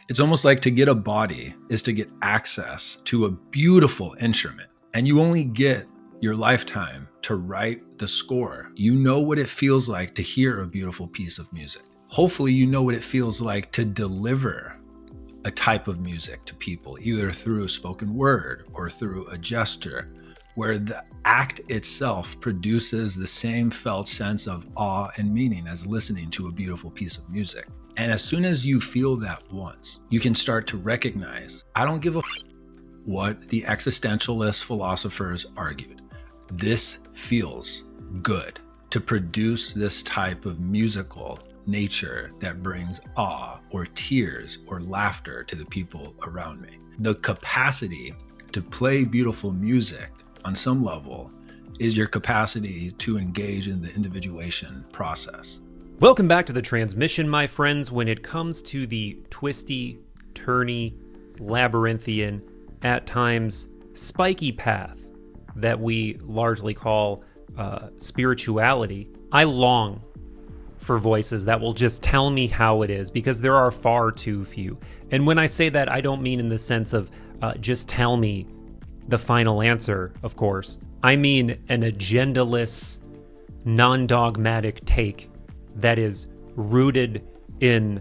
It's almost like to get a body is to get access to a beautiful instrument. And you only get your lifetime to write the score. You know what it feels like to hear a beautiful piece of music. Hopefully you know what it feels like to deliver a type of music to people, either through spoken word or through a gesture, where the act itself produces the same felt sense of awe and meaning as listening to a beautiful piece of music. And as soon as you feel that once, you can start to recognize, I don't give a what the existentialist philosophers argued. This feels good to produce this type of musical nature that brings awe or tears or laughter to the people around me. The capacity to play beautiful music on some level is your capacity to engage in the individuation process. Welcome back to the transmission, my friends. When it comes to the twisty, turny, labyrinthian, at times spiky path that we largely call spirituality, I long for voices that will just tell me how it is, because there are far too few. And when I say that, I don't mean in the sense of just tell me the final answer, of course. I mean an agendaless, non-dogmatic take that is rooted in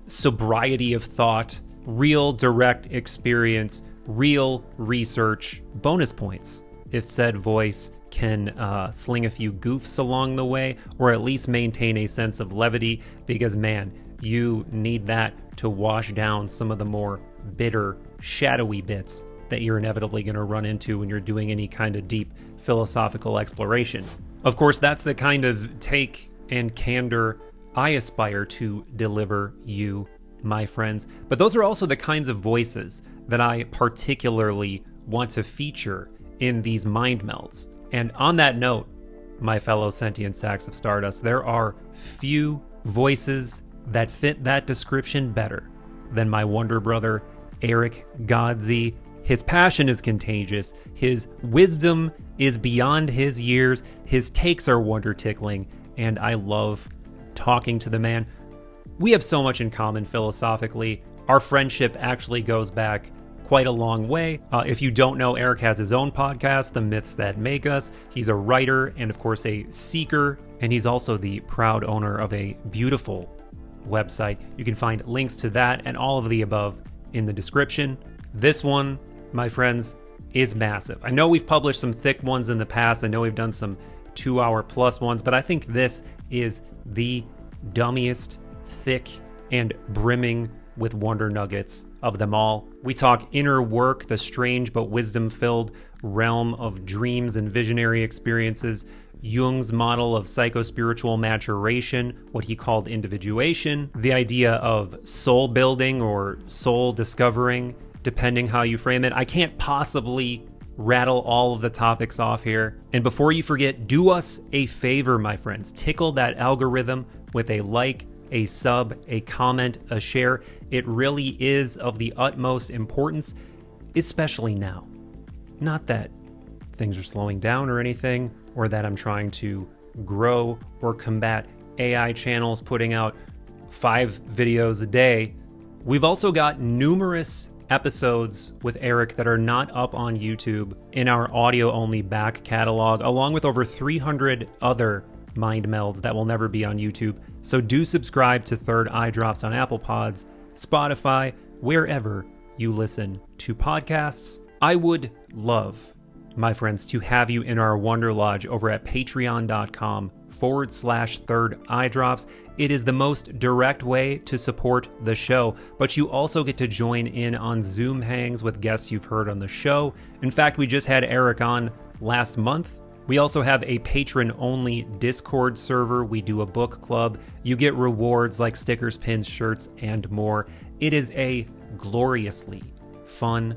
sobriety of thought, real direct experience, real research, bonus points if said voice can sling a few goofs along the way, or at least maintain a sense of levity, because man, you need that to wash down some of the more bitter, shadowy bits that you're inevitably going to run into when you're doing any kind of deep philosophical exploration. Of course, that's the kind of take and candor I aspire to deliver you, my friends. But those are also the kinds of voices that I particularly want to feature in these mind melds. And on that note, my fellow sentient sacks of stardust, there are few voices that fit that description better than my wonder brother, Erick Godsey. His passion is contagious. His wisdom is beyond his years. His takes are wonder tickling. And I love talking to the man. We have so much in common philosophically. Our friendship actually goes back quite a long way. If you don't know, Erick has his own podcast, The Myths That Make Us. He's a writer and, of course, a seeker. And he's also the proud owner of a beautiful website. You can find links to that and all of the above in the description. This one, my friends, is massive. I know we've published some thick ones in the past. I know we've done some 2-hour plus ones, but I think this is the dummiest, thick, and brimming with wonder nuggets of them all. We talk inner work, the strange but wisdom-filled realm of dreams and visionary experiences, Jung's model of psychospiritual maturation, what he called individuation, the idea of soul building or soul discovering, depending how you frame it. I can't possibly rattle all of the topics off here. And before you forget, do us a favor, my friends. Tickle that algorithm with a like, a sub, a comment, a share. It really is of the utmost importance, especially now. Not that things are slowing down or anything, or that I'm trying to grow or combat AI channels putting out 5 videos a day. We've also got numerous episodes with Erick that are not up on YouTube in our audio-only back catalog, along with over 300 other mind melds that will never be on YouTube. So do subscribe to Third Eye Drops on Apple Pods, Spotify, wherever you listen to podcasts. I would love, my friends, to have you in our Wonder Lodge over at patreon.com/Third Eye Drops. It is the most direct way to support the show, but you also get to join in on Zoom hangs with guests you've heard on the show. In fact, we just had Erick on last month. We also have a patron-only Discord server. We do a book club. You get rewards like stickers, pins, shirts, and more. It is a gloriously fun,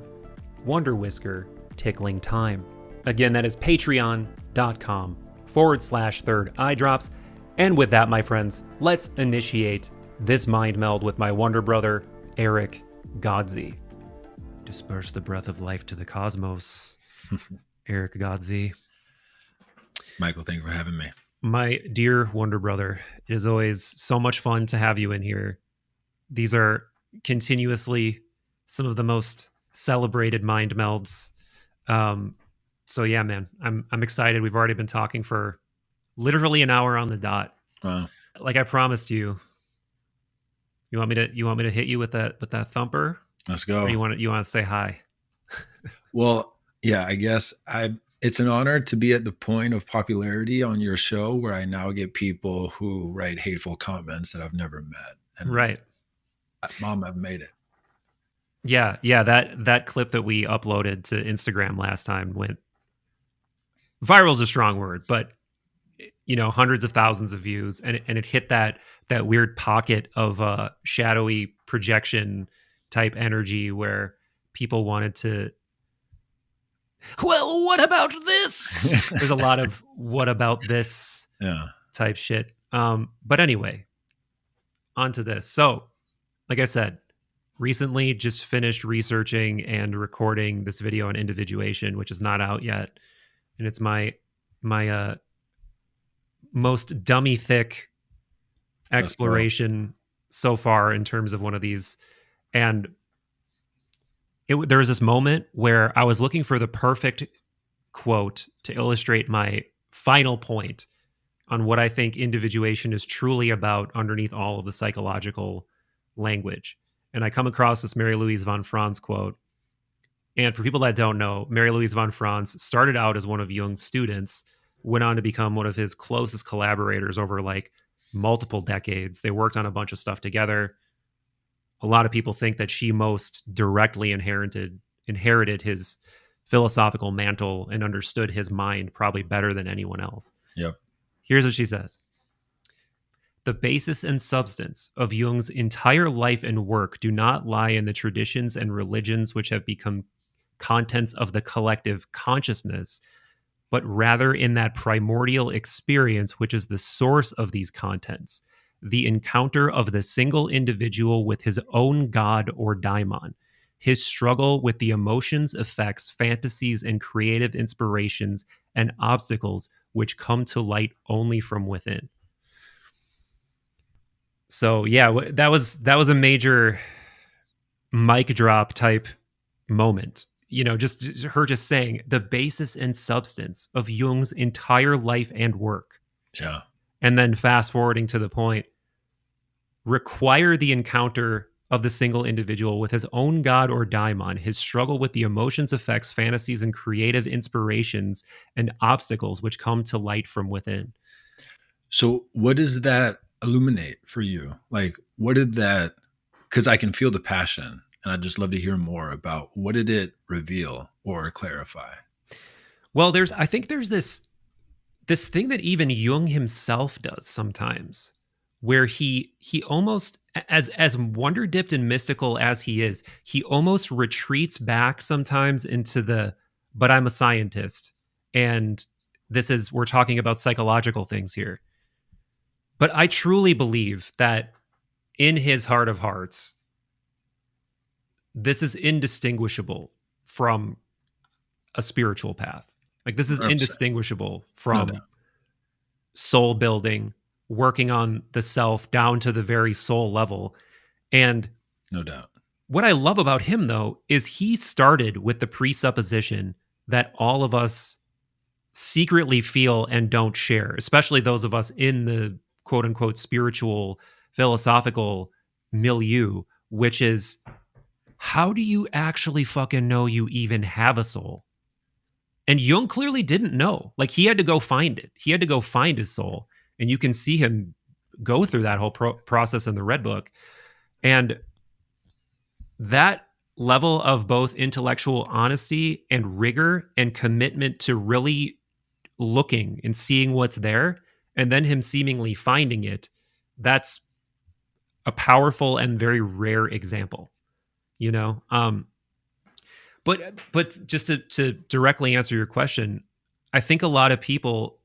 Wonder Whisker tickling time. Again, that is patreon.com/Third Eye Drops. And with that, my friends, let's initiate this mind meld with my wonder brother, Erick Godsey. Disperse the breath of life to the cosmos. Erick Godsey. Michael, thank you for having me. My dear wonder brother, it is always so much fun to have you in here. These are continuously some of the most celebrated mind melds. So yeah, man, I'm excited. We've already been talking for literally an hour on the dot. Wow. Like I promised you. You want me to hit you with that thumper? Let's Or go. you want to say hi? Well, yeah, I guess it's an honor to be at the point of popularity on your show where I now get people who write hateful comments that I've never met. And Right. Mom, I've made it. Yeah, that clip that we uploaded to Instagram last time went viral is a strong word, but hundreds of thousands of views, and it hit that weird pocket of shadowy projection type energy where people wanted to, well, what about this? There's a lot of what about this type shit. But anyway, onto this. So, like I said, recently just finished researching and recording this video on individuation, which is not out yet, and it's my most dummy thick exploration so far in terms of one of these. And there was this moment where I was looking for the perfect quote to illustrate my final point on what I think individuation is truly about underneath all of the psychological language. And I come across this Mary Louise von Franz quote. And for people that don't know, Mary Louise von Franz started out as one of Jung's students, went on to become one of his closest collaborators over like multiple decades. They worked on a bunch of stuff together. A lot of people think that she most directly inherited his philosophical mantle and understood his mind probably better than anyone else. Yep. Here's what she says. The basis and substance of Jung's entire life and work do not lie in the traditions and religions which have become contents of the collective consciousness, but rather in that primordial experience which is the source of these contents, the encounter of the single individual with his own god or daimon, his struggle with the emotions, effects, fantasies, and creative inspirations and obstacles which come to light only from within. So yeah, that was a major mic drop type moment. Just her just saying the basis and substance of Jung's entire life and work. Yeah. And then fast forwarding to the point, require the encounter of the single individual with his own god or daimon, his struggle with the emotions, effects, fantasies, and creative inspirations and obstacles which come to light from within. So what does that illuminate for you? Like, what did that, because I can feel the passion, and I'd just love to hear more about what did it reveal or clarify? Well, I think there's this thing that even Jung himself does sometimes, where he almost, as wonder dipped and mystical as he is, he almost retreats back sometimes into but I'm a scientist, and we're talking about psychological things here. But I truly believe that in his heart of hearts, this is indistinguishable from a spiritual path. Like this is 100%. Indistinguishable from soul building, working on the self down to the very soul level. And no doubt. What I love about him, though, is he started with the presupposition that all of us secretly feel and don't share, especially those of us in the quote unquote spiritual, philosophical milieu, which is, how do you actually fucking know you even have a soul? And Jung clearly didn't know. Like, he had to go find it. He had to go find his soul. And you can see him go through that whole process in the Red Book. And that level of both intellectual honesty and rigor and commitment to really looking and seeing what's there, and then him seemingly finding it, that's a powerful and very rare example, But just to directly answer your question, I think a lot of people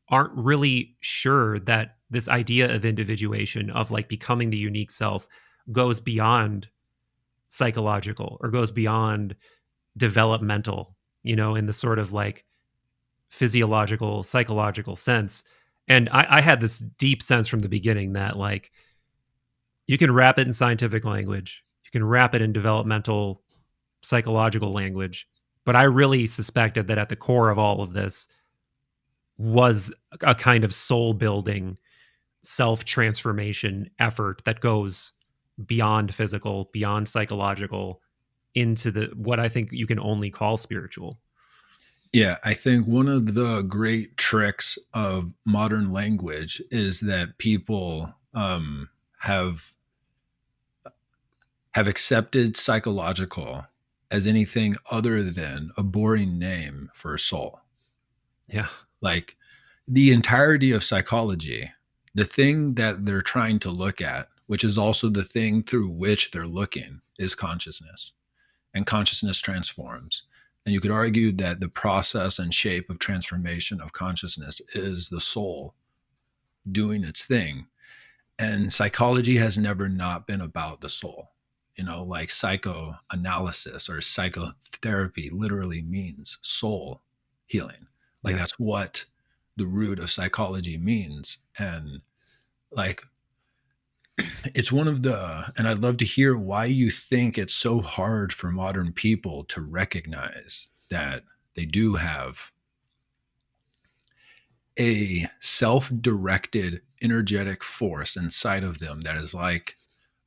aren't really sure that this idea of individuation, of like becoming the unique self, goes beyond psychological or goes beyond developmental, in the sort of like physiological, psychological sense. And I had this deep sense from the beginning that like You can wrap it in scientific language. You can wrap it in developmental psychological language. But I really suspected that at the core of all of this was a kind of soul building, self transformation effort that goes beyond physical, beyond psychological, into the what I think you can only call spiritual. Yeah, I think one of the great tricks of modern language is that people have accepted psychological as anything other than a boring name for a soul. Yeah. Like the entirety of psychology, the thing that they're trying to look at, which is also the thing through which they're looking, is consciousness. And consciousness transforms. And you could argue that the process and shape of transformation of consciousness is the soul doing its thing. And psychology has never not been about the soul. You know, like psychoanalysis or psychotherapy literally means soul healing. Like Yeah. that's what the root of psychology means. And like it's one of the, and I'd love to hear why you think it's so hard for modern people to recognize that they do have a self-directed energetic force inside of them that is like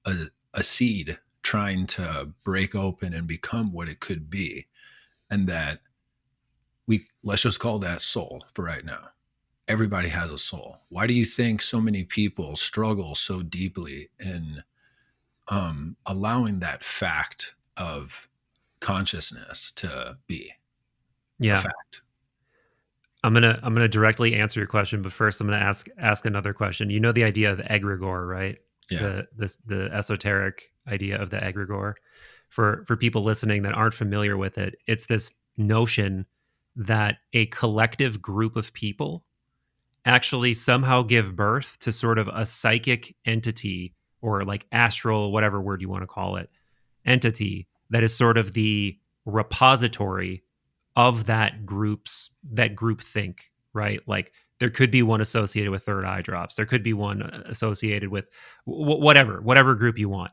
a seed trying to break open and become what it could be. And that let's just call that soul for right now. Everybody has a soul. Why do you think so many people struggle so deeply in allowing that fact of consciousness to be a Yeah. fact? I'm gonna directly answer your question, but first I'm gonna ask another question. You know the idea of egregore, right? Yeah, The esoteric idea of the egregore. For people listening that aren't familiar with it, it's this notion that a collective group of people actually somehow give birth to sort of a psychic entity or like astral, whatever word you want to call it, entity that is sort of the repository of that group think, right? Like there could be one associated with third eye drops. There could be one associated with whatever group you want.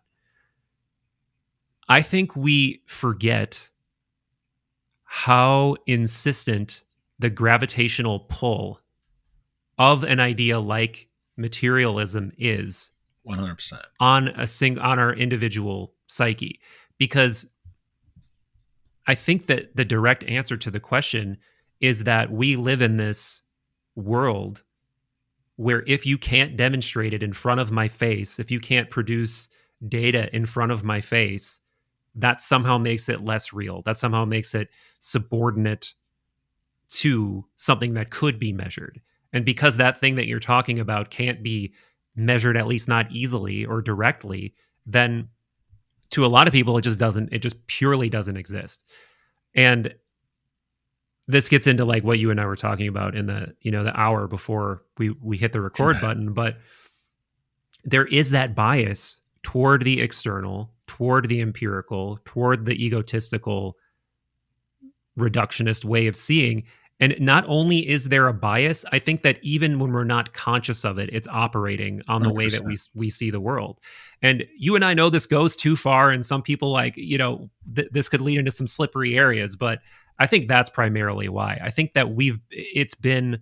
I think we forget how insistent the gravitational pull of an idea like materialism is 100%. on our individual psyche, because I think that the direct answer to the question is that we live in this world where if you can't demonstrate it in front of my face, if you can't produce data in front of my face, that somehow makes it less real. That somehow makes it subordinate to something that could be measured. And because that thing that you're talking about can't be measured, at least not easily or directly, then to a lot of people, it just purely doesn't exist. And this gets into like what you and I were talking about in the hour before we hit the record button, but there is that bias toward the external, toward the empirical, toward the egotistical reductionist way of seeing. And not only is there a bias, I think that even when we're not conscious of it, it's operating on the way that 100%. we see the world. And you and I know this goes too far, and some people like, this could lead into some slippery areas, but I think that's primarily why. I think that it's been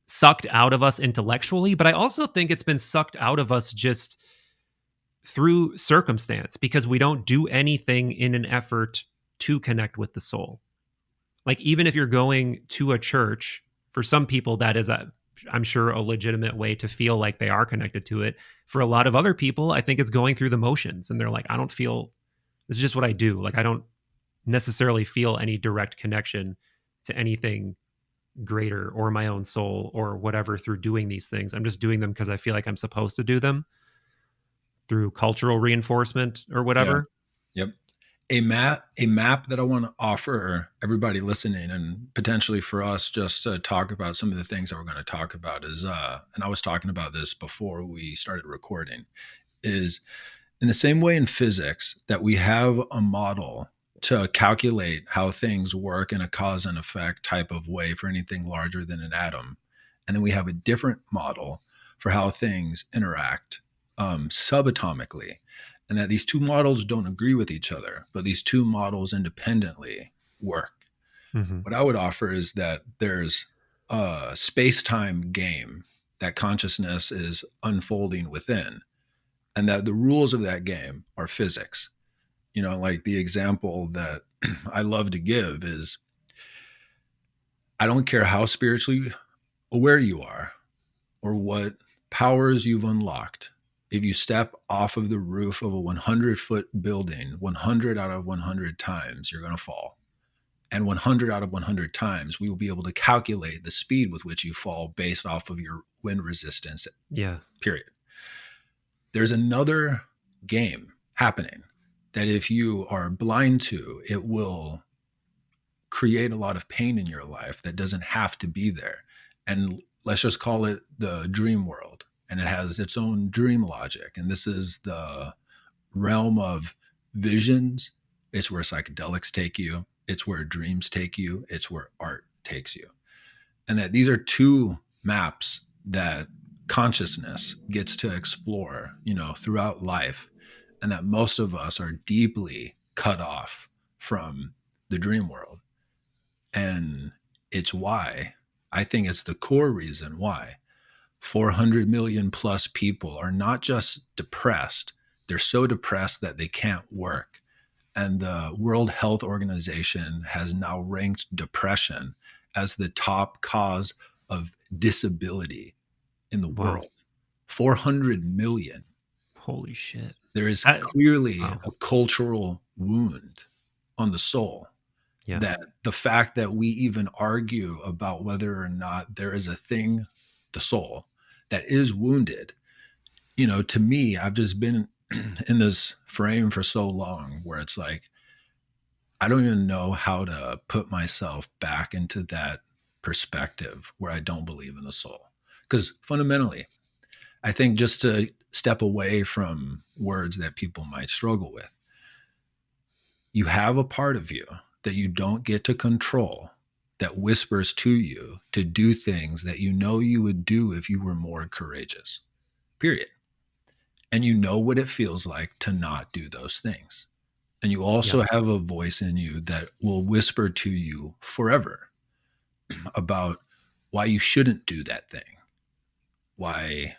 sucked out of us intellectually, but I also think it's been sucked out of us just through circumstance because we don't do anything in an effort to connect with the soul. Like even if you're going to a church, for some people that is I'm sure a legitimate way to feel like they are connected to it. For a lot of other people, I think it's going through the motions and they're like, I don't feel, this is just what I do. Like I don't necessarily feel any direct connection to anything greater or my own soul or whatever through doing these things. I'm just doing them because I feel like I'm supposed to do them through cultural reinforcement or Yeah. whatever. Yep. A map that I want to offer everybody listening and potentially for us just to talk about some of the things that we're going to talk about is and I was talking about this before we started recording, is in the same way in physics that we have a model to calculate how things work in a cause and effect type of way for anything larger than an atom. And then we have a different model for how things interact subatomically, and that these two models don't agree with each other, but these two models independently work. Mm-hmm. What I would offer is that there's a space-time game that consciousness is unfolding within, and that the rules of that game are physics. Like the example that I love to give is, I don't care how spiritually aware you are or what powers you've unlocked. If you step off of the roof of a 100-foot building 100 out of 100 times, you're going to fall. And 100 out of 100 times, we will be able to calculate the speed with which you fall based off of your wind resistance, Yeah. period. There's another game happening that if you are blind to, it will create a lot of pain in your life that doesn't have to be there. And let's just call it the dream world. And it has its own dream logic. And this is the realm of visions. It's where psychedelics take you. It's where dreams take you. It's where art takes you. And that these are two maps that consciousness gets to explore, throughout life. And that most of us are deeply cut off from the dream world. And it's why, I think it's the core reason why 400 million plus people are not just depressed, they're so depressed that they can't work. And the World Health Organization has now ranked depression as the top cause of disability in the Wow. world. 400 million. Holy shit. There is That- clearly wow. a cultural wound on the soul. Yeah. That the fact that we even argue about whether or not there is a thing, the soul, that is wounded, to me, I've just been in this frame for so long where it's like, I don't even know how to put myself back into that perspective where I don't believe in the soul. Because fundamentally, I think, just to step away from words that people might struggle with, you have a part of you that you don't get to control that whispers to you to do things that you would do if you were more courageous, period. And you know what it feels like to not do those things. And you also have a voice in you that will whisper to you forever about why you shouldn't do that thing, why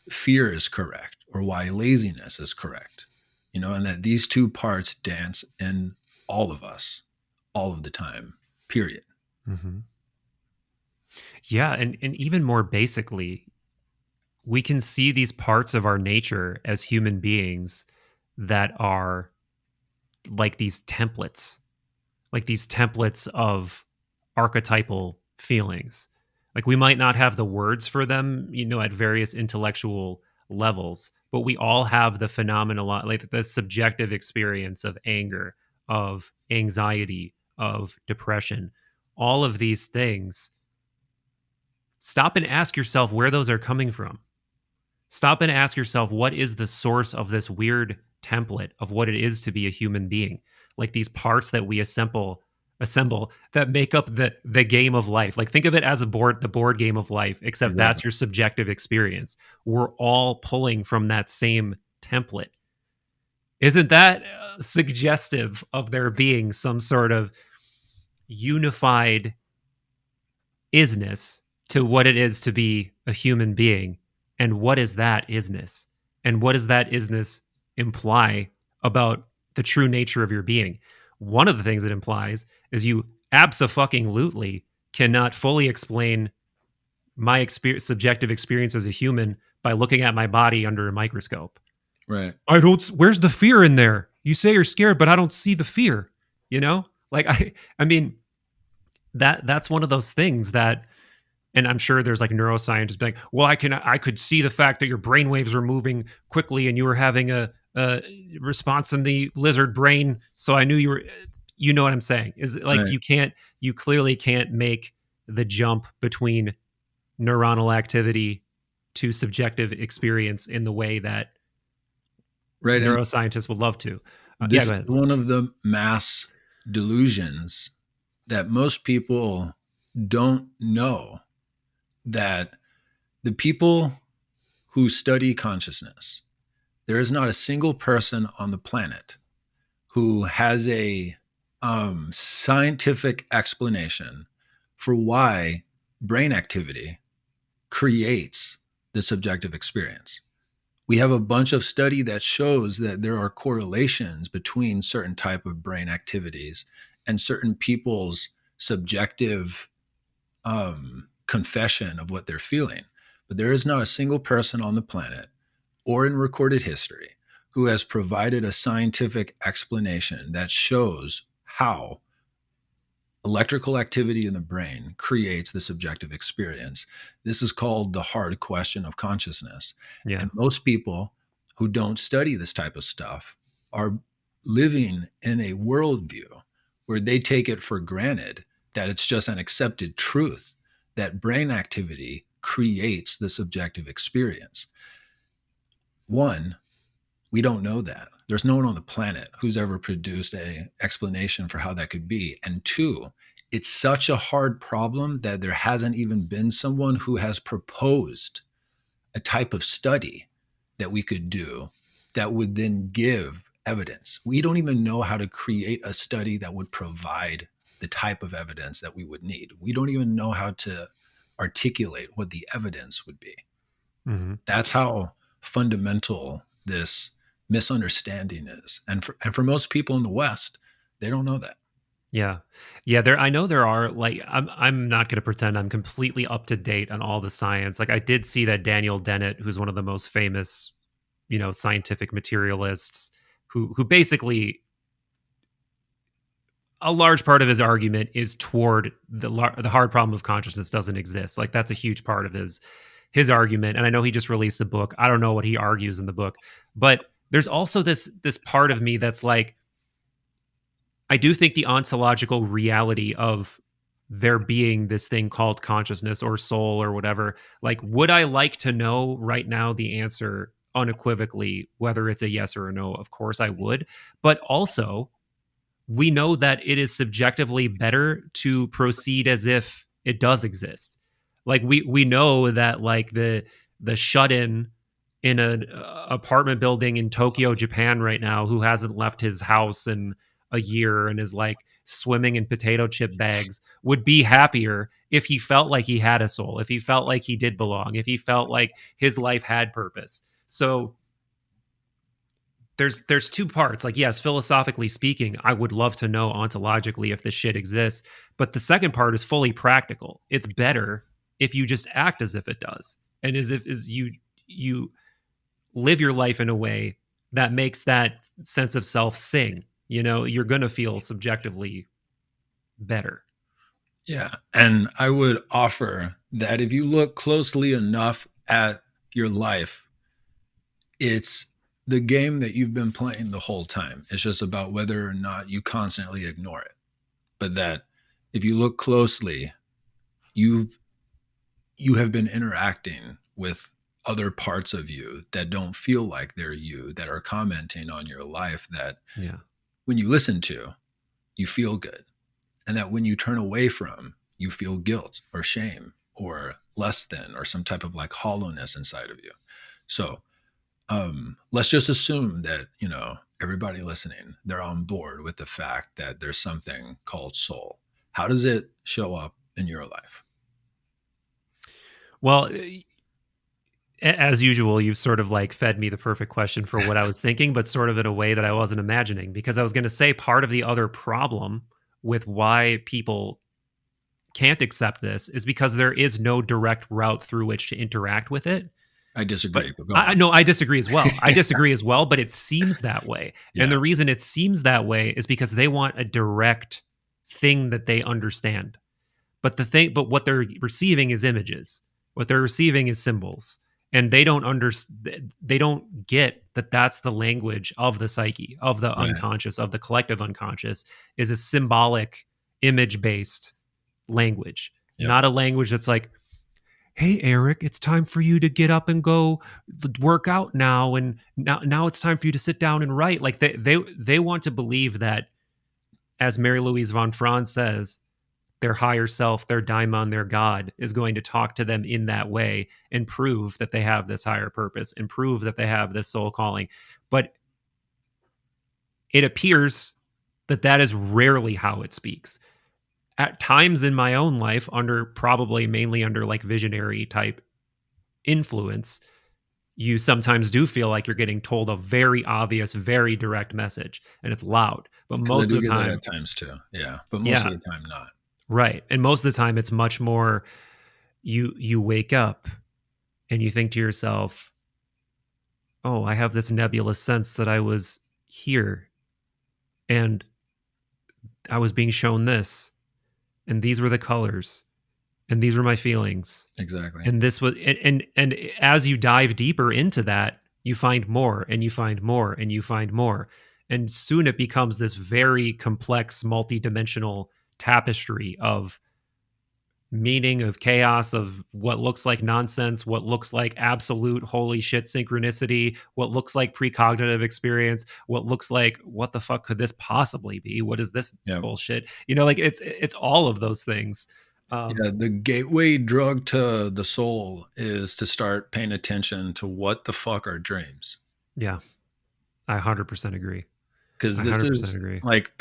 fear is correct, or why laziness is correct, and that these two parts dance in all of us all of the time, period. Mm-hmm. Yeah. And even more basically, we can see these parts of our nature as human beings that are like these templates of archetypal feelings. Like, we might not have the words for them, at various intellectual levels, but we all have the phenomenal, like the subjective experience of anger, of anxiety, of depression, all of these things. Stop and ask yourself where those are coming from. Stop and ask yourself, what is the source of this weird template of what it is to be a human being? Like, these parts that we assemble that make up the game of life. Like, think of it as the board game of life, except Exactly. that's your subjective experience. We're all pulling from that same template. Isn't that suggestive of there being some sort of unified isness to what it is to be a human being? And what is that isness? And what does that isness imply about the true nature of your being? One of the things it implies is you abso-fucking-lutely cannot fully explain my subjective experience as a human by looking at my body under a microscope. Right. Where's the fear in there? You say you're scared, but I don't see the fear, Like, I mean, that's one of those things that, and I'm sure there's like neuroscientists being like, well, I could see the fact that your brain waves are moving quickly and you were having a response in the lizard brain, so I knew you were. You know what I'm saying? Is like, Right. you clearly can't make the jump between neuronal activity to subjective experience in the way that Right. And neuroscientists would love to. Yeah, this go is ahead. one of the mass delusions that most people don't know, that the people who study consciousness, there is not a single person on the planet who has a scientific explanation for why brain activity creates the subjective experience. We have a bunch of study that shows that there are correlations between certain type of brain activities and certain people's subjective confession of what they're feeling. But there is not a single person on the planet or in recorded history who has provided a scientific explanation that shows how electrical activity in the brain creates the subjective experience. This is called the hard question of consciousness. Yeah. And most people who don't study this type of stuff are living in a worldview where they take it for granted that it's just an accepted truth that brain activity creates the subjective experience. One, we don't know that. There's no one on the planet who's ever produced a explanation for how that could be. And two, it's such a hard problem that there hasn't even been someone who has proposed a type of study that we could do that would then give evidence. We don't even know how to create a study that would provide the type of evidence that we would need. We don't even know how to articulate what the evidence would be. Mm-hmm. That's how fundamental this misunderstanding is. And for most people in the West, they don't know that. Yeah. Yeah, I know there are, like, I'm not going to pretend I'm completely up to date on all the science. Like, I did see that Daniel Dennett, who's one of the most famous, scientific materialists, who basically, a large part of his argument is toward the hard problem of consciousness doesn't exist. Like, that's a huge part of his argument. And I know he just released a book. I don't know what he argues in the book, but there's also this part of me that's like, I do think the ontological reality of there being this thing called consciousness or soul or whatever, like, would I like to know right now the answer unequivocally, whether it's a yes or a no? Of course I would. But also, we know that it is subjectively better to proceed as if it does exist. Like, we know that, like, the shut-in in an apartment building in Tokyo, Japan right now, who hasn't left his house in a year and is, like, swimming in potato chip bags, would be happier if he felt like he had a soul, if he felt like he did belong, if he felt like his life had purpose. So there's two parts. Like, yes, philosophically speaking, I would love to know ontologically if this shit exists, but the second part is fully practical. It's better if you just act as if it does, and as you live your life in a way that makes that sense of self sing. You're going to feel subjectively better. Yeah. And I would offer that if you look closely enough at your life, it's the game that you've been playing the whole time. It's just about whether or not you constantly ignore it. But that if you look closely, you have been interacting with other parts of you that don't feel like they're you, that are commenting on your life, that when you listen to, you feel good. And that when you turn away from, you feel guilt or shame or less than, or some type of like hollowness inside of you. So let's just assume that, everybody listening, they're on board with the fact that there's something called soul. How does it show up in your life? Well, as usual, you've sort of like fed me the perfect question for what I was thinking, but sort of in a way that I wasn't imagining, because I was going to say part of the other problem with why people can't accept this is because there is no direct route through which to interact with it. I disagree. But I disagree as well. I disagree as well, but it seems that way. Yeah. And the reason it seems that way is because they want a direct thing that they understand. But what they're receiving is images. What they're receiving is symbols. And they don't they don't get that that's the language of the psyche, of the unconscious, of the collective unconscious, is a symbolic, image-based language. Yep. Not a language that's like, hey, Eric, it's time for you to get up and go work out now. And now it's time for you to sit down and write. Like, they want to believe that, as Mary Louise von Franz says, their higher self, their daimon, their God is going to talk to them in that way and prove that they have this higher purpose and prove that they have this soul calling. But it appears that that is rarely how it speaks. At times in my own life, under probably mainly under like visionary type influence, you sometimes do feel like you're getting told a very obvious, very direct message, and it's loud. But Because I most do of the get that time, at times too. Yeah. But most yeah, of the time, not. right. And most of the time, it's much more you wake up and you think to yourself, "Oh, I have this nebulous sense that I was here, and I was being shown this, and these were the colors, and these were my feelings." Exactly. And this was and as you dive deeper into that, you find more and you find more and you find more, and soon it becomes this very complex multi-dimensional tapestry of meaning, of chaos, of what looks like nonsense, what looks like absolute holy shit synchronicity, what looks like precognitive experience, what looks like what the fuck could this possibly be, what is this Yeah. bullshit, like it's all of those things. Yeah. The gateway drug to the soul is to start paying attention to what the fuck are dreams. Yeah, I 100% agree. Because I this 100% is agree. like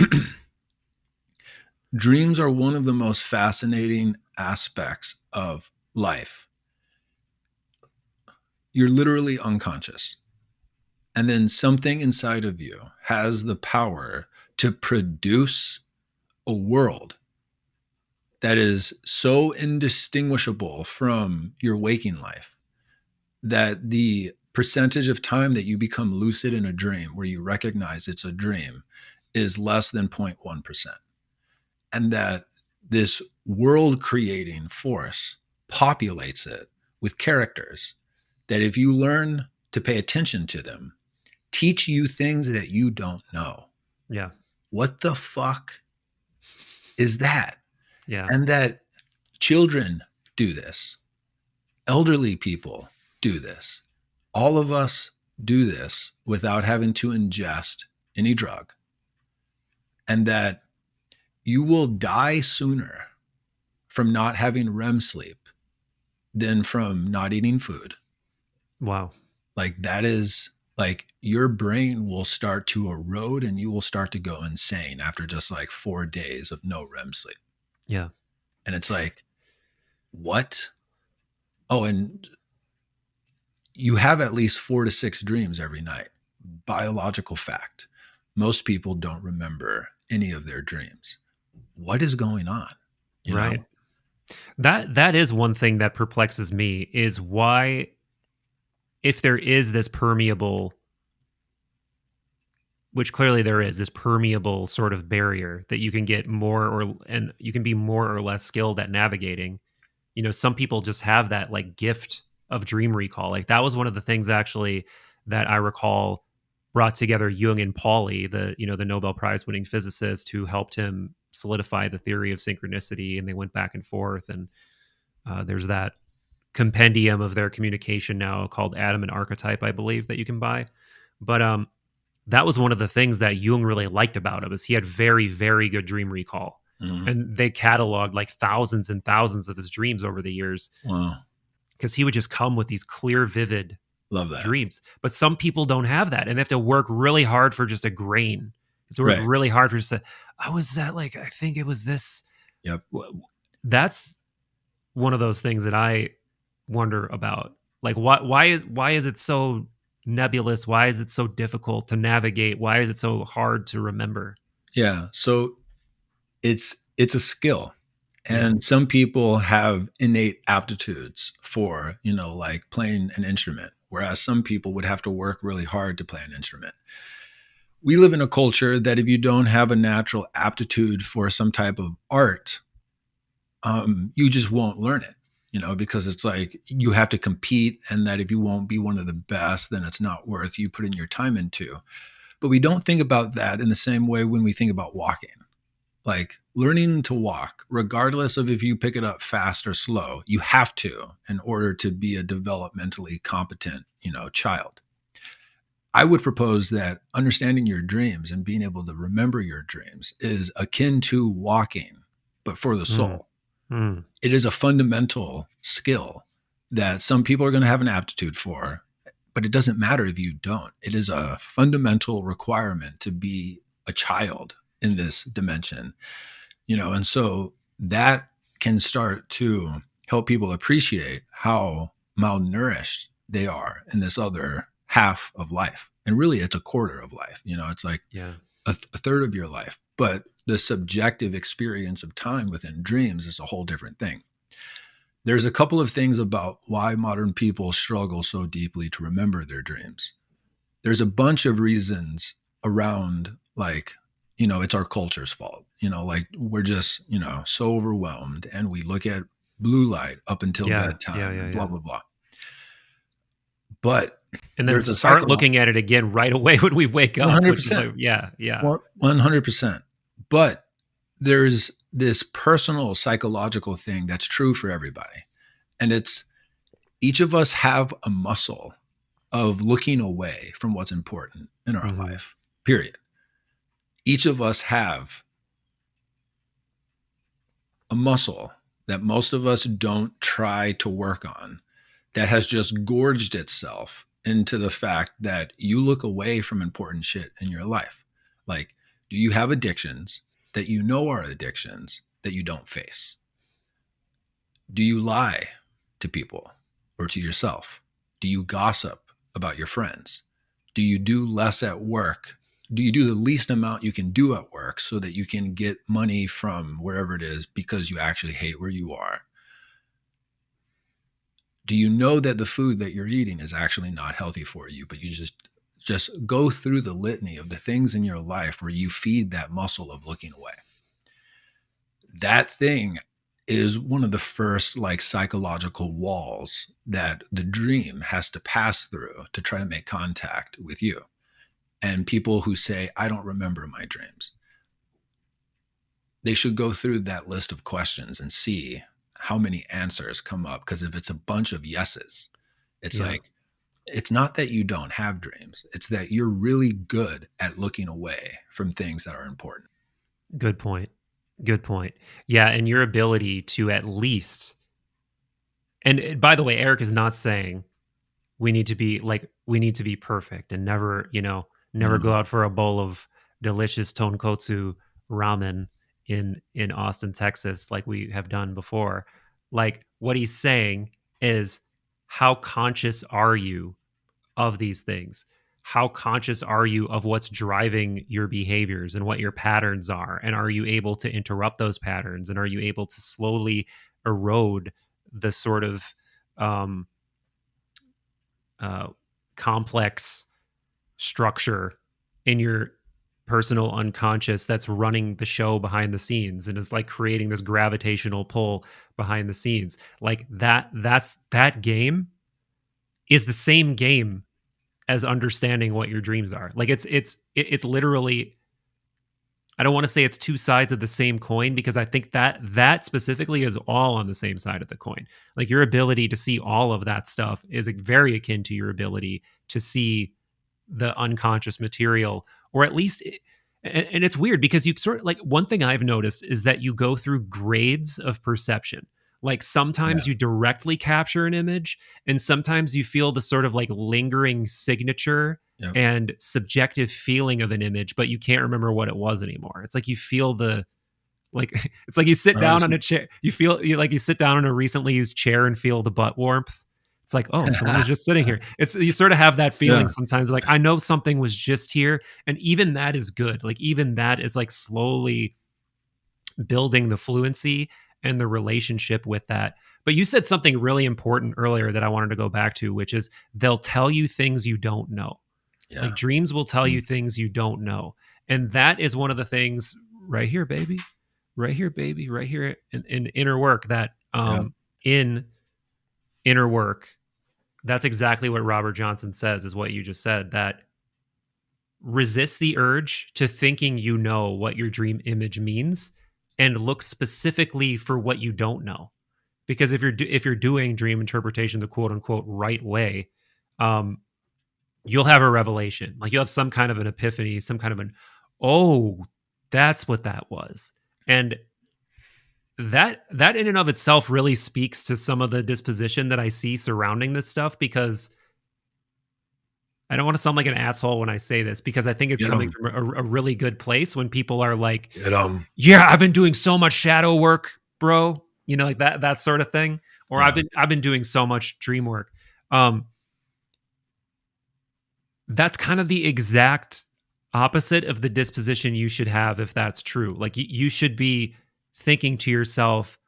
dreams are one of the most fascinating aspects of life. You're literally unconscious. And then something inside of you has the power to produce a world that is so indistinguishable from your waking life that the percentage of time that you become lucid in a dream where you recognize it's a dream is less than 0.1%. And that this world creating force populates it with characters that, if you learn to pay attention to them, teach you things that you don't know. Yeah. What the fuck is that? Yeah. And that children do this, elderly people do this, all of us do this without having to ingest any drug, and that you will die sooner from not having REM sleep than from not eating food. Wow. Like, that is like, your brain will start to erode and you will start to go insane after just like 4 days of no REM sleep. Yeah. And it's like, what? Oh, and you have at least 4 to 6 dreams every night. Biological fact. Most people don't remember any of their dreams. What is going on? You Right. know? That is one thing that perplexes me, is why, if there is this permeable, which clearly there is, this permeable sort of barrier that you can get more or and you can be more or less skilled at navigating. Some people just have that like gift of dream recall. Like that was one of the things actually that I recall brought together Jung and Pauli, the Nobel Prize winning physicist who helped him solidify the theory of synchronicity, and they went back and forth. And there's that compendium of their communication now called Atom and Archetype, I believe, that you can buy. But that was one of the things that Jung really liked about him, is he had very, very good dream recall. Mm-hmm. And they cataloged like thousands and thousands of his dreams over the years. Wow. Because he would just come with these clear, vivid Love that. dreams. But some people don't have that, and they have to work really hard for just a grain. They have to work Right. really hard for just I was that, like, I think it was this. Yep. That's one of those things that I wonder about. Like, why is it so nebulous? Why is it so difficult to navigate? Why is it so hard to remember? Yeah. So it's a skill. And some people have innate aptitudes for, like playing an instrument, whereas some people would have to work really hard to play an instrument. We live in a culture that if you don't have a natural aptitude for some type of art, you just won't learn it, because it's like you have to compete, and that if you won't be one of the best, then it's not worth you putting your time into. But we don't think about that in the same way when we think about walking. Like, learning to walk, regardless of if you pick it up fast or slow, you have to, in order to be a developmentally competent, child. I would propose that understanding your dreams and being able to remember your dreams is akin to walking but for the Mm. soul. Mm. It is a fundamental skill that some people are going to have an aptitude for, but it doesn't matter if you don't. It is a fundamental requirement to be a child in this dimension, and so that can start to help people appreciate how malnourished they are in this other half of life. And really, it's a quarter of life. It's like Yeah. a third of your life. But the subjective experience of time within dreams is a whole different thing. There's a couple of things about why modern people struggle so deeply to remember their dreams. There's a bunch of reasons around, like, it's our culture's fault. Like, we're just, so overwhelmed, and we look at blue light up until Yeah. Yeah. bedtime Yeah. and blah, Yeah. blah, blah. But And then there's a start psychological looking at it again right away when we wake up, which is 100%. like, yeah. Yeah. 100%. But there's this personal psychological thing that's true for everybody. And it's, each of us have a muscle of looking away from what's important in our Mm-hmm. life, period. Each of us have a muscle that most of us don't try to work on, that has just gorged itself into the fact that you look away from important shit in your life. Like, do you have addictions that are addictions that you don't face? Do you lie to people or to yourself? Do you gossip about your friends? Do you do less at work? Do you do the least amount you can do at work so that you can get money from wherever it is because you actually hate where you are? Do you know that the food that you're eating is actually not healthy for you, but you just go through the litany of the things in your life where you feed that muscle of looking away? That thing is one of the first, like, psychological walls that the dream has to pass through to try to make contact with you. And people who say, I don't remember my dreams, they should go through that list of questions and see how many answers come up. Because if it's a bunch of yeses, it's like, it's not that you don't have dreams. It's that you're really good at looking away from things that are important. Good point. Good point. Yeah. And your ability to at least, and by the way, Eric is not saying we need to be perfect and never, never go No. out for a bowl of delicious tonkotsu ramen in Austin, Texas, like we have done before. Like, what he's saying is, how conscious are you of these things? How conscious are you of what's driving your behaviors and what your patterns are? And are you able to interrupt those patterns? And are you able to slowly erode the sort of um, complex structure in your personal unconscious that's running the show behind the scenes and is like creating this gravitational pull behind the scenes? Like, that game is the same game as understanding what your dreams are. Like, it's literally, I don't want to say it's two sides of the same coin, because I think that specifically is all on the same side of the coin. Like, your ability to see all of that stuff is very akin to your ability to see the unconscious material, or at least, and it's weird because you sort of, like, one thing I've noticed is that you go through grades of perception. Like, sometimes Yeah. you directly capture an image, and sometimes you feel the sort of like lingering signature Yep. and subjective feeling of an image, but you can't remember what it was anymore. It's like you feel the, like, it's like you sit down on a chair, you sit down on a recently used chair and feel the butt warmth. It's like, oh, someone was just sitting here. It's, you sort of have that feeling Yeah. sometimes, like, I know something was just here. And even that is good. Like, even that is like slowly building the fluency and the relationship with that. But you said something really important earlier that I wanted to go back to, which is, they'll tell you things you don't know. Yeah. Like, dreams will tell Mm. you things you don't know. And that is one of the things right here, baby, right here, baby, right here in inner work, that Yep. in inner work, that's exactly what Robert Johnson says, is what you just said, that resist the urge to thinking you know what your dream image means, and look specifically for what you don't know. Because if you're doing dream interpretation the quote unquote right way, you'll have a revelation. Like, you'll have some kind of an epiphany, some kind of an, oh, that's what that was. And that in and of itself really speaks to some of the disposition that I see surrounding this stuff, because I don't want to sound like an asshole when I say this, because I think it's Get coming them. from a really good place when people are like, Get them. yeah, I've been doing so much shadow work, bro. Like that sort of thing. Or Yeah. I've been doing so much dream work. Um, that's kind of the exact opposite of the disposition you should have if that's true. Like you should be thinking to yourself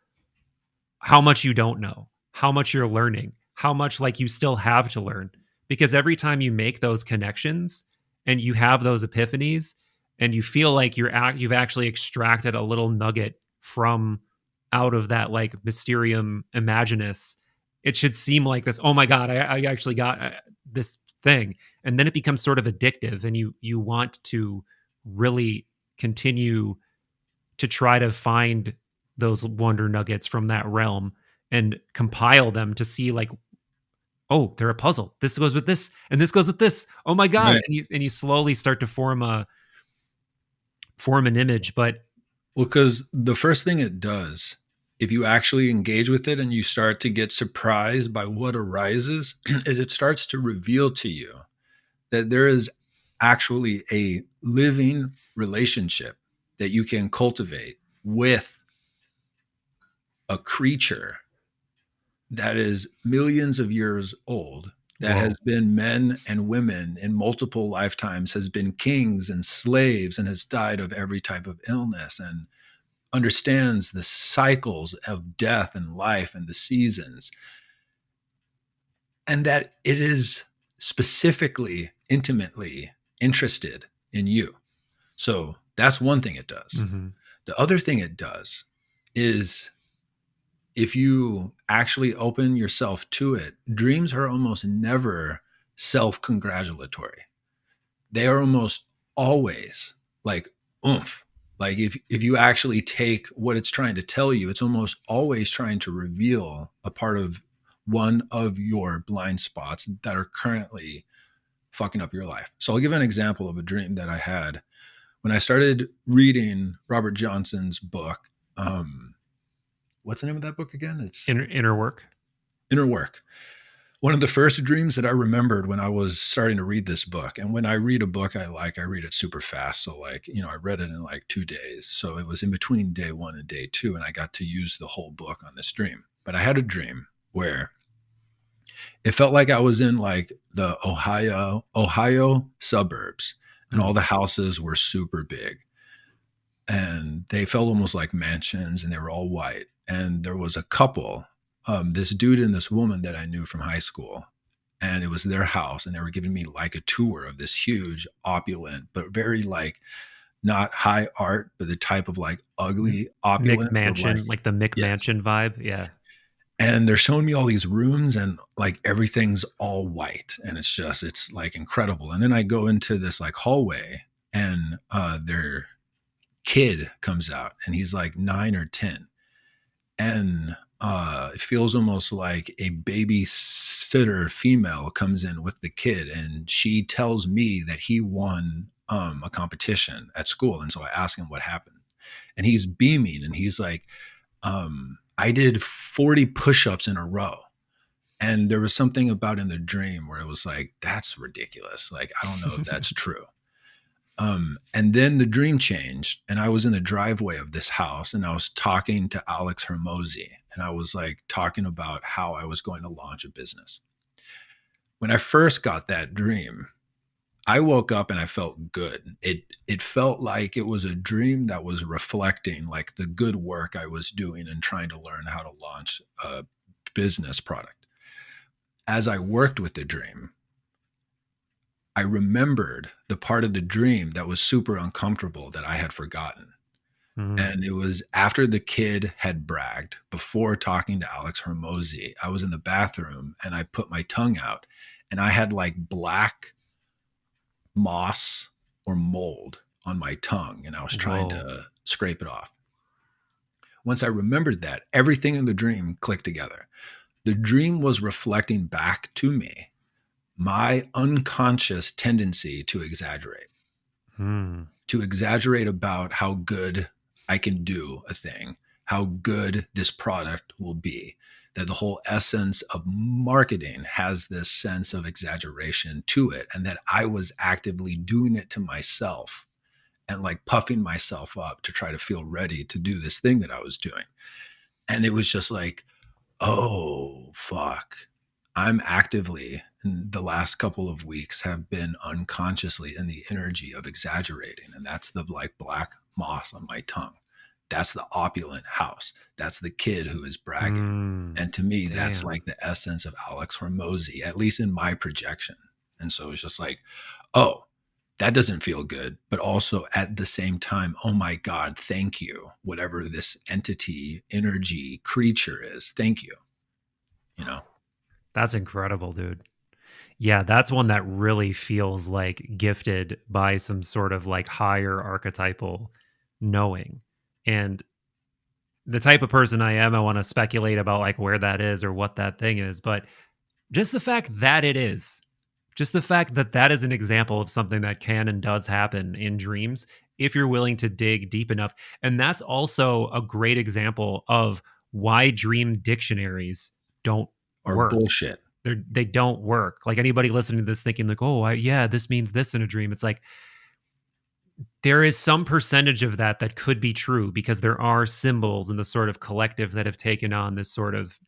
how much you don't know, how much you're learning, how much like you still have to learn. Because every time you make those connections and you have those epiphanies and you feel like you've actually extracted a little nugget from out of that like mysterium imaginus, it should seem like this, oh my God, I actually got this thing. And then it becomes sort of addictive, and you want to really continue to try to find those wonder nuggets from that realm and compile them to see like, oh, they're a puzzle. This goes with this, and this goes with this. Oh my God. Right. And you slowly start to form an image. But Well, because the first thing it does, if you actually engage with it and you start to get surprised by what arises, is it starts to reveal to you that there is actually a living relationship that you can cultivate with a creature that is millions of years old, that whoa. has been men and women in multiple lifetimes, has been kings and slaves, and has died of every type of illness, and understands the cycles of death and life and the seasons, and that it is specifically, intimately interested in you. So that's one thing it does. Mm-hmm. The other thing it does is, if you actually open yourself to it, dreams are almost never self congratulatory. They are almost always like oomph. Like if you actually take what it's trying to tell you, it's almost always trying to reveal a part of one of your blind spots that are currently fucking up your life. So I'll give an example of a dream that I had when I started reading Robert Johnson's book. What's the name of that book again? It's Inner work. Inner Work. One of the first dreams that I remembered when I was starting to read this book. And when I read a book I read it super fast. So like, I read it in like 2 days. So it was in between day one and day two, and I got to use the whole book on this dream. But I had a dream where it felt like I was in like the Ohio suburbs, and all the houses were super big. And they felt almost like mansions, and they were all white. And there was a couple, this dude and this woman that I knew from high school, and it was their house, and they were giving me like a tour of this huge, opulent, but very like not high art, but the type of like ugly opulent. McMansion, like the Yes. McMansion vibe. Yeah. And they're showing me all these rooms, and like everything's all white, and it's like incredible. And then I go into this like hallway, and their kid comes out, and he's like 9 or 10, and it feels almost like a babysitter female comes in with the kid, and she tells me that he won a competition at school. And so I ask him what happened, and he's beaming, and he's like, I did 40 push-ups in a row. And there was something about in the dream where it was like, that's ridiculous. Like, I don't know if that's true. And then the dream changed, and I was in the driveway of this house, and I was talking to Alex Hermosi, and I was like talking about how I was going to launch a business. When I first got that dream, I woke up and I felt good. It felt like it was a dream that was reflecting like the good work I was doing and trying to learn how to launch a business product. As I worked with the dream, I remembered the part of the dream that was super uncomfortable that I had forgotten. And it was after the kid had bragged, before talking to Alex Hermosi, I was in the bathroom and I put my tongue out, and I had like black moss or mold on my tongue, and I was trying to scrape it off. Once I remembered that, everything in the dream clicked together. The dream was reflecting back to me my unconscious tendency to exaggerate about how good I can do a thing, how good this product will be. That the whole essence of marketing has this sense of exaggeration to it, and that I was actively doing it to myself and like puffing myself up to try to feel ready to do this thing that I was doing. And it was just like, oh, fuck. I'm actively, in the last couple of weeks, have been unconsciously in the energy of exaggerating. And that's the like black moss on my tongue. That's the opulent house. That's the kid who is bragging. And to me, that's Damn. like the essence of Alex Hormozy, at least in my projection. And so it's just like, oh, that doesn't feel good. But also at the same time, oh my God, thank you. Whatever this entity, energy, creature is, thank you. You know? That's incredible, dude. Yeah, that's one that really feels like gifted by some sort of like higher archetypal knowing. And the type of person I am, I want to speculate about like where that is or what that thing is. But just the fact that it is, just the fact that that is an example of something that can and does happen in dreams, if you're willing to dig deep enough. And that's also a great example of why dream dictionaries don't Or work. bullshit. They don't work. Like anybody listening to this thinking like, oh, yeah, this means this in a dream. It's like, there is some percentage of that that could be true because there are symbols in the sort of collective that have taken on this sort of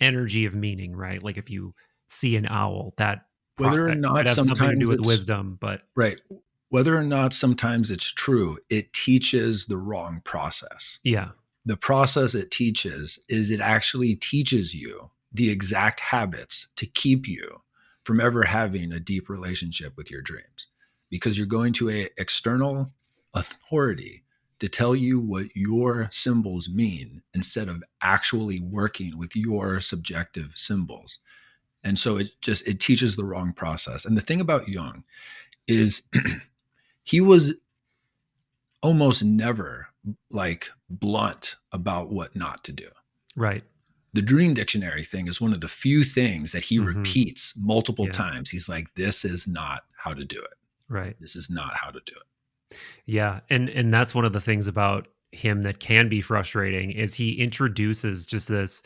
energy of meaning, right? Like if you see an owl, that Whether or that might not have something to do sometimes with it's wisdom, but right. Whether or not sometimes it's true, it teaches the wrong process. yeah, The process it teaches is it actually teaches you the exact habits to keep you from ever having a deep relationship with your dreams, because you're going to a external authority to tell you what your symbols mean instead of actually working with your subjective symbols. And so it teaches the wrong process. And the thing about Jung is he was almost never like blunt about what not to do. right. The dream dictionary thing is one of the few things that he Mhm. repeats multiple Yeah, times. He's like, this is not how to do it. right. This is not how to do it. Yeah, and that's one of the things about him that can be frustrating is he introduces just this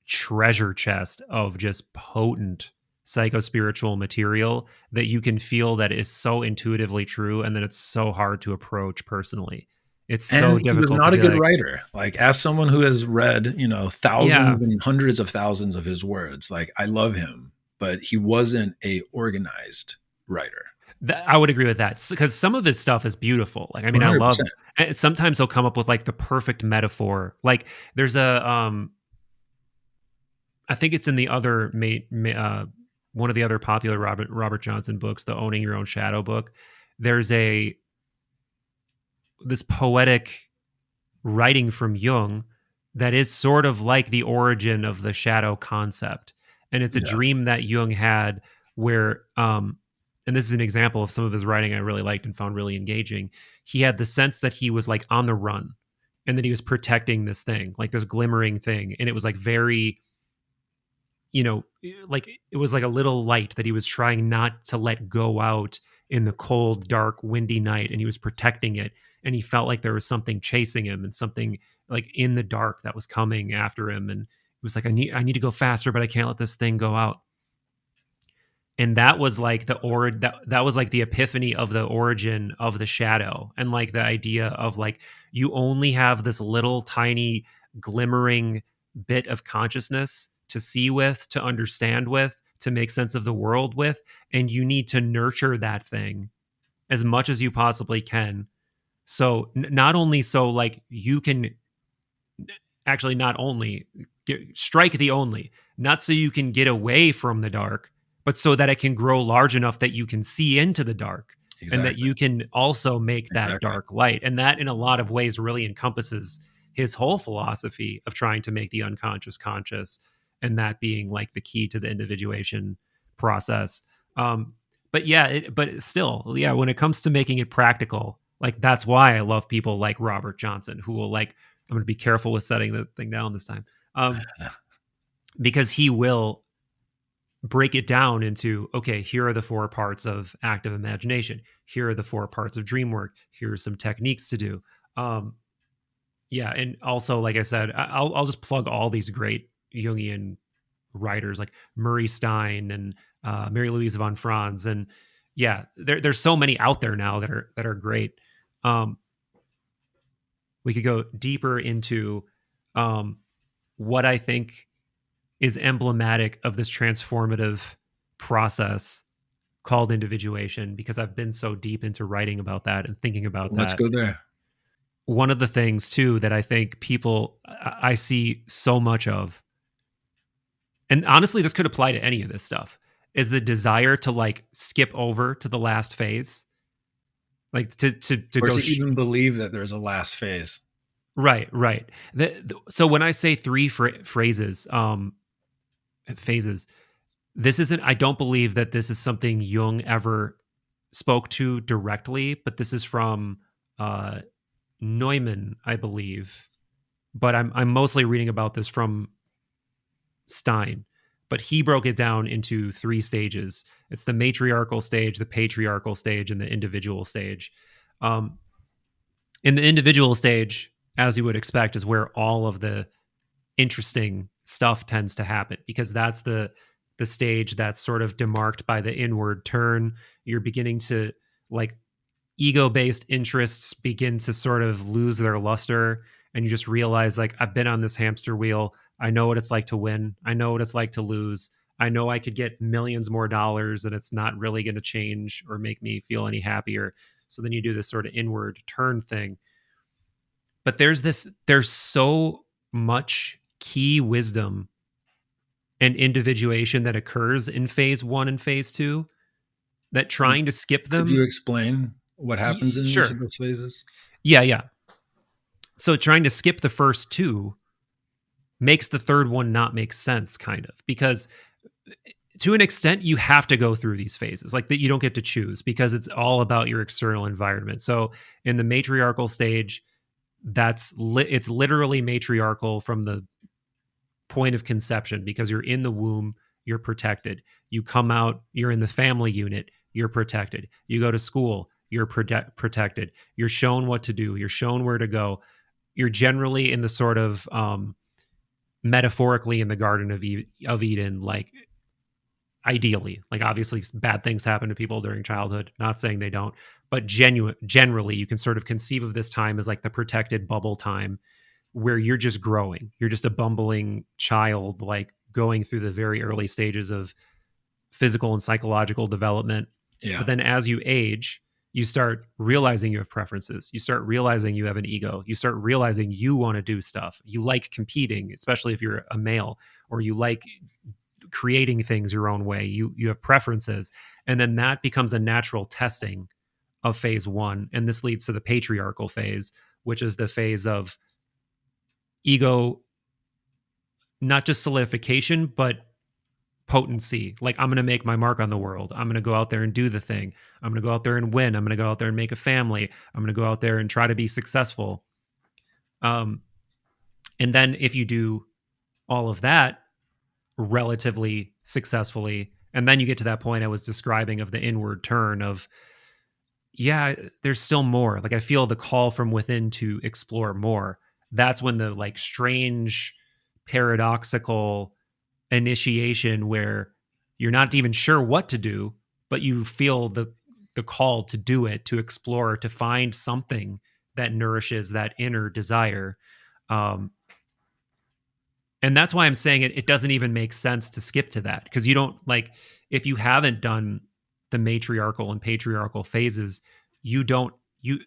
treasure chest of just potent psychospiritual material that you can feel that is so intuitively true and then it's so hard to approach personally. It's so And he was difficult to not a be good like, writer. Like, as someone who has read, yeah, thousands and hundreds of thousands of his words, like, I love him, but he wasn't a organized writer. I would agree with that because some of his stuff is beautiful. Like, I mean, I love, 100%. and sometimes he'll come up with like the perfect metaphor. Like, there's I think it's in the other one of the other popular Robert Johnson books, the Owning Your Own Shadow book. There's this poetic writing from Jung that is sort of like the origin of the shadow concept. And it's a Yeah. dream that Jung had where and this is an example of some of his writing I really liked and found really engaging. He had the sense that he was like on the run and that he was protecting this thing, like this glimmering thing. And it was like very, like it was like a little light that he was trying not to let go out in the cold, dark, windy night. And he was protecting it. And he felt like there was something chasing him and something like in the dark that was coming after him. And it was like, I need to go faster, but I can't let this thing go out. And that was like that was like the epiphany of the origin of the shadow and like the idea of like you only have this little tiny glimmering bit of consciousness to see with, to understand with, to make sense of the world with, and you need to nurture that thing as much as you possibly can. So not only so like you can actually not only strike the only, not so you can get away from the dark, but so that it can grow large enough that you can see into the dark and that Exactly. you can also make that Exactly. dark light. And that in a lot of ways really encompasses his whole philosophy of trying to make the unconscious conscious and that being like the key to the individuation process. But yeah, but still, yeah, when it comes to making it practical, like that's why I love people like Robert Johnson who will like, I'm going to be careful with setting the thing down this time. Because he will break it down into, okay, here are the 4 parts of active imagination. Here are the 4 parts of dream work. Here are some techniques to do. Yeah, and also, like I said, I'll just plug all these great Jungian writers like Murray Stein and Mary Louise von Franz, and yeah, there's so many out there now that are great. Um, we could go deeper into um, what I think is emblematic of this transformative process called individuation, because I've been so deep into writing about that and thinking about Let's that. go there. One of the things too that I think people I see so much of, and honestly this could apply to any of this stuff, is the desire to like skip over to the last phase, like to Or go to even believe that there's a last phase. right. So when I say three phrases, phases, this isn't, I don't believe that this is something Jung ever spoke to directly, but this is from uh Neumann, I believe, but I'm mostly reading about this from Stein. But he broke it down into three stages. It's the matriarchal stage, the patriarchal stage, and the individual stage. Um, in the individual stage, as you would expect, is where all of the interesting stuff tends to happen, because that's the stage that's sort of demarked by the inward turn. You're beginning to, like, ego-based interests begin to sort of lose their luster, and you just realize, like, I've been on this hamster wheel. I know what it's like to win. I know what it's like to lose. I know I could get millions more dollars and it's not really going to change or make me feel any happier. So then you do this sort of inward turn thing. But there's so much key wisdom and individuation that occurs in phase 1 and phase 2 that And trying to skip could you them. explain what happens in each of Sure. those phases? Yeah. So trying to skip the first two makes the third one not make sense, kind of, because to an extent you have to go through these phases, like that you don't get to choose, because it's all about your external environment. So in the matriarchal stage, it's literally matriarchal from the point of conception, because you're in the womb, you're protected. You come out, you're in the family unit, you're protected. You go to school, you're protected. You're shown what to do, you're shown where to go. You're generally in the sort of metaphorically in the Garden of Eden, like, ideally, like, obviously bad things happen to people during childhood, not saying they don't, but generally you can sort of conceive of this time as like the protected bubble time, where you're just growing, you're just a bumbling child, like going through the very early stages of physical and psychological development. But Yeah. then as you age, you start realizing you have preferences, you start realizing you have an ego, you start realizing you want to do stuff, you like competing, especially if you're a male, or you like creating things your own way, you have preferences, and then that becomes a natural testing of phase 1, and this leads to the patriarchal phase, which is the phase of ego, not just solidification, but potency. Like, I'm going to make my mark on the world, I'm going to go out there and do the thing, I'm going to go out there and win, I'm going to go out there and make a family, I'm going to go out there and try to be successful. um and then if you do all of that relatively successfully, and then you get to that point I was describing of the inward turn of, yeah, there's still more, like, I feel the call from within to explore more. That's when the, like, strange paradoxical initiation, where you're not even sure what to do, but you feel the call to do it, to explore, to find something that nourishes that inner desire. um and that's why I'm saying it doesn't even make sense to skip to that, because you don't, like, if you haven't done the matriarchal and patriarchal phases, you don't you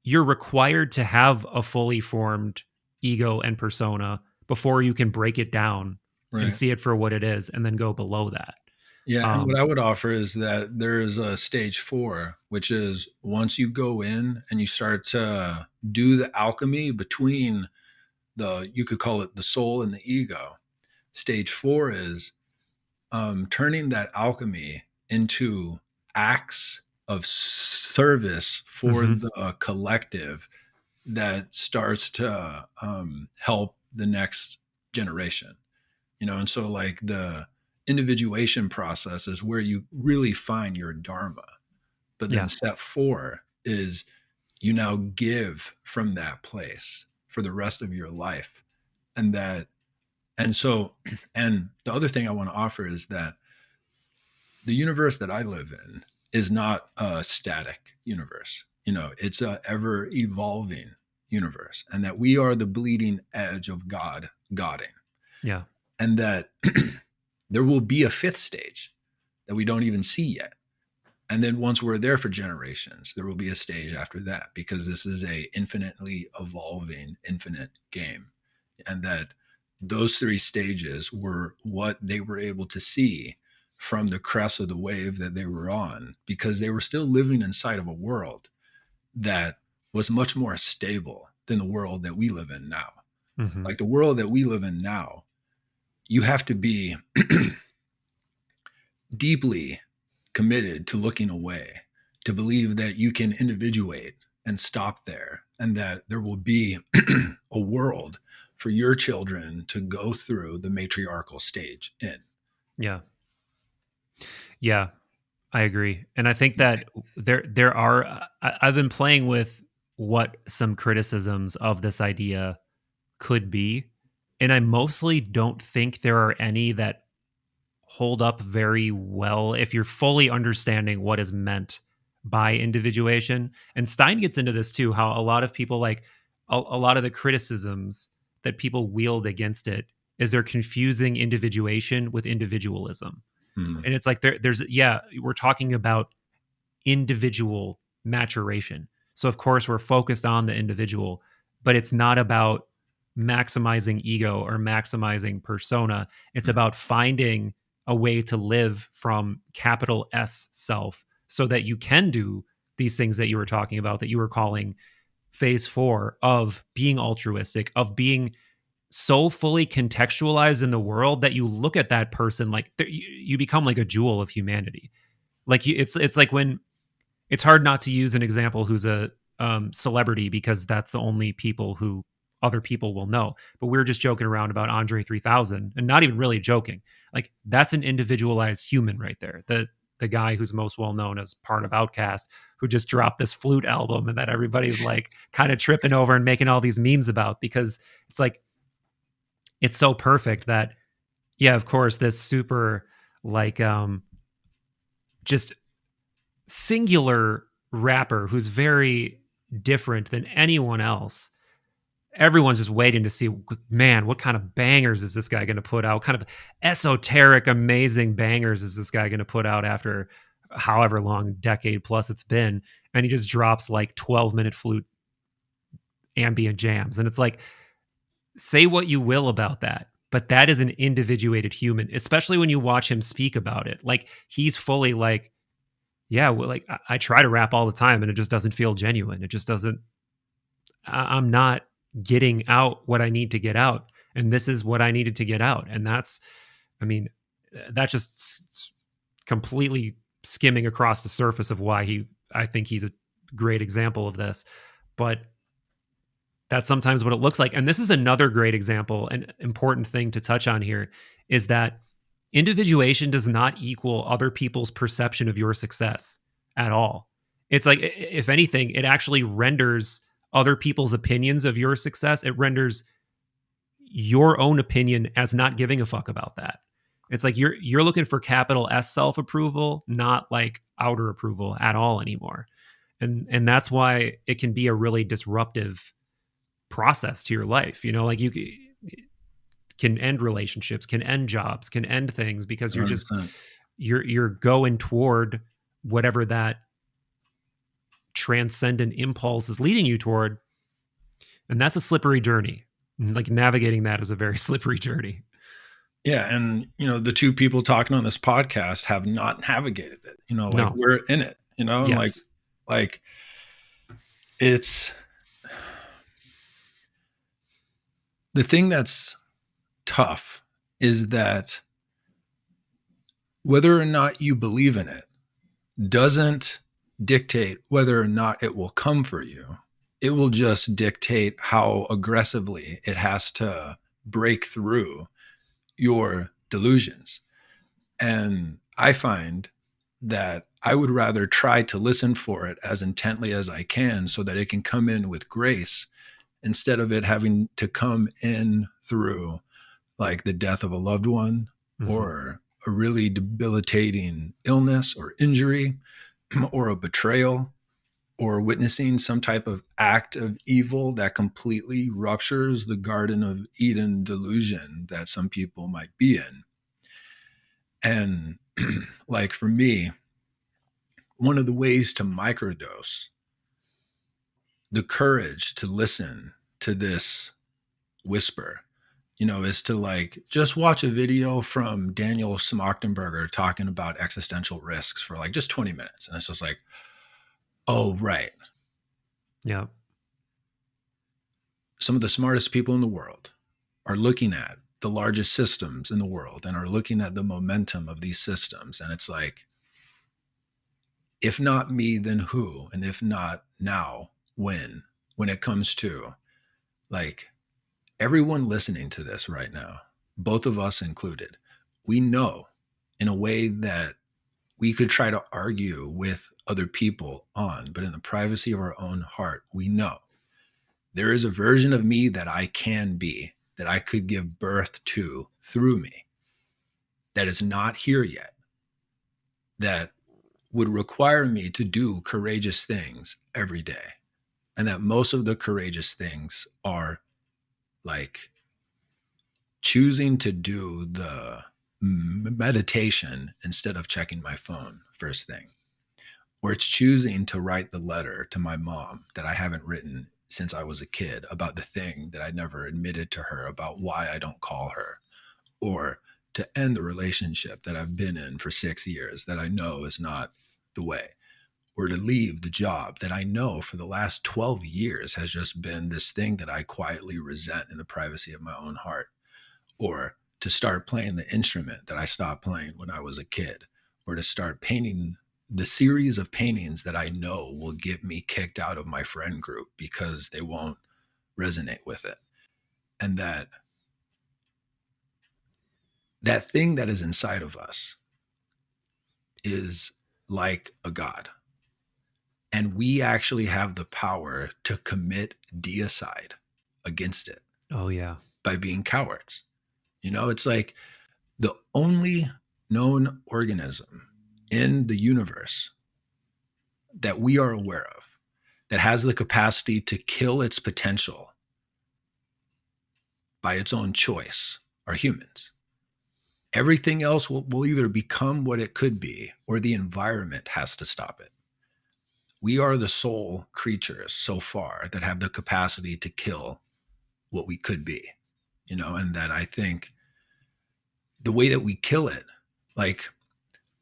you're required to have a fully formed ego and persona before you can break it down and Right. see it for what it is, and then go below that. Yeah. And what um I would offer is that there is a stage 4, which is once you go in and you start to do the alchemy between you could call it the soul and the ego. Stage 4 is turning that alchemy into acts of service for mhm. the collective that starts to help the next generation. And so like the individuation process is where you really find your dharma. But then Yeah. step 4 is you now give from that place for the rest of your life. And that, and so, and the other thing I want to offer is that the universe that I live in is not a static universe. It's a ever evolving universe, and that we are the bleeding edge of Godding. Yeah. And that there will be a fifth stage that we don't even see yet. And then once we're there for generations, there will be a stage after that, because this is a infinitely evolving, infinite game. And that those three stages were what they were able to see from the crest of the wave that they were on, because they were still living inside of a world that was much more stable than the world that we live in now. Mm-hmm. Like the world that we live in now, you have to be deeply committed to looking away, to believe that you can individuate and stop there, and that there will be a world for your children to go through the matriarchal stage in. Yeah. Yeah, I agree. And I think that there are, I've been playing with what some criticisms of this idea could be. And I mostly don't think there are any that hold up very well if you're fully understanding what is meant by individuation. And Stein gets into this too, how a lot of people like a lot of the criticisms that people wield against it is they're confusing individuation with individualism. Hmm. And it's like we're talking about individual maturation. So of course we're focused on the individual, but it's not about maximizing ego or maximizing persona. It's about finding a way to live from capital S self so that you can do these things that you were talking about, that you were calling phase 4 of being altruistic, of being so fully contextualized in the world that you look at that person like you become like a jewel of humanity. Like it's like when it's hard not to use an example who's a celebrity, because that's the only people who other people will know. But we were just joking around about Andre 3000, and not even really joking. Like that's an individualized human right there. The guy who's most well known as part of Outkast, who just dropped this flute album and that everybody's like kind of tripping over and making all these memes about, because it's like it's so perfect that, yeah, of course, this super like just singular rapper who's very different than anyone else. Everyone's just waiting to see, man, what kind of bangers is this guy going to put out? What kind of esoteric, amazing bangers is this guy going to put out after however long, decade plus it's been? And he just drops like 12-minute flute ambient jams. And it's like, say what you will about that, but that is an individuated human, especially when you watch him speak about it. Like he's fully like, yeah, well, like I try to rap all the time and it just doesn't feel genuine. It just doesn't, I'm not getting out what I need to get out. And this is what I needed to get out. And that's, I mean, that's just completely skimming across the surface of why I think he's a great example of this. But that's sometimes what it looks like. And this is another great example. An important thing to touch on here is that individuation does not equal other people's perception of your success at all. It's like, if anything, it actually renders other people's opinions of your success. It renders your own opinion as not giving a fuck about that. It's like you're looking for capital S self-approval, not like outer approval at all anymore. And that's why it can be a really disruptive process to your life. Like you can end relationships, can end jobs, can end things, because you're just 100%. you're going toward whatever that transcendent impulse is leading you toward. And that's a slippery journey. Like navigating that is a very slippery journey. Yeah. And, the two people talking on this podcast have not navigated it, like No. we're in it, and Yes. like it's the thing that's tough is that whether or not you believe in it doesn't dictate whether or not it will come for you. It will just dictate how aggressively it has to break through your delusions. And I find that I would rather try to listen for it as intently as I can so that it can come in with grace instead of it having to come in through like the death of a loved one or a really debilitating illness or injury or a betrayal or witnessing some type of act of evil that completely ruptures the Garden of Eden delusion that some people might be in. And like for me, one of the ways to microdose the courage to listen to this whisper, is to like just watch a video from Daniel Smachtenberger talking about existential risks for like just 20 minutes. And it's just like, oh, right. Yeah. Some of the smartest people in the world are looking at the largest systems in the world and are looking at the momentum of these systems. And it's like, if not me, then who? And if not now, when it comes to like everyone listening to this right now, both of us included, we know in a way that we could try to argue with other people on, but in the privacy of our own heart, we know there is a version of me that I can be, that I could give birth to through me, that is not here yet, that would require me to do courageous things every day. And that most of the courageous things are like choosing to do the meditation instead of checking my phone first thing, or it's choosing to write the letter to my mom that I haven't written since I was a kid about the thing that I never admitted to her about why I don't call her, or to end the relationship that I've been in for 6 years that I know is not the way, or to leave the job that I know for the last 12 years has just been this thing that I quietly resent in the privacy of my own heart, or to start playing the instrument that I stopped playing when I was a kid, or to start painting the series of paintings that I know will get me kicked out of my friend group because they won't resonate with it. And that thing that is inside of us is like a God. And we actually have the power to commit deicide against it. Oh, yeah. By being cowards. It's like the only known organism in the universe that we are aware of that has the capacity to kill its potential by its own choice are humans. Everything else will either become what it could be or the environment has to stop it. We are the sole creatures so far that have the capacity to kill what we could be, and that I think the way that we kill it, like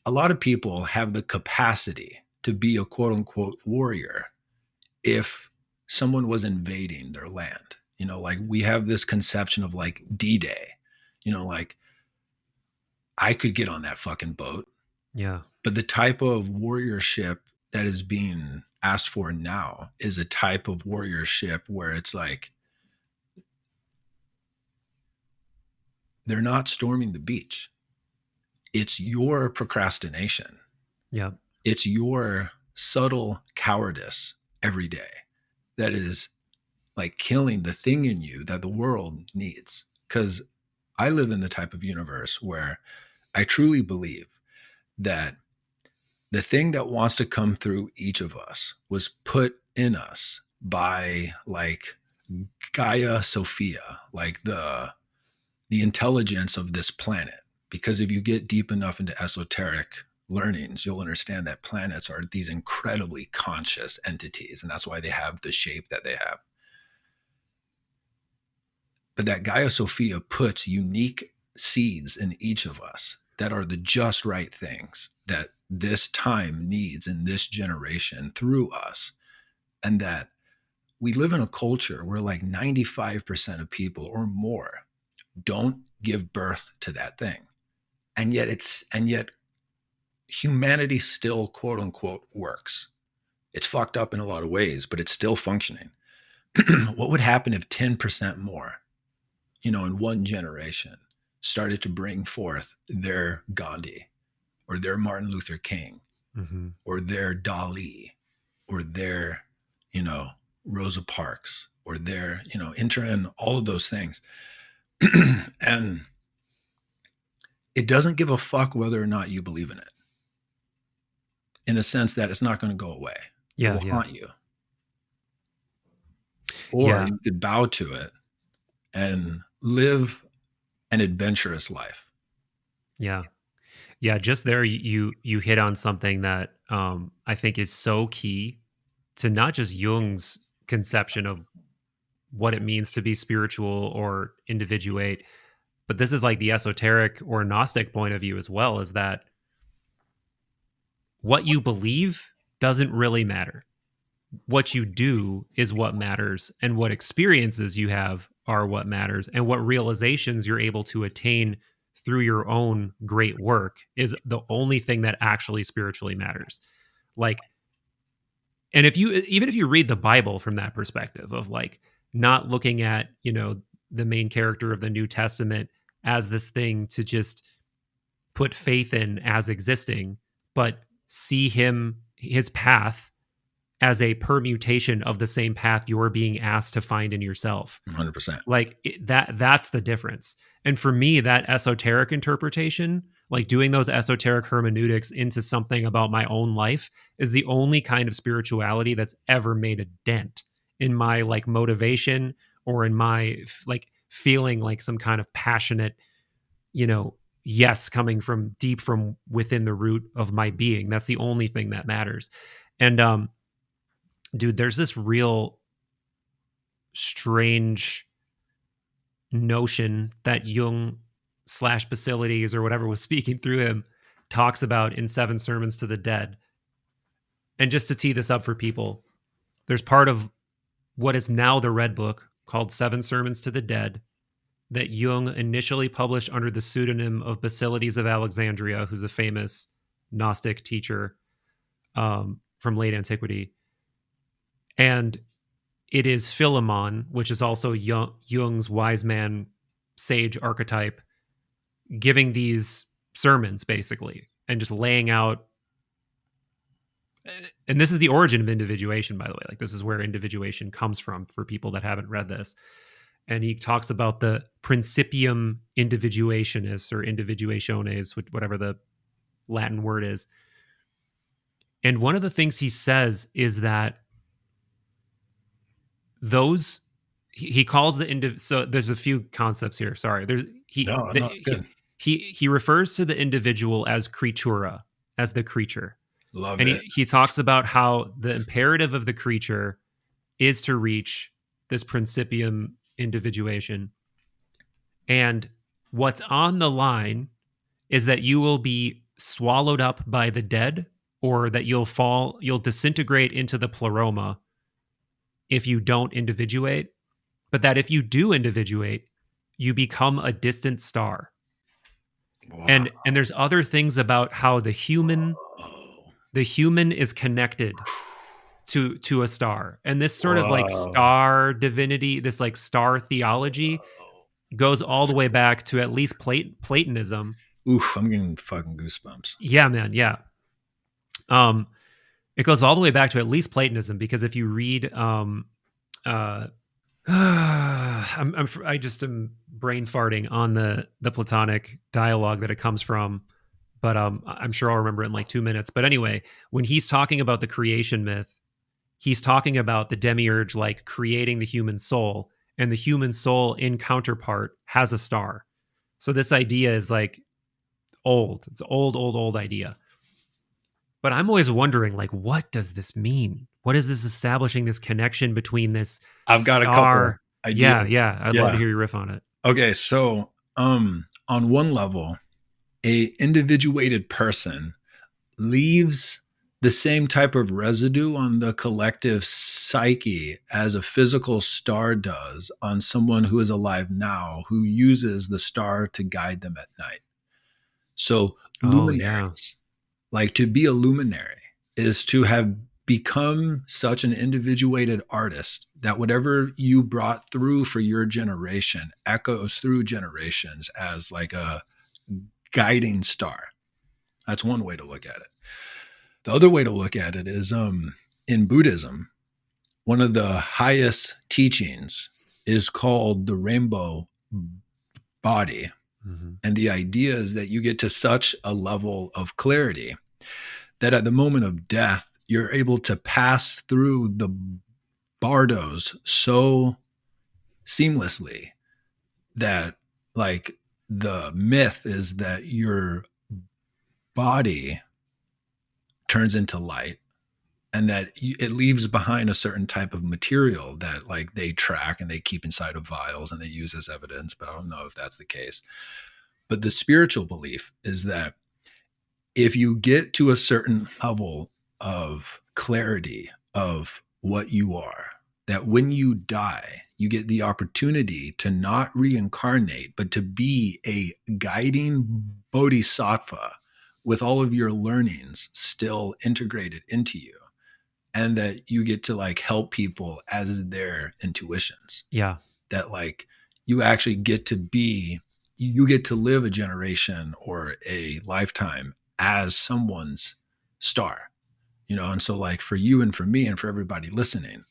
a lot of people have the capacity to be a quote unquote warrior if someone was invading their land. Like we have this conception of like D-Day, like I could get on that fucking boat. Yeah. But the type of warriorship that is being asked for now is a type of warriorship where it's like they're not storming the beach. It's your procrastination. Yeah. It's your subtle cowardice every day that is like killing the thing in you that the world needs. Because I live in the type of universe where I truly believe that the thing that wants to come through each of us was put in us by like Gaia Sophia, like the intelligence of this planet. Because if you get deep enough into esoteric learnings, you'll understand that planets are these incredibly conscious entities, and that's why they have the shape that they have. But that Gaia Sophia puts unique seeds in each of us that are the just right things that this time needs in this generation through us. And that we live in a culture where like 95% of people or more don't give birth to that thing. And yet humanity still quote unquote works. It's fucked up in a lot of ways, but it's still functioning. What would happen if 10% more, in one generation started to bring forth their Gandhi or their Martin Luther King Mm-hmm. or their Dali or their, you know, Rosa Parks or their, you know, enter in all of those things. And it doesn't give a fuck whether or not you believe in it, in the sense that it's not going to go away. It Yeah, will yeah, haunt you. Or yeah, you could bow to it and live an adventurous life. yeah, yeah. Just there, you hit on something that I think is so key to not just Jung's conception of what it means to be spiritual or individuate, but this is like the esoteric or Gnostic point of view as well, is that what you believe doesn't really matter. What you do is what matters, and what experiences you have are what matters, and what realizations you're able to attain through your own great work is the only thing that actually spiritually matters. Like, and if you, even if you read the Bible from that perspective of like not looking at, you know, the main character of the New Testament as this thing to just put faith in as existing, but see his path as a permutation of the same path you're being asked to find in yourself. 100%. Like that's the difference. And for me, that esoteric interpretation, like doing those esoteric hermeneutics into something about my own life, is the only kind of spirituality that's ever made a dent in my like motivation, or in my like feeling like some kind of passionate, you know, yes coming from deep from within the root of my being. That's the only thing that matters. And dude, there's this real strange notion that Jung slash Basilides or whatever was speaking through him talks about in Seven Sermons to the Dead. And just to tee this up for people, there's part of what is now the Red Book called Seven Sermons to the Dead that Jung initially published under the pseudonym of Basilides of Alexandria, who's a famous Gnostic teacher from late antiquity. And it is Philemon, which is also Jung's wise man sage archetype, giving these sermons basically and just laying out. And this is the origin of individuation, by the way. Like, this is where individuation comes from for people that haven't read this. And he talks about the principium individuationis or individuationes, whatever the Latin word is. And one of the things he says is that those he calls the so there's a few concepts here. Sorry, there's No, good. he refers to the individual as creatura, as the creature. Love And it. he talks about how the imperative of the creature is to reach this principium individuation. And what's on the line is that you will be swallowed up by the dead, or that you'll disintegrate into the pleroma if you don't individuate. But that if you do individuate, you become a distant star. Wow. And there's other things about how the human is connected to a star. And this sort of like star divinity, this like star theology goes all the way back to at least Platonism. Oof, I'm getting fucking goosebumps. Yeah, man, yeah. It goes all the way back to at least Platonism, because if you read I just am brain farting on the Platonic dialogue that it comes from, but I'm sure I'll remember it in like 2 minutes. But anyway, when he's talking about the creation myth, he's talking about the demiurge like creating the human soul, and the human soul in counterpart has a star. So this idea is like old. It's an old idea. But I'm always wondering, like, what does this mean? What is this establishing this connection between this I've got star? a couple ideas. Yeah. I'd love to hear your riff on it. Okay, so on one level, a individuated person leaves the same type of residue on the collective psyche as a physical star does on someone who is alive now, who uses the star to guide them at night. So luminaries, like to be a luminary is to have become such an individuated artist that whatever you brought through for your generation echoes through generations as like a guiding star. That's one way to look at it. The other way to look at it is in Buddhism, one of the highest teachings is called the rainbow body. Mm-hmm. And the idea is that you get to such a level of clarity that at the moment of death, you're able to pass through the bardos so seamlessly that, like, the myth is that your body turns into light, and that it leaves behind a certain type of material that, like, they track and they keep inside of vials and they use as evidence, but I don't know if that's the case. But the spiritual belief is that if you get to a certain level of clarity of what you are, that when you die, you get the opportunity to not reincarnate, but to be a guiding bodhisattva with all of your learnings still integrated into you. And that you get to, like, help people as their intuitions. Yeah. That, like, you actually get to be, you get to live a generation or a lifetime as someone's star, you know? And so, like, for you and for me and for everybody listening,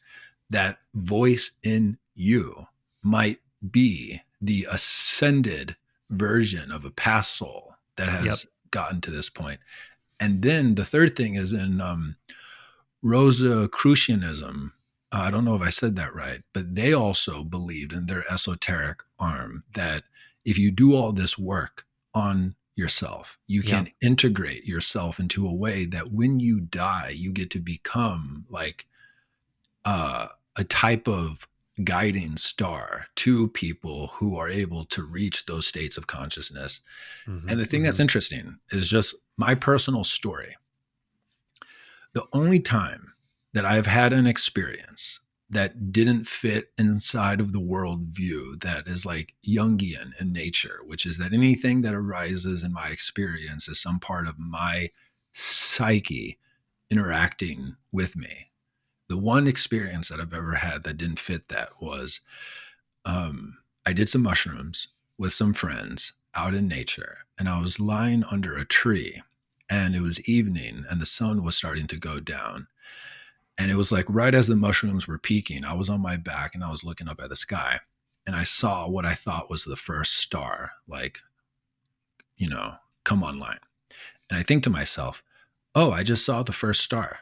that voice in you might be the ascended version of a past soul that has gotten to this point. And then the third thing is in Rosicrucianism. I don't know if I said that right, but they also believed in their esoteric arm that if you do all this work on yourself, you can integrate yourself into a way that when you die, you get to become like a type of guiding star to people who are able to reach those states of consciousness. Mm-hmm. And the thing that's interesting is just my personal story. The only time that I've had an experience that didn't fit inside of the worldview that is like Jungian in nature, which is that anything that arises in my experience is some part of my psyche interacting with me. The one experience that I've ever had that didn't fit that was I did some mushrooms with some friends out in nature, and I was lying under a tree, and it was evening and the sun was starting to go down. And it was like right as the mushrooms were peaking, I was on my back and I was looking up at the sky, and I saw what I thought was the first star, like, you know, come online. And I think to myself, oh, I just saw the first star.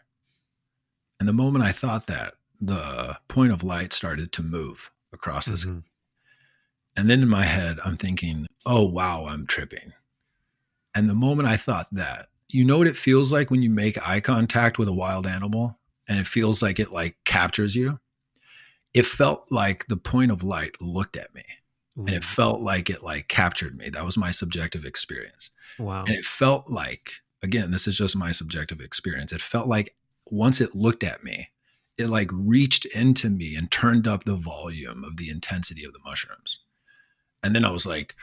And the moment I thought that, the point of light started to move across the sky. And then in my head, I'm thinking, oh, wow, I'm tripping. And the moment I thought that, you know what it feels like when you make eye contact with a wild animal and it feels like it like captures you? It felt like the point of light looked at me. Ooh. And it felt like it like captured me. That was my subjective experience. Wow. And it felt like, again, this is just my subjective experience. It felt like once it looked at me, it like reached into me and turned up the volume of the intensity of the mushrooms. And then I was like,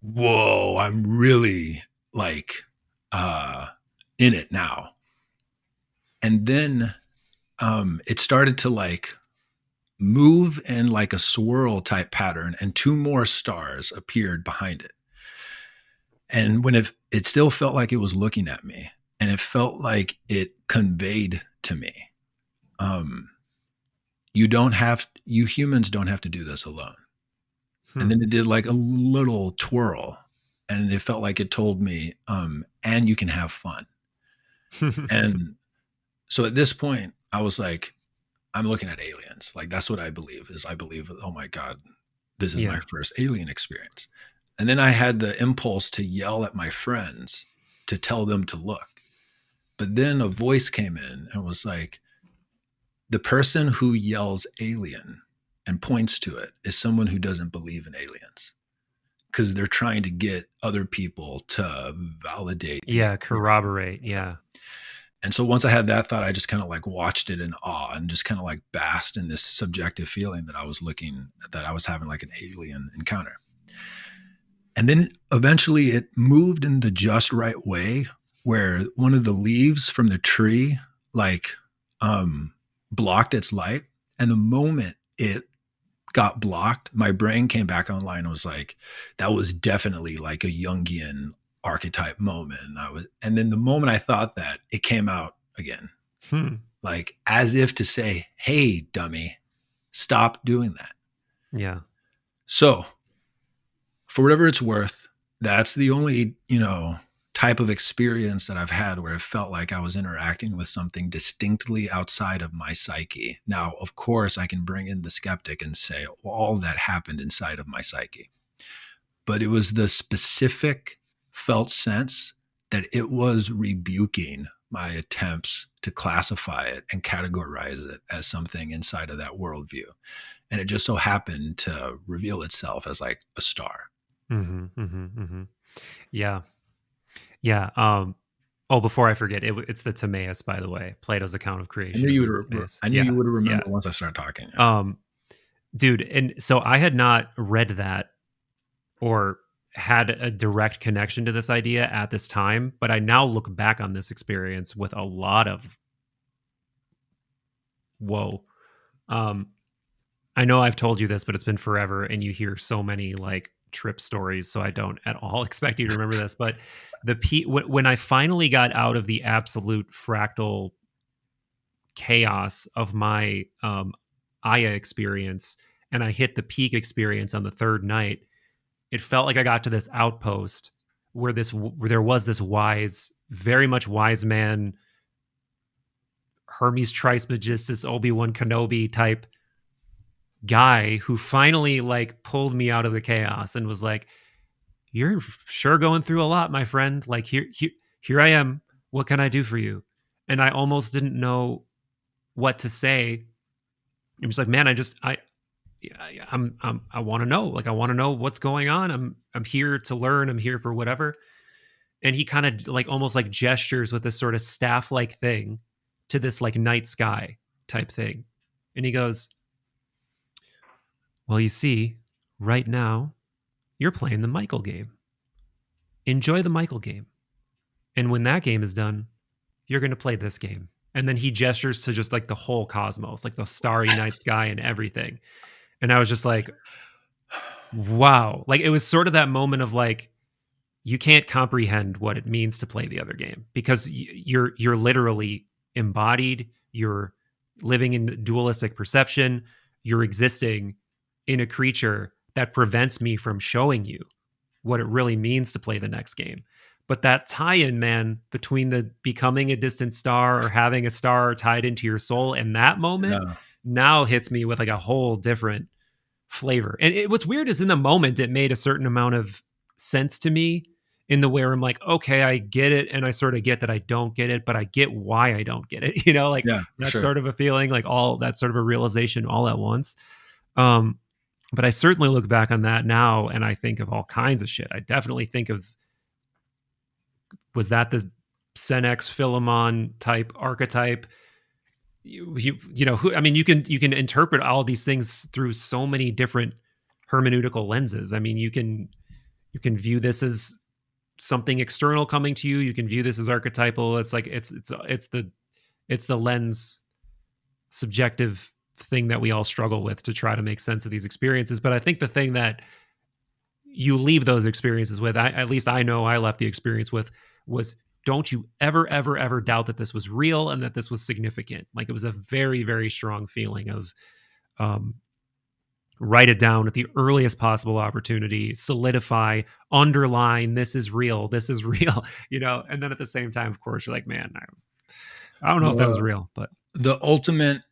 whoa, I'm really like in it now. And then it started to like move in like a swirl type pattern, and two more stars appeared behind it. And when it still felt like it was looking at me, and it felt like it conveyed to me, you humans don't have to do this alone. And then it did like a little twirl, and it felt like it told me, and you can have fun. And so at this point, I was like, I'm looking at aliens. Like, that's what I believe is. I believe, oh my God, this is my first alien experience. And then I had the impulse to yell at my friends to tell them to look. But then a voice came in and was like, the person who yells alien and points to it is someone who doesn't believe in aliens, because they're trying to get other people to validate. Corroborate. Yeah. And so once I had that thought, I just kind of like watched it in awe and just kind of like basked in this subjective feeling that I was having like an alien encounter. And then eventually it moved in the just right way, where one of the leaves from the tree like blocked its light. And the moment it got blocked, my brain came back online and was like, that was definitely like a Jungian archetype moment. And then the moment I thought that, it came out again. Like as if to say, hey, dummy, stop doing that. Yeah. So for whatever it's worth, that's the only, type of experience that I've had where it felt like I was interacting with something distinctly outside of my psyche. Now, of course, I can bring in the skeptic and say, well, all that happened inside of my psyche. But it was the specific felt sense that it was rebuking my attempts to classify it and categorize it as something inside of that worldview. And it just so happened to reveal itself as like a star. Yeah. Yeah. Before I forget, it's the Timaeus, by the way. Plato's account of creation. I knew you would remember once I started talking. Dude, and so I had not read that or had a direct connection to this idea at this time, but I now look back on this experience with a lot of whoa. I know I've told you this, but it's been forever, and you hear so many like trip stories, so I don't at all expect you to remember this. But when I finally got out of the absolute fractal chaos of my Aya experience, and I hit the peak experience on the third night, it felt like I got to this outpost where there was this very much wise man, Hermes Trismegistus, Obi-Wan Kenobi type guy who finally like pulled me out of the chaos and was like, you're sure going through a lot, my friend. Like here I am. What can I do for you? And I almost didn't know what to say. I'm just like, man, I want to know. Like, I want to know what's going on. I'm here to learn. I'm here for whatever. And he kind of like almost like gestures with this sort of staff like thing to this like night sky type thing. And he goes, well, you see, right now, you're playing the Michael game. Enjoy the Michael game. And when that game is done, you're going to play this game. And then he gestures to just like the whole cosmos, like the starry night sky and everything. And I was just like, wow. Like it was sort of that moment of like, you can't comprehend what it means to play the other game because you're literally embodied. You're living in dualistic perception. You're existing in a creature that prevents me from showing you what it really means to play the next game. But that tie-in, man, between the becoming a distant star or having a star tied into your soul and that moment now hits me with like a whole different flavor. And what's weird is in the moment, it made a certain amount of sense to me in the way where I'm like, okay, I get it. And I sort of get that I don't get it, but I get why I don't get it. That's sure. Sort of a feeling, like all that sort of a realization all at once. But I certainly look back on that now and I think of all kinds of shit. I definitely think of, was that the Senex Philemon type archetype? You can interpret all these things through so many different hermeneutical lenses. I mean, you can view this as something external coming to you. You can view this as archetypal. It's like it's the lens subjective thing that we all struggle with to try to make sense of these experiences. But I think the thing that you leave those experiences with, at least I know I left the experience with, was don't you ever, ever, ever doubt that this was real and that this was significant. Like it was a very, very strong feeling of write it down at the earliest possible opportunity, solidify, underline, this is real, and then at the same time, of course, you're like, man, I don't know if that was real, but the ultimate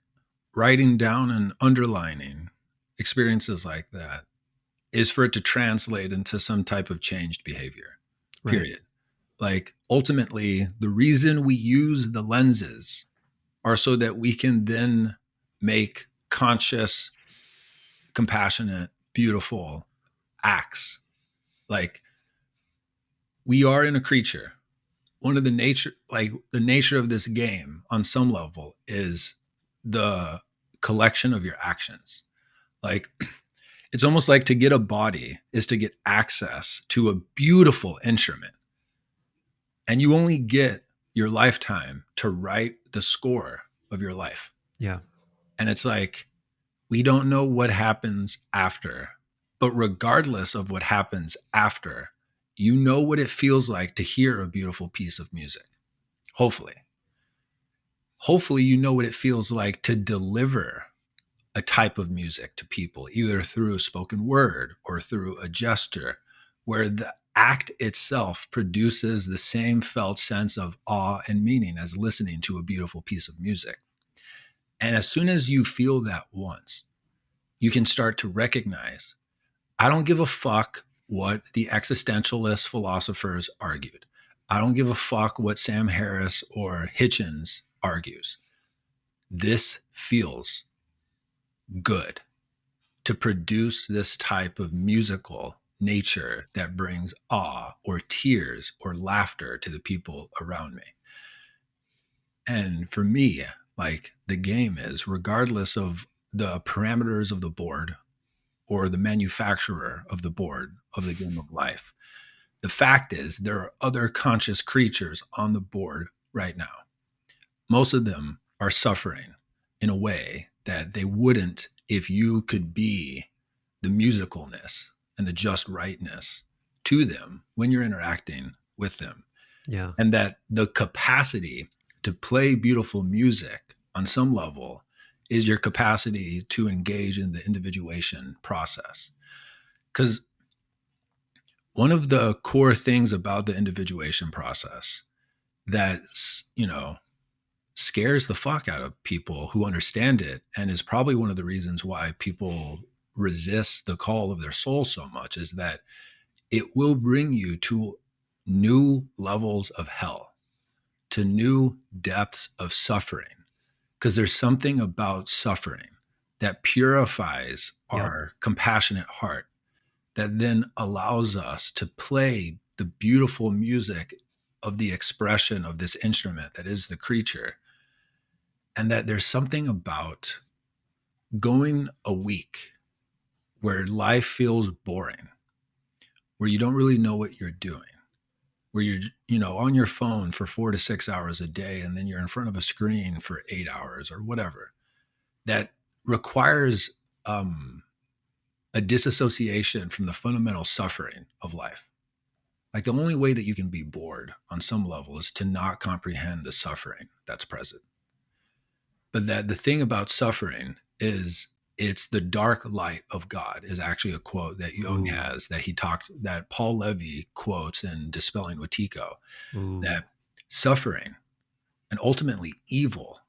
writing down and underlining experiences like that is for it to translate into some type of changed behavior, period. Right. Like ultimately, the reason we use the lenses are so that we can then make conscious, compassionate, beautiful acts. Like we are in a creature. One of the nature of this game on some level is the collection of your actions. Like it's almost like to get a body is to get access to a beautiful instrument. And you only get your lifetime to write the score of your life. Yeah. And it's like, we don't know what happens after, but regardless of what happens after, you know what it feels like to hear a beautiful piece of music. Hopefully. Hopefully, you know what it feels like to deliver a type of music to people, either through a spoken word or through a gesture, where the act itself produces the same felt sense of awe and meaning as listening to a beautiful piece of music. And as soon as you feel that once, you can start to recognize, I don't give a fuck what the existentialist philosophers argued. I don't give a fuck what Sam Harris or Hitchens argues. This feels good to produce this type of musical nature that brings awe or tears or laughter to the people around me. And for me, like, the game is, regardless of the parameters of the board or the manufacturer of the board of the game of life, the fact is there are other conscious creatures on the board right now. Most of them are suffering in a way that they wouldn't if you could be the musicalness and the just rightness to them when you're interacting with them. Yeah. And that the capacity to play beautiful music on some level is your capacity to engage in the individuation process. Because one of the core things about the individuation process that, scares the fuck out of people who understand it, and is probably one of the reasons why people resist the call of their soul so much, is that it will bring you to new levels of hell, to new depths of suffering, because there's something about suffering that purifies our compassionate heart, that then allows us to play the beautiful music of the expression of this instrument that is the creature. And that there's something about going a week where life feels boring, where you don't really know what you're doing, where you're, on your phone for 4 to 6 hours a day, and then you're in front of a screen for 8 hours or whatever, that requires a disassociation from the fundamental suffering of life. Like, the only way that you can be bored on some level is to not comprehend the suffering that's present. But that the thing about suffering is it's the dark light of God, is actually a quote that Jung has, that Paul Levy quotes in Dispelling Wetiko, that suffering and ultimately evil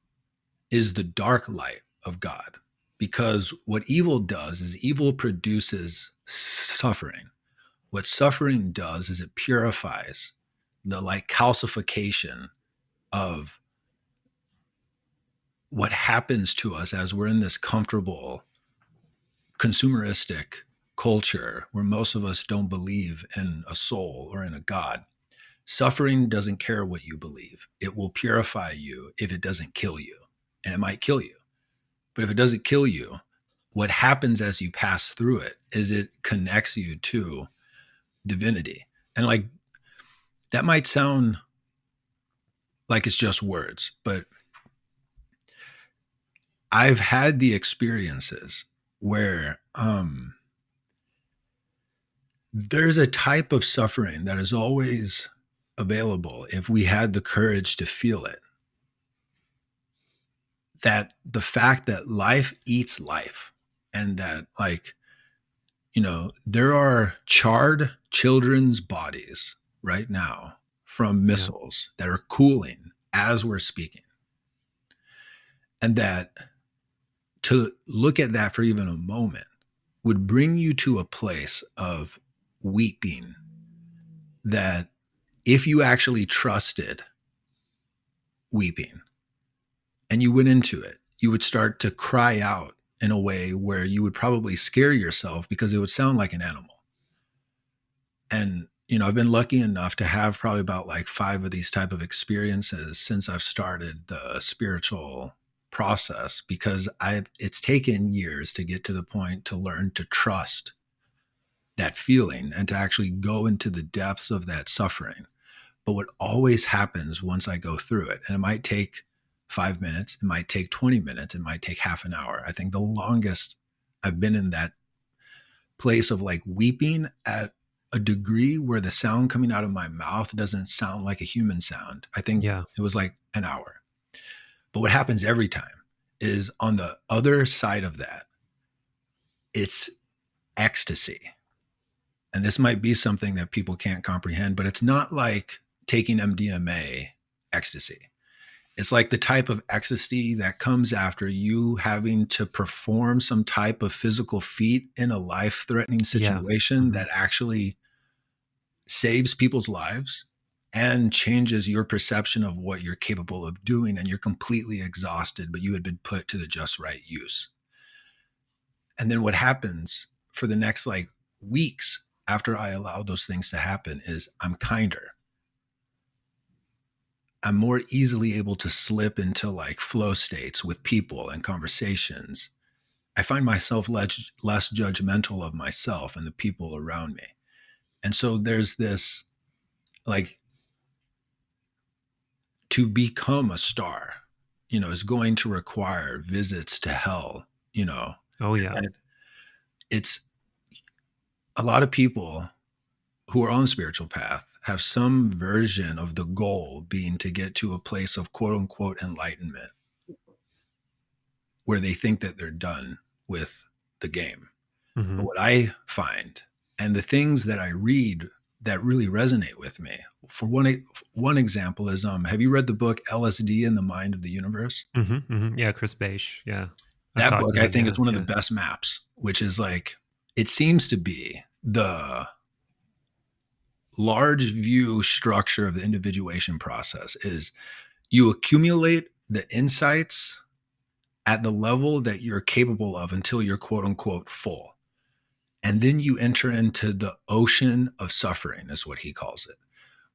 is the dark light of God. Because what evil does is evil produces suffering. What suffering does is it purifies the calcification of what happens to us as we're in this comfortable consumeristic culture where most of us don't believe in a soul or in a God. Suffering doesn't care what you believe. It will purify you if it doesn't kill you. And it might kill you. But if it doesn't kill you, what happens as you pass through it is it connects you to divinity. And that might sound like it's just words, but I've had the experiences where there's a type of suffering that is always available if we had the courage to feel it. That the fact that life eats life, and that there are charred children's bodies right now from missiles that are cooling as we're speaking. And that to look at that for even a moment would bring you to a place of weeping, that if you actually trusted weeping and you went into it, you would start to cry out in a way where you would probably scare yourself because it would sound like an animal. And, I've been lucky enough to have probably about 5 of these type of experiences since I've started the spiritual process, because it's taken years to get to the point to learn to trust that feeling and to actually go into the depths of that suffering. But what always happens once I go through it, and it might take 5 minutes, it might take 20 minutes, it might take half an hour. I think the longest I've been in that place of weeping at a degree where the sound coming out of my mouth doesn't sound like a human sound. I think Yeah. it was like an hour. But what happens every time is on the other side of that, it's ecstasy. And this might be something that people can't comprehend, but it's not like taking MDMA ecstasy. It's like the type of ecstasy that comes after you having to perform some type of physical feat in a life-threatening Yeah. situation that actually saves people's lives and changes your perception of what you're capable of doing. And you're completely exhausted, but you had been put to the just right use. And then what happens for the next like weeks after I allow those things to happen is I'm kinder. I'm more easily able to slip into like flow states with people and conversations. I find myself less judgmental of myself and the people around me. And so there's this like, to become a star, is going to require visits to hell, Oh yeah. and it's a lot of people who are on the spiritual path have some version of the goal being to get to a place of quote unquote enlightenment where they think that they're done with the game. But Hmm. what I find and the things that I read that really resonate with me, for one example is have you read the book LSD and the Mind of the Universe? Hmm. Hmm. Yeah, Chris Beisch. Yeah, I've That talked book, to I him. think Yeah, it's one of the yeah. best maps, which is like, it seems to be the large view structure of the individuation process is you accumulate the insights at the level that you're capable of until you're quote unquote full. And then you enter into the ocean of suffering, is what he calls it,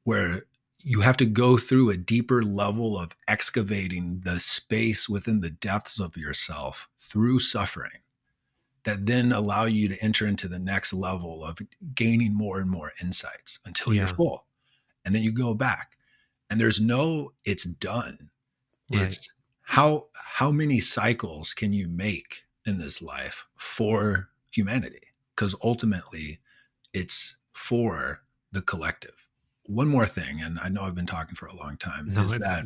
where you have to go through a deeper level of excavating the space within the depths of yourself through suffering that then allow you to enter into the next level of gaining more and more insights until you're Yeah. full. And then you go back. And there's no it's done. Right. It's how many cycles can you make in this life for humanity? Because ultimately it's for the collective. One more thing, and I know I've been talking for a long time, No, is that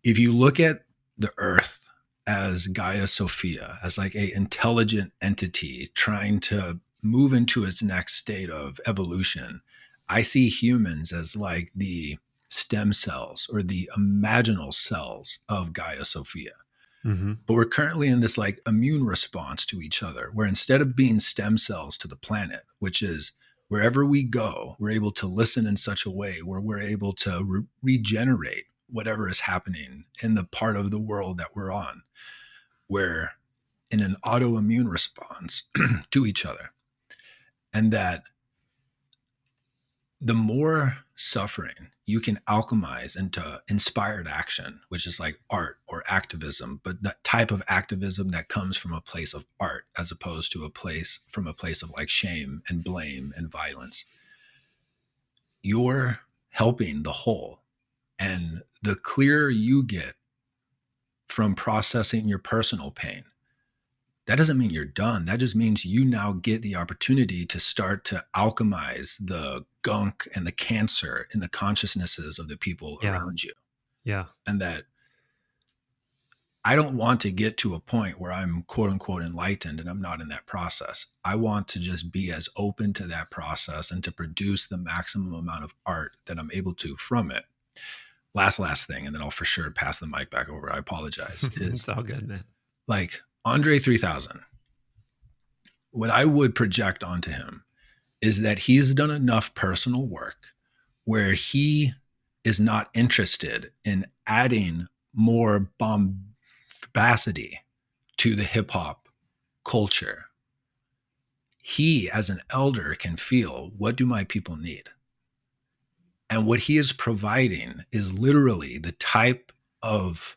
if you look at the earth as Gaia Sophia, as like a intelligent entity trying to move into its next state of evolution, I see humans as like the stem cells or the imaginal cells of Gaia Sophia. hmm But we're currently in this like immune response to each other, where instead of being stem cells to the planet, which is wherever we go, we're able to listen in such a way where we're able to regenerate whatever is happening in the part of the world that we're on, where in an autoimmune response to each other. And that the more suffering you can alchemize into inspired action, which is like art or activism, but that type of activism that comes from a place of art as opposed to a place of like shame and blame and violence, you're helping the whole. And the clearer you get from processing your personal pain, that doesn't mean you're done. That just means you now get the opportunity to start to alchemize the gunk and the cancer in the consciousnesses of the people Yeah. around you. Yeah. And that I don't want to get to a point where I'm quote unquote enlightened and I'm not in that process. I want to just be as open to that process and to produce the maximum amount of art that I'm able to from it. Last thing, and then I'll for sure pass the mic back over. I apologize. It's Is all good, man. like Andre 3000. What I would project onto him is that he's done enough personal work where he is not interested in adding more bombacity to the hip hop culture. He, as an elder, can feel, what do my people need? And what he is providing is literally the type of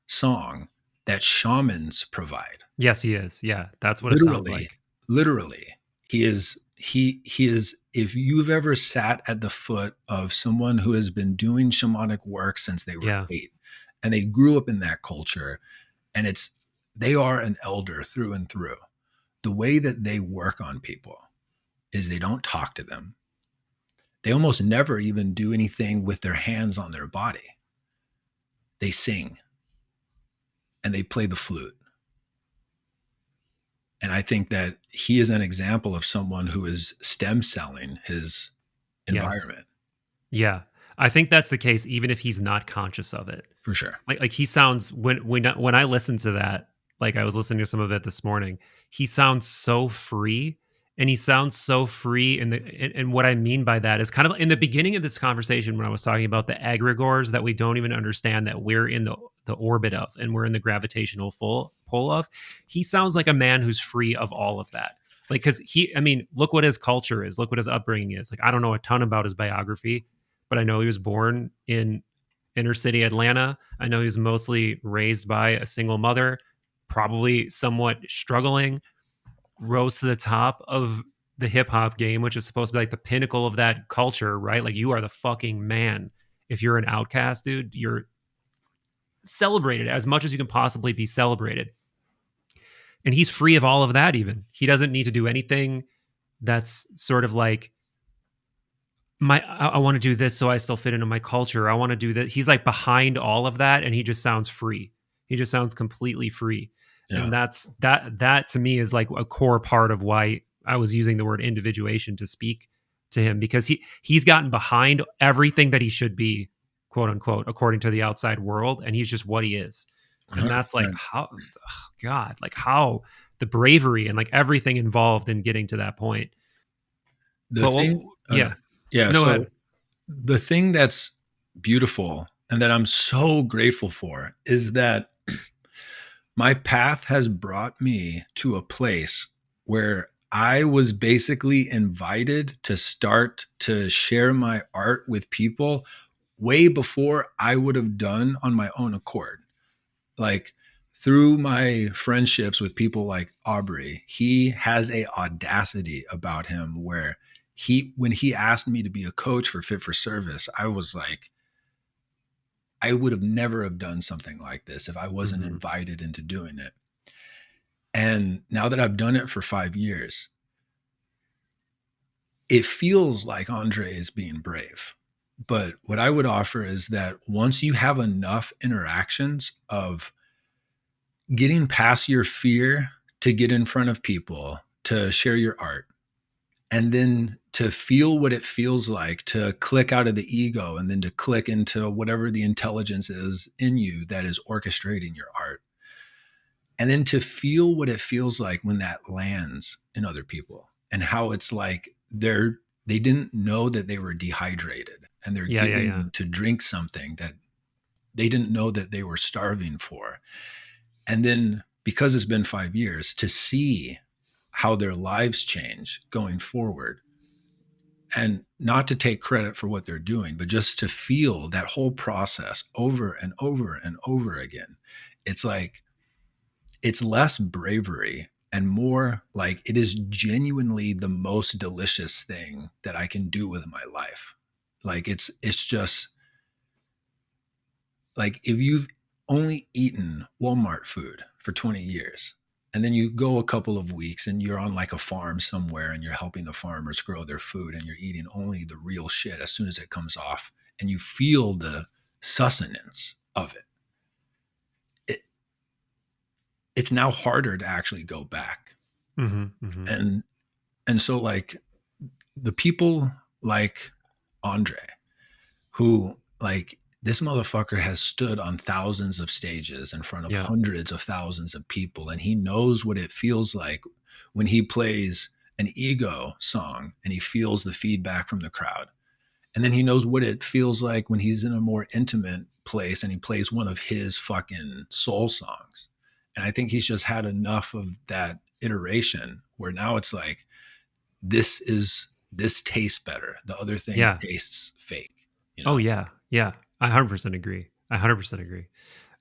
song that shamans provide. Yes, he is. Yeah, that's what it sounds Literally, like. literally, he is if you've ever sat at the foot of someone who has been doing shamanic work since they were Yeah. 8 and they grew up in that culture, and they are an elder through and through. The way that they work on people is they don't talk to them. They almost never even do anything with their hands on their body. They sing and they play the flute. And I think that he is an example of someone who is stem celling his environment. Yes. Yeah. I think that's the case, even if he's not conscious of it. For sure. Like he sounds, when I listen to that, like I was listening to some of it this morning, he sounds so free. And he sounds so free. And what I mean by that is kind of in the beginning of this conversation, when I was talking about the egregores that we don't even understand that we're in the orbit of, and we're in the gravitational pull of, he sounds like a man who's free of all of that. Like, because look what his culture is, look what his upbringing is. Like, I don't know a ton about his biography, but I know he was born in inner city Atlanta. I know he was mostly raised by a single mother, probably somewhat struggling, rose to the top of the hip hop game, which is supposed to be like the pinnacle of that culture, right? Like, you are the fucking man. If you're an outcast, dude, you're celebrated as much as you can possibly be celebrated. And he's free of all of that. Even he doesn't need to do anything that's sort of like, I want to do this so I still fit into my culture. I want to do that. He's like behind all of that, and he just sounds free. He just sounds completely free. Yeah. And that to me is like a core part of why I was using the word individuation to speak to him, because he's gotten behind everything that he should be, quote unquote, according to the outside world, and he's just what he is. And that's like, how, oh God, like how the bravery and like everything involved in getting to that point. Yeah. No, so the thing that's beautiful and that I'm so grateful for is that my path has brought me to a place where I was basically invited to start to share my art with people way before I would have done on my own accord. Like, through my friendships with people like Aubrey, he has a audacity about him where when he asked me to be a coach for Fit for Service, I was like, I would have never have done something like this if I wasn't invited into doing it. And now that I've done it for 5 years, it feels like Andre is being brave. But what I would offer is that once you have enough interactions of getting past your fear to get in front of people, to share your art, and then to feel what it feels like to click out of the ego and then to click into whatever the intelligence is in you that is orchestrating your art. And then to feel what it feels like when that lands in other people, and how it's like they didn't know that they were dehydrated, and they're getting to drink something that they didn't know that they were starving for. And then, because it's been 5 years, to see how their lives change going forward, and not to take credit for what they're doing, but just to feel that whole process over and over and over again. It's like, it's less bravery and more like it is genuinely the most delicious thing that I can do with my life. Like, it's just like, if you've only eaten Walmart food for 20 years, and then you go a couple of weeks and you're on like a farm somewhere and you're helping the farmers grow their food, and you're eating only the real shit as soon as it comes off, and you feel the sustenance of it, it's now harder to actually go back. And so, like, the people like Andre, who, like, this motherfucker has stood on thousands of stages in front of hundreds of thousands of people, and he knows what it feels like when he plays an ego song and he feels the feedback from the crowd. And then he knows what it feels like when he's in a more intimate place and he plays one of his fucking soul songs. And I think he's just had enough of that iteration where now it's like, this tastes better. The other thing tastes fake. You know? Oh yeah. Yeah. I 100% agree. I 100% agree.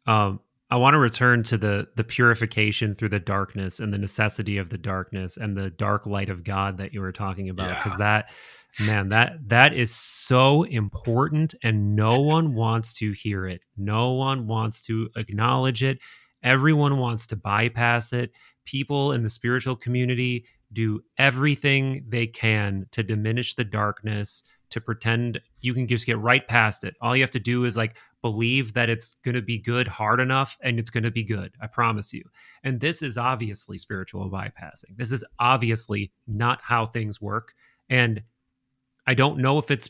I want to return to the purification through the darkness and the necessity of the darkness and the dark light of God that you were talking about. Because that is so important, and no one wants to hear it. No one wants to acknowledge it. Everyone wants to bypass it. People in the spiritual community do everything they can to diminish the darkness, to pretend you can just get right past it. All you have to do is like believe that it's going to be good hard enough, and it's going to be good. I promise you. And this is obviously spiritual bypassing. This is obviously not how things work. And I don't know if it's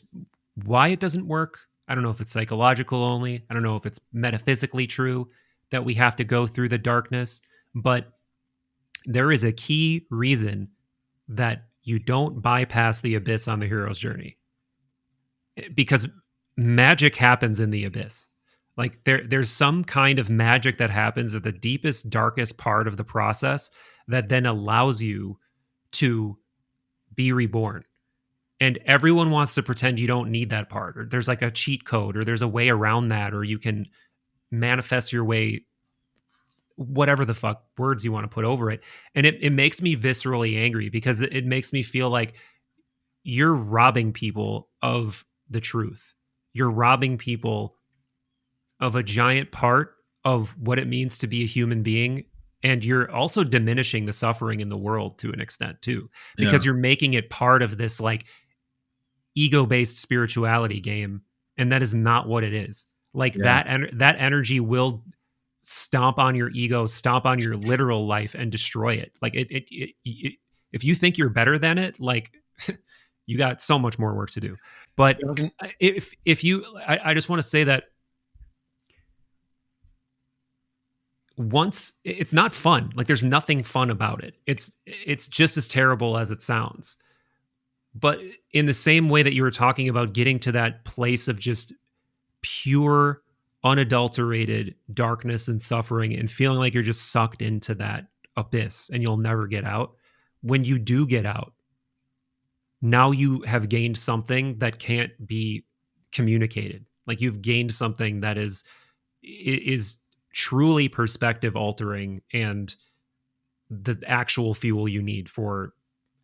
why it doesn't work. I don't know if it's psychological only. I don't know if it's metaphysically true that we have to go through the darkness. But there is a key reason that you don't bypass the abyss on the hero's journey, because magic happens in the abyss. Like there's some kind of magic that happens at the deepest, darkest part of the process that then allows you to be reborn. And everyone wants to pretend you don't need that part, or there's like a cheat code, or there's a way around that, or you can manifest your way, whatever the fuck words you want to put over it. And it makes me viscerally angry, because it makes me feel like you're robbing people of the truth. You're robbing people of a giant part of what it means to be a human being. And you're also diminishing the suffering in the world to an extent too, because you're making it part of this like ego-based spirituality game. And that is not what it is. Like that energy will stomp on your ego, stomp on your literal life, and destroy it. Like it if you think you're better than it, like you got so much more work to do. But if you, I just want to say that once it's not fun, like there's nothing fun about it. It's just as terrible as it sounds. But in the same way that you were talking about getting to that place of just pure, unadulterated darkness and suffering, and feeling like you're just sucked into that abyss and you'll never get out. When you do get out, now you have gained something that can't be communicated. Like you've gained something that is truly perspective altering, and the actual fuel you need for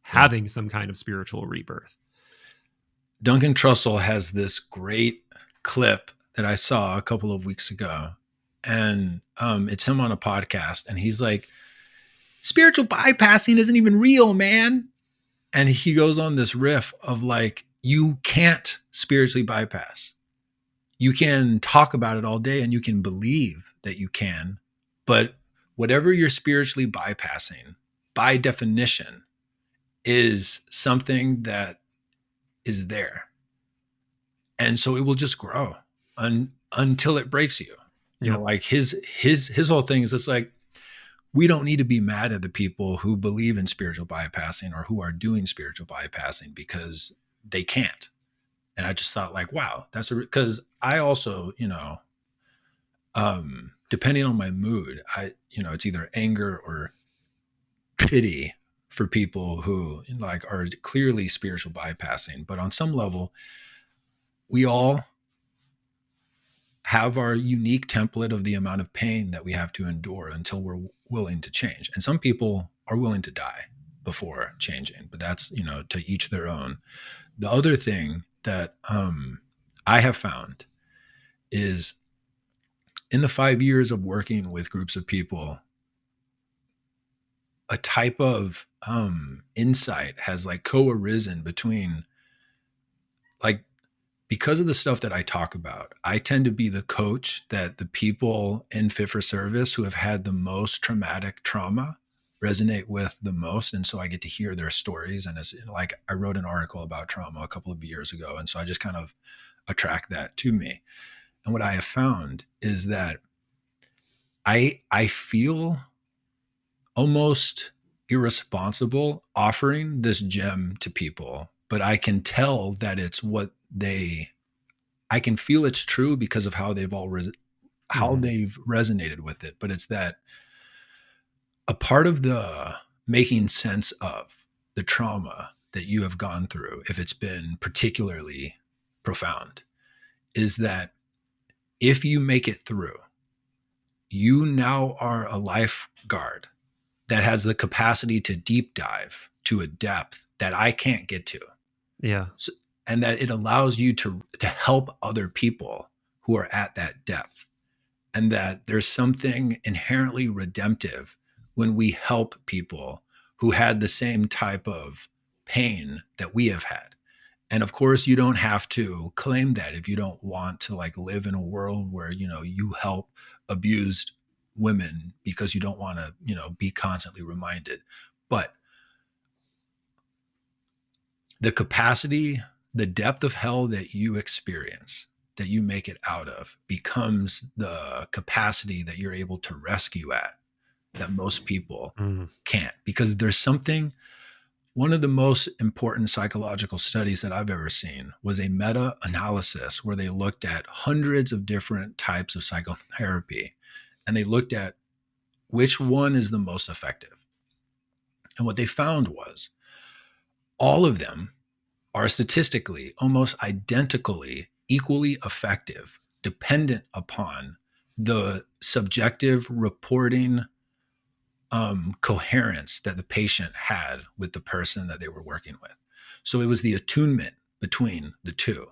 having some kind of spiritual rebirth. Duncan Trussell has this great clip that I saw a couple of weeks ago, and it's him on a podcast, and he's like, spiritual bypassing isn't even real, man. And he goes on this riff of like, you can't spiritually bypass. You can talk about it all day and you can believe that you can, but whatever you're spiritually bypassing, by definition, is something that is there. And so it will just grow until it breaks you. You know, like his whole thing is, it's like, we don't need to be mad at the people who believe in spiritual bypassing or who are doing spiritual bypassing, because they can't. And I just thought like, wow, because I also, depending on my mood, it's either anger or pity for people who like are clearly spiritual bypassing. But on some level, we all have our unique template of the amount of pain that we have to endure until we're willing to change. And some people are willing to die before changing, but that's, to each their own. The other thing that I have found is, in the 5 years of working with groups of people, a type of insight has like co-arisen between, like, because of the stuff that I talk about, I tend to be the coach that the people in Fit for Service who have had the most traumatic trauma resonate with the most. And so I get to hear their stories. And it's like, I wrote an article about trauma a couple of years ago. And so I just kind of attract that to me. And what I have found is that I feel almost irresponsible offering this gem to people, but I can tell that it's what I can feel it's true because of how they've they've resonated with it. But it's that a part of the making sense of the trauma that you have gone through, if it's been particularly profound, is that if you make it through, you now are a lifeguard that has the capacity to deep dive to a depth that I can't get to. Yeah. So, and that it allows you to help other people who are at that depth. and that there's something inherently redemptive when we help people who had the same type of pain that we have had. And of course, you don't have to claim that if you don't want to like live in a world where, you help abused women because you don't want to, be constantly reminded. But the capacity, the depth of hell that you experience, that you make it out of, becomes the capacity that you're able to rescue at, that most people can't. Because there's something, one of the most important psychological studies that I've ever seen was a meta-analysis where they looked at hundreds of different types of psychotherapy, and they looked at which one is the most effective. And what they found was all of them are statistically almost identically equally effective, dependent upon the subjective reporting coherence that the patient had with the person that they were working with. So it was the attunement between the two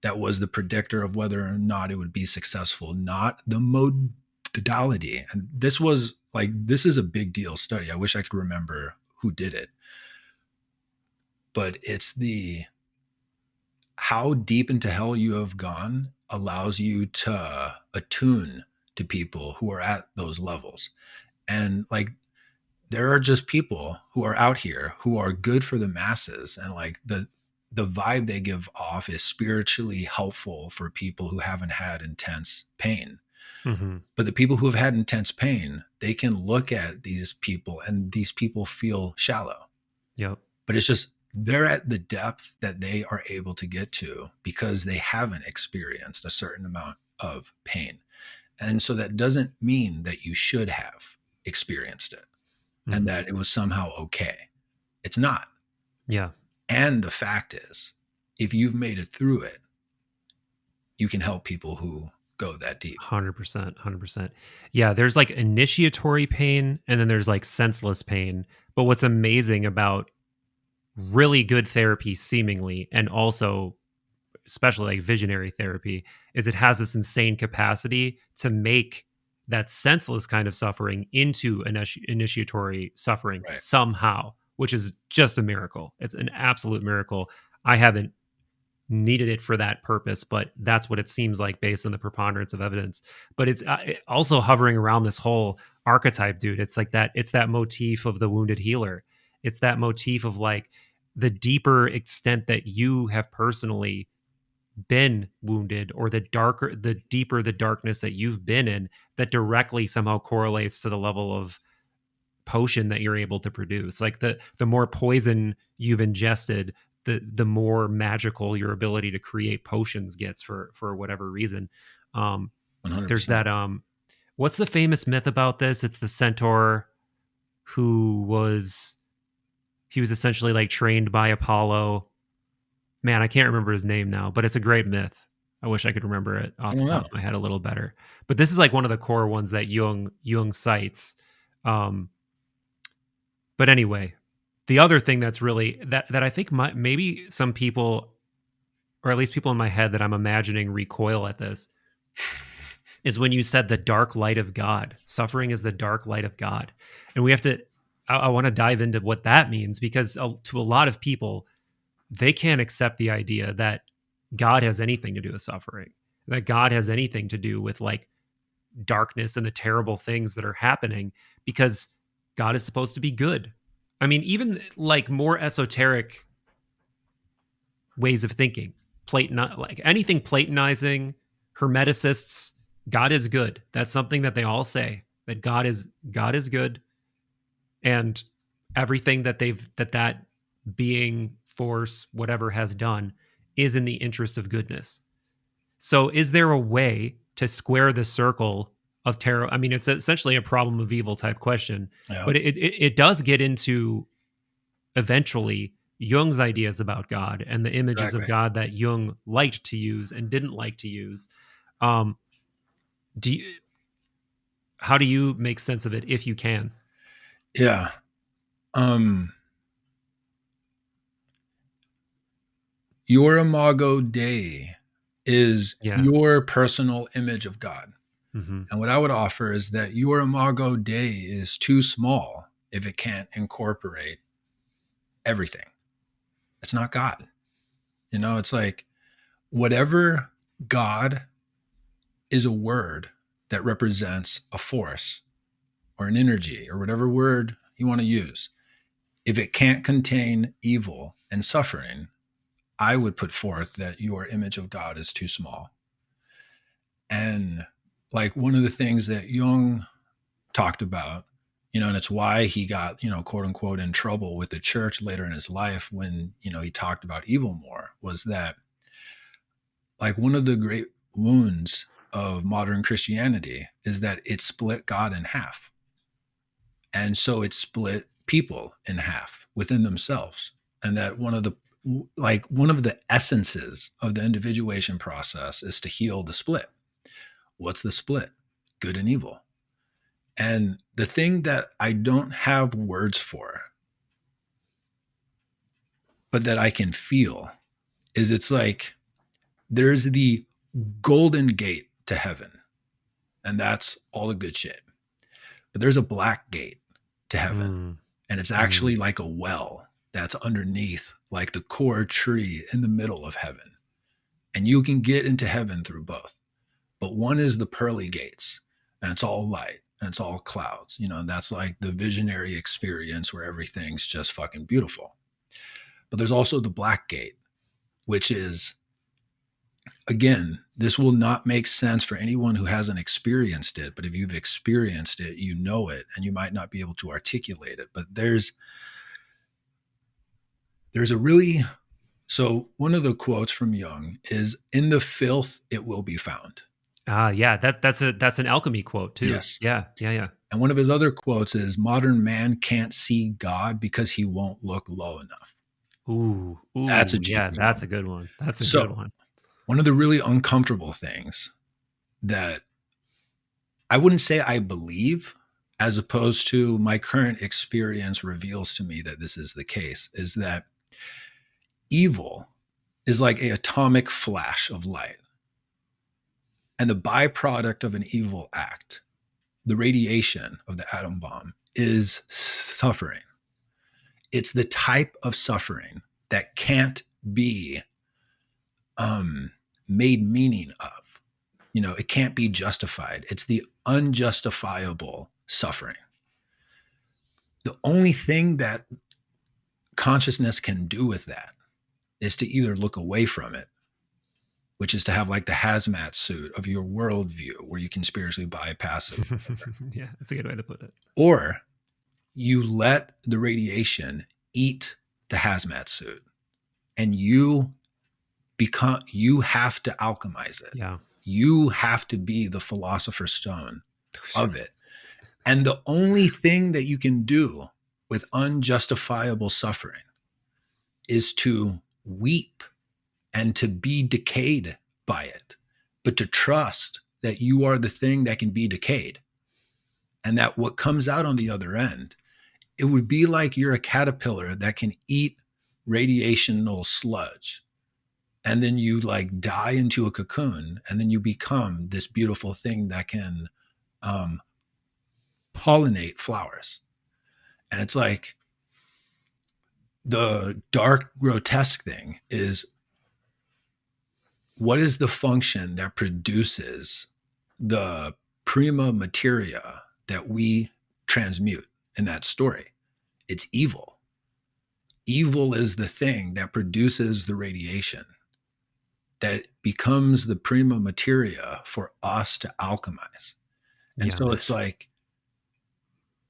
that was the predictor of whether or not it would be successful, not the modality. And this is a big deal study. I wish I could remember who did it, but it's the how deep into hell you have gone allows you to attune to people who are at those levels. And like, there are just people who are out here who are good for the masses. And like the vibe they give off is spiritually helpful for people who haven't had intense pain. Mm-hmm. But the people who have had intense pain, they can look at these people and these people feel shallow. Yep. But it's just, they're at the depth that they are able to get to because they haven't experienced a certain amount of pain. And so that doesn't mean that you should have experienced it and that it was somehow okay. It's not. Yeah. And the fact is, if you've made it through it, you can help people who go that deep. 100%. Yeah, there's like initiatory pain and then there's like senseless pain. But what's amazing about really good therapy, seemingly, and also especially like visionary therapy, is it has this insane capacity to make that senseless kind of suffering into initiatory suffering Right. somehow, which is just a miracle. It's an absolute miracle. I haven't needed it for that purpose, but that's what it seems like based on the preponderance of evidence. But it's also hovering around this whole archetype, dude. It's like that. It's that motif of the wounded healer. It's that motif of like the deeper extent that you have personally been wounded, or the deeper the darkness that you've been in, that directly somehow correlates to the level of potion that you're able to produce. Like the more poison you've ingested, the more magical your ability to create potions gets for whatever reason. 100%. There's that what's the famous myth about this? It's the centaur who was essentially like trained by Apollo. Man, I can't remember his name now, but it's a great myth. I wish I could remember it off the top of my head a little better. But this is like one of the core ones that Jung cites. But anyway, the other thing that's really that I think maybe some people, or at least people in my head that I'm imagining, recoil at this, is when you said the dark light of God. Suffering is the dark light of God. And we have to, I want to dive into what that means, because to a lot of people, they can't accept the idea that God has anything to do with suffering, that God has anything to do with like darkness and the terrible things that are happening, because God is supposed to be good. I mean, even like more esoteric ways of thinking, like anything Platonizing, Hermeticists, God is good. That's something that they all say, that God is good, and everything that that being, force, whatever has done is in the interest of goodness. So is there a way to square the circle of tarot? I mean, it's essentially a problem of evil type question, but it does get into eventually Jung's ideas about God and the images of God that Jung liked to use and didn't like to use. How do you make sense of it if you can? Yeah. Your imago Dei is your personal image of God. Mm-hmm. And what I would offer is that your imago Dei is too small if it can't incorporate everything. It's not God. You know, it's like whatever God is a word that represents a force or an energy or whatever word you want to use. If it can't contain evil and suffering, I would put forth that your image of God is too small. And like one of the things that Jung talked about, you know, and it's why he got, you know, quote unquote, in trouble with the church later in his life when, you know, he talked about evil more, was that like one of the great wounds of modern Christianity is that it split God in half. And so it split people in half within themselves. And that one of the essences of the individuation process is to heal the split. What's the split? Good and evil. And the thing that I don't have words for, but that I can feel, is it's like there's the golden gate to heaven, and that's all the good shit. But there's a black gate to heaven, and it's actually like a well that's underneath, like the core tree in the middle of heaven. And you can get into heaven through both. But one is the pearly gates, and it's all light and it's all clouds, you know, and that's like the visionary experience where everything's just fucking beautiful. But there's also the black gate, which is, again, this will not make sense for anyone who hasn't experienced it. But if you've experienced it, you know it, and you might not be able to articulate it. But there's a really, so one of the quotes from Jung is, "In the filth, it will be found." Yeah, that's an alchemy quote too. Yes. Yeah. And one of his other quotes is, "Modern man can't see God because he won't look low enough." Ooh, That's a yeah, genius that's one. a good one. That's a So, good one. one of the really uncomfortable things that I wouldn't say I believe, as opposed to my current experience reveals to me that this is the case, is that evil is like an atomic flash of light. And the byproduct of an evil act, the radiation of the atom bomb, is suffering. It's the type of suffering that can't be made meaning of. You know, it can't be justified. It's the unjustifiable suffering. The only thing that consciousness can do with that is to either look away from it, which is to have like the hazmat suit of your worldview where you can spiritually bypass it, Yeah, that's a good way to put it. or you let the radiation eat the hazmat suit and you have to alchemize it. Yeah. You have to be the philosopher's stone of it. And the only thing that you can do with unjustifiable suffering is to weep and to be decayed by it, but to trust that you are the thing that can be decayed. And that what comes out on the other end, it would be like you're a caterpillar that can eat radiational sludge. And then you like die into a cocoon, and then you become this beautiful thing that can pollinate flowers. And it's like the dark, grotesque thing is, what is the function that produces the prima materia that we transmute in that story? It's evil. Evil is the thing that produces the radiation that becomes the prima materia for us to alchemize. And so it's like,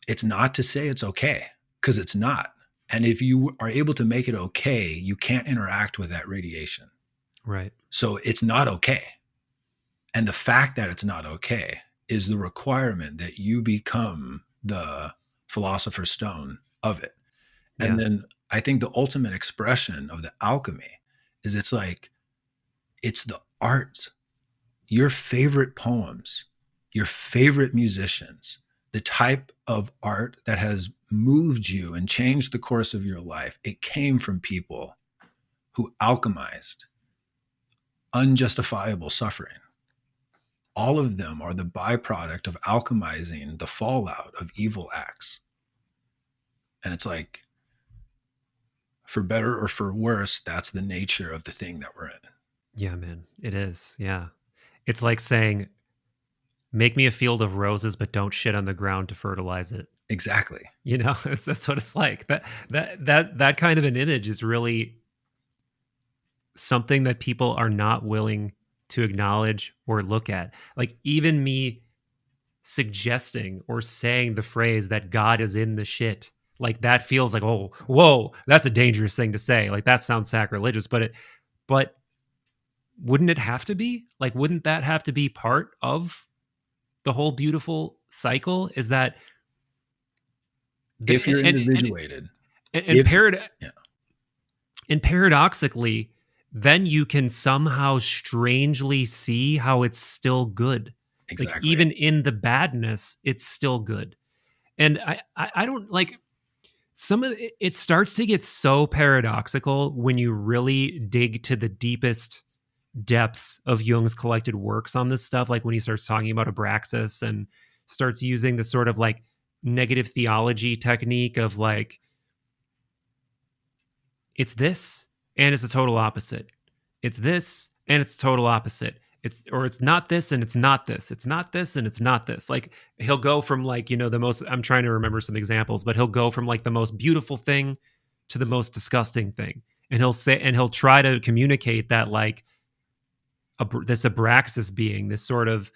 it's not to say it's okay, because it's not. And if you are able to make it okay, you can't interact with that radiation. Right. So it's not okay. And the fact that it's not okay is the requirement that you become the philosopher's stone of it. And then I think the ultimate expression of the alchemy is, it's like, it's the arts, your favorite poems, your favorite musicians, the type of art that has moved you and changed the course of your life. It came from people who alchemized unjustifiable suffering all of them are the byproduct of alchemizing the fallout of evil acts. And it's like, for better or for worse, that's the nature of the thing that we're in. Yeah, man, it is. Yeah. It's like saying, make me a field of roses, but don't shit on the ground to fertilize it. Exactly. You know, that's what it's like. That kind of an image is really something that people are not willing to acknowledge or look at. Like even me suggesting or saying the phrase that God is in the shit, like that feels like, oh, whoa, that's a dangerous thing to say. Like that sounds sacrilegious, but wouldn't it have to be? Like, wouldn't that have to be part of the whole beautiful cycle? Is that If you're and individuated, and, and, if parad- yeah, and paradoxically, then you can somehow strangely see how it's still good. Like exactly. even in the badness, it's still good. And I don't like some of it starts to get so paradoxical when you really dig to the deepest depths of Jung's collected works on this stuff. Like when he starts talking about Abraxas and starts using the sort of like negative theology technique of like, it's this and it's the total opposite. It's this and it's total opposite. It's not this and it's not this. It's not this and it's not this. Like he'll go from like, you know, the most, I'm trying to remember some examples, but he'll go from like the most beautiful thing to the most disgusting thing. And he'll try to communicate that like this Abraxas being, this sort of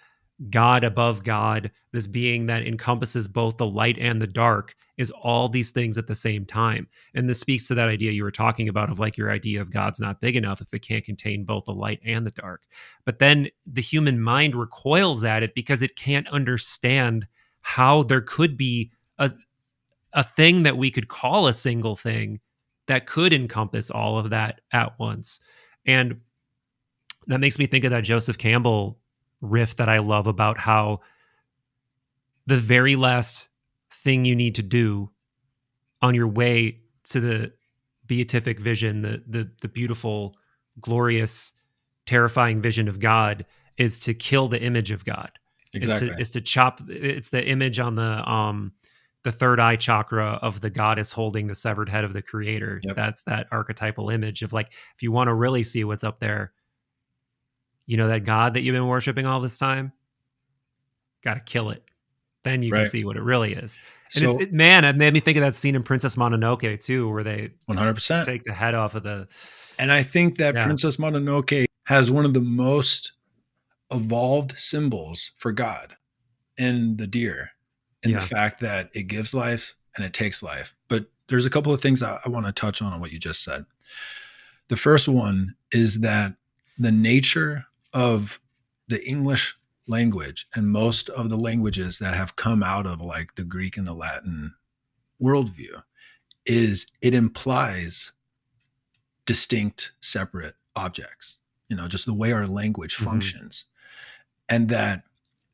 God above God, this being that encompasses both the light and the dark, is all these things at the same time. And this speaks to that idea you were talking about of like your idea of God's not big enough if it can't contain both the light and the dark. But then the human mind recoils at it because it can't understand how there could be a thing that we could call a single thing that could encompass all of that at once. And that makes me think of that Joseph Campbell riff that I love about how the very last thing you need to do on your way to the beatific vision, the beautiful, glorious, terrifying vision of God, is to kill the image of God. Exactly. Is to chop. It's the image on the third eye chakra of the goddess holding the severed head of the creator. Yep. That's that archetypal image of like, if you want to really see what's up there, you know, that God that you've been worshiping all this time, got to kill it. Then you can see what it really is. And So, man, it made me think of that scene in Princess Mononoke too, where they 100%. take the head off of the. And I think that Princess Mononoke has one of the most evolved symbols for God in the deer, in the fact that it gives life and it takes life. But there's a couple of things I want to touch on what you just said. The first one is that the nature of the English language and most of the languages that have come out of like the Greek and the Latin worldview is it implies distinct, separate objects, you know, just the way our language functions. And that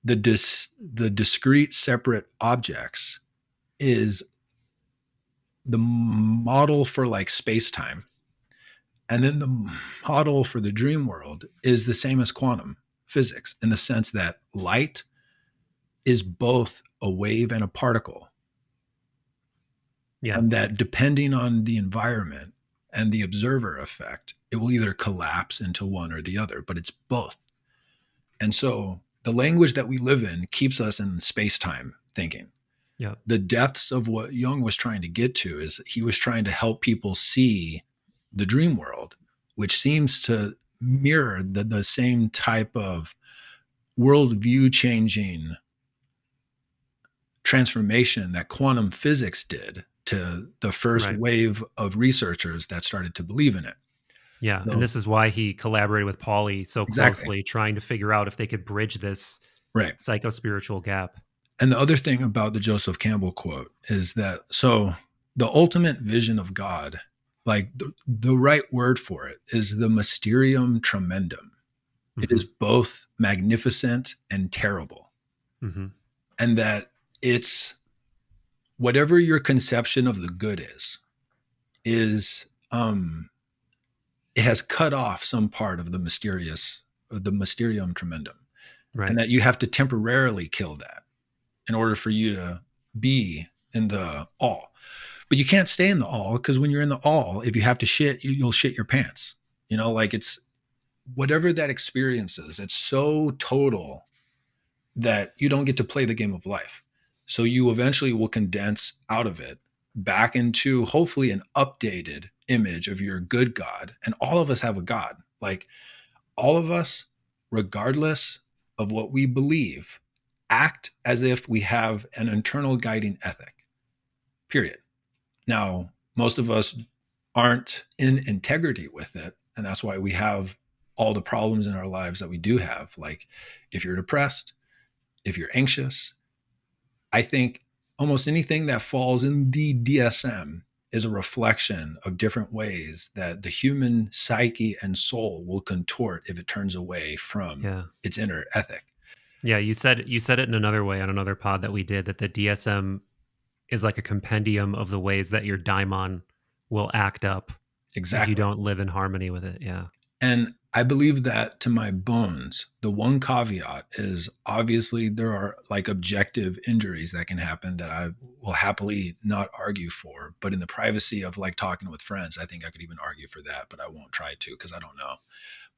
the discrete, separate objects is the model for like space-time. And then the model for the dream world is the same as quantum physics in the sense that light is both a wave and a particle. Yeah. And that depending on the environment and the observer effect, it will either collapse into one or the other, but it's both. And so the language that we live in keeps us in space-time thinking. Yeah. The depths of what Jung was trying to get to is he was trying to help people see the dream world, which seems to mirror the same type of worldview changing transformation that quantum physics did to the first wave of researchers that started to believe in it. Yeah. So, and this is why he collaborated with Pauly so closely, trying to figure out if they could bridge this psycho-spiritual gap. And the other thing about the Joseph Campbell quote is that, so the ultimate vision of God, like the right word for it is the mysterium tremendum. It is both magnificent and terrible. And that it's whatever your conception of the good is it has cut off some part of the mysterium tremendum. and Right. that you have to temporarily kill that in order for you to be in the all. But you can't stay in the all, because when you're in the all, if you have to shit, you'll shit your pants. Like it's whatever that experience is, it's so total that you don't get to play the game of life. So you eventually will condense out of it back into hopefully an updated image of your good God. And all of us have a God. Like all of us, regardless of what we believe, act as if we have an internal guiding ethic, period. Now, most of us aren't in integrity with it. And that's why we have all the problems in our lives that we do have. Like if you're depressed, if you're anxious, I think almost anything that falls in the DSM is a reflection of different ways that the human psyche and soul will contort if it turns away from Yeah. its inner ethic. Yeah. You said it in another way on another pod that we did, that the DSM is like a compendium of the ways that your daimon will act up if you Exactly. don't live in harmony with it. Yeah. And I believe that to my bones. The one caveat is obviously there are like objective injuries that can happen that I will happily not argue for. But in the privacy of like talking with friends, I think I could even argue for that, but I won't try to because I don't know.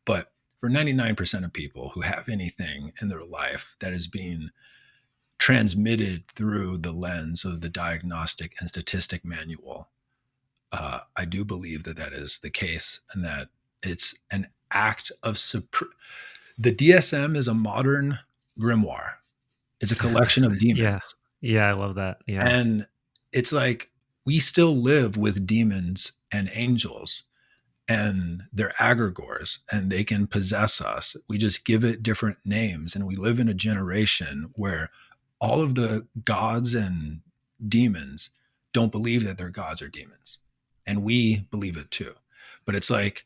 But for 99% of people who have anything in their life that is being transmitted through the lens of the diagnostic and statistic manual, I do believe that that is the case, and that it's an act of the DSM is a modern grimoire. It's a collection of demons. Yeah. Yeah. I love that. Yeah. And it's like we still live with demons and angels, and they're egregores and they can possess us. We just give it different names. And we live in a generation where all of the gods and demons don't believe that they're gods or demons. And we believe it too. But it's like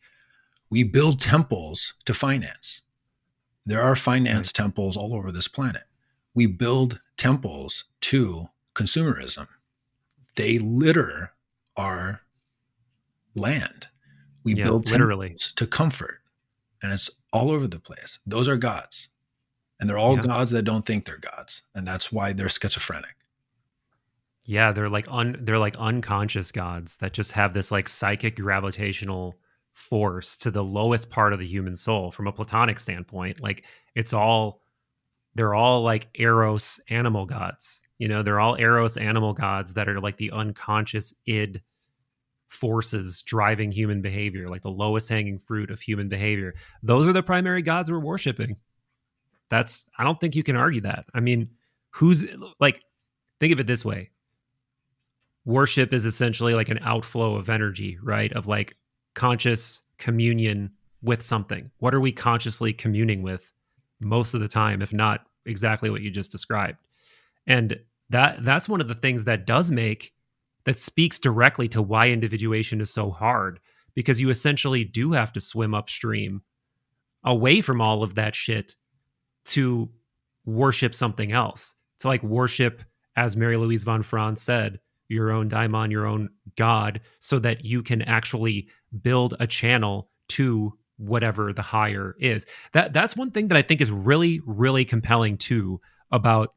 we build temples to finance. There are finance Right. temples all over this planet. We build temples to consumerism. They litter our land. We Yeah. build Literally. temples to comfort, and it's all over the place. Those are gods, and they're all Yeah. gods that don't think they're gods, and that's why they're schizophrenic. Yeah. They're like unconscious gods that just have this like psychic gravitational force to the lowest part of the human soul from a platonic standpoint. Like they're all like eros animal gods. They're all eros animal gods that are like the unconscious id forces driving human behavior, like the lowest hanging fruit of human behavior. Those are the primary gods we're worshiping. I don't think you can argue that. I mean, who's like, think of it this way. Worship is essentially like an outflow of energy, right? Of like conscious communion with something. What are we consciously communing with most of the time, if not exactly what you just described? And that's one of the things that speaks directly to why individuation is so hard, because you essentially do have to swim upstream away from all of that shit to worship something else, to like worship, as Mary Louise von Franz said, your own daimon, your own God, so that you can actually build a channel to whatever the higher is. That's one thing that I think is really, really compelling too about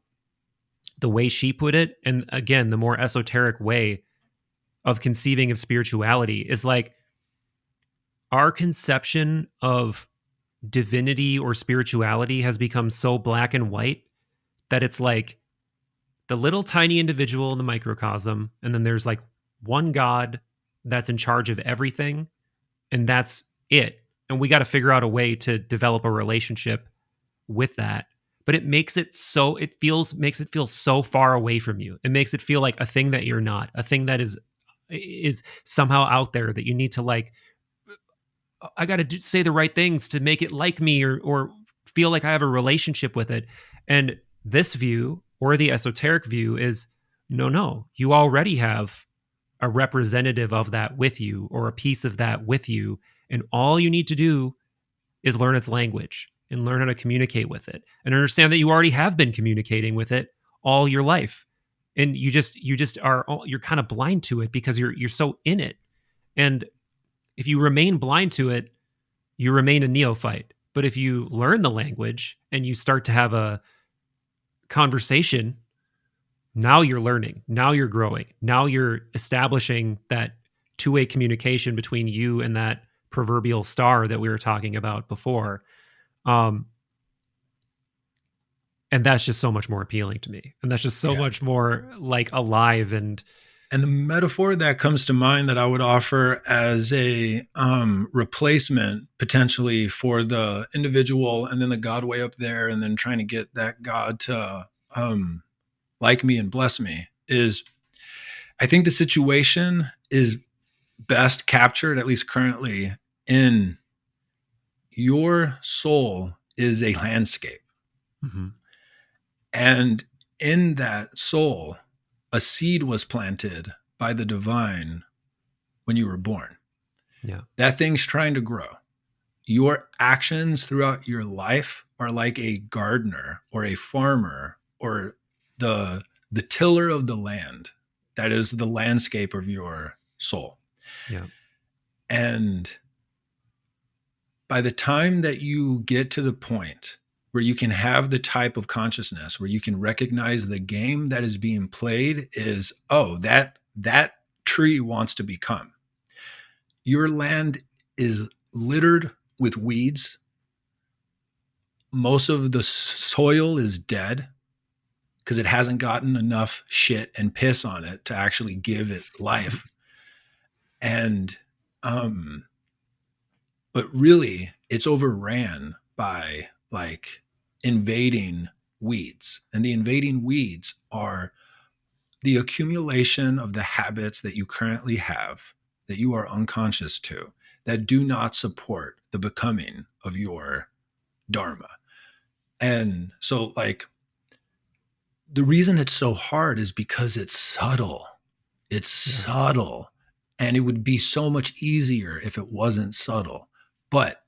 the way she put it. And again, the more esoteric way of conceiving of spirituality is like our conception of divinity or spirituality has become so black and white that it's like the little tiny individual in the microcosm, and then there's like one God that's in charge of everything, and that's it. And we got to figure out a way to develop a relationship with that. But it makes it makes it feel so far away from you. It makes it feel like a thing that you're not, a thing that is somehow out there that you need to like, I got to say the right things to make it like me, or feel like I have a relationship with it. And this view, or the esoteric view, is no, you already have a representative of that with you, or a piece of that with you. And all you need to do is learn its language and learn how to communicate with it, and understand that you already have been communicating with it all your life. And you're kind of blind to it because you're so in it. And if you remain blind to it, you remain a neophyte. But if you learn the language and you start to have a conversation, now you're learning, now you're growing, now you're establishing that two-way communication between you and that proverbial star that we were talking about before. And that's just so much more appealing to me. And that's just so much more like alive. And the metaphor that comes to mind that I would offer as a replacement potentially for the individual and then the God way up there, and then trying to get that God to like me and bless me, is I think the situation is best captured, at least currently, in your soul is a landscape. mm-hmm. And in that soul, a seed was planted by the divine when you were born. Yeah. That thing's trying to grow. Your actions throughout your life are like a gardener or a farmer or the tiller of the land. That is the landscape of your soul. Yeah. And by the time that you get to the point where you can have the type of consciousness where you can recognize the game that is being played is, oh, that tree wants to become. Your land is littered with weeds. Most of the soil is dead because it hasn't gotten enough shit and piss on it to actually give it life. And but really it's overran by like invading weeds. And the invading weeds are the accumulation of the habits that you currently have that you are unconscious to, that do not support the becoming of your dharma. And so like the reason it's so hard is because it's subtle. It's subtle. And it would be so much easier if it wasn't subtle. But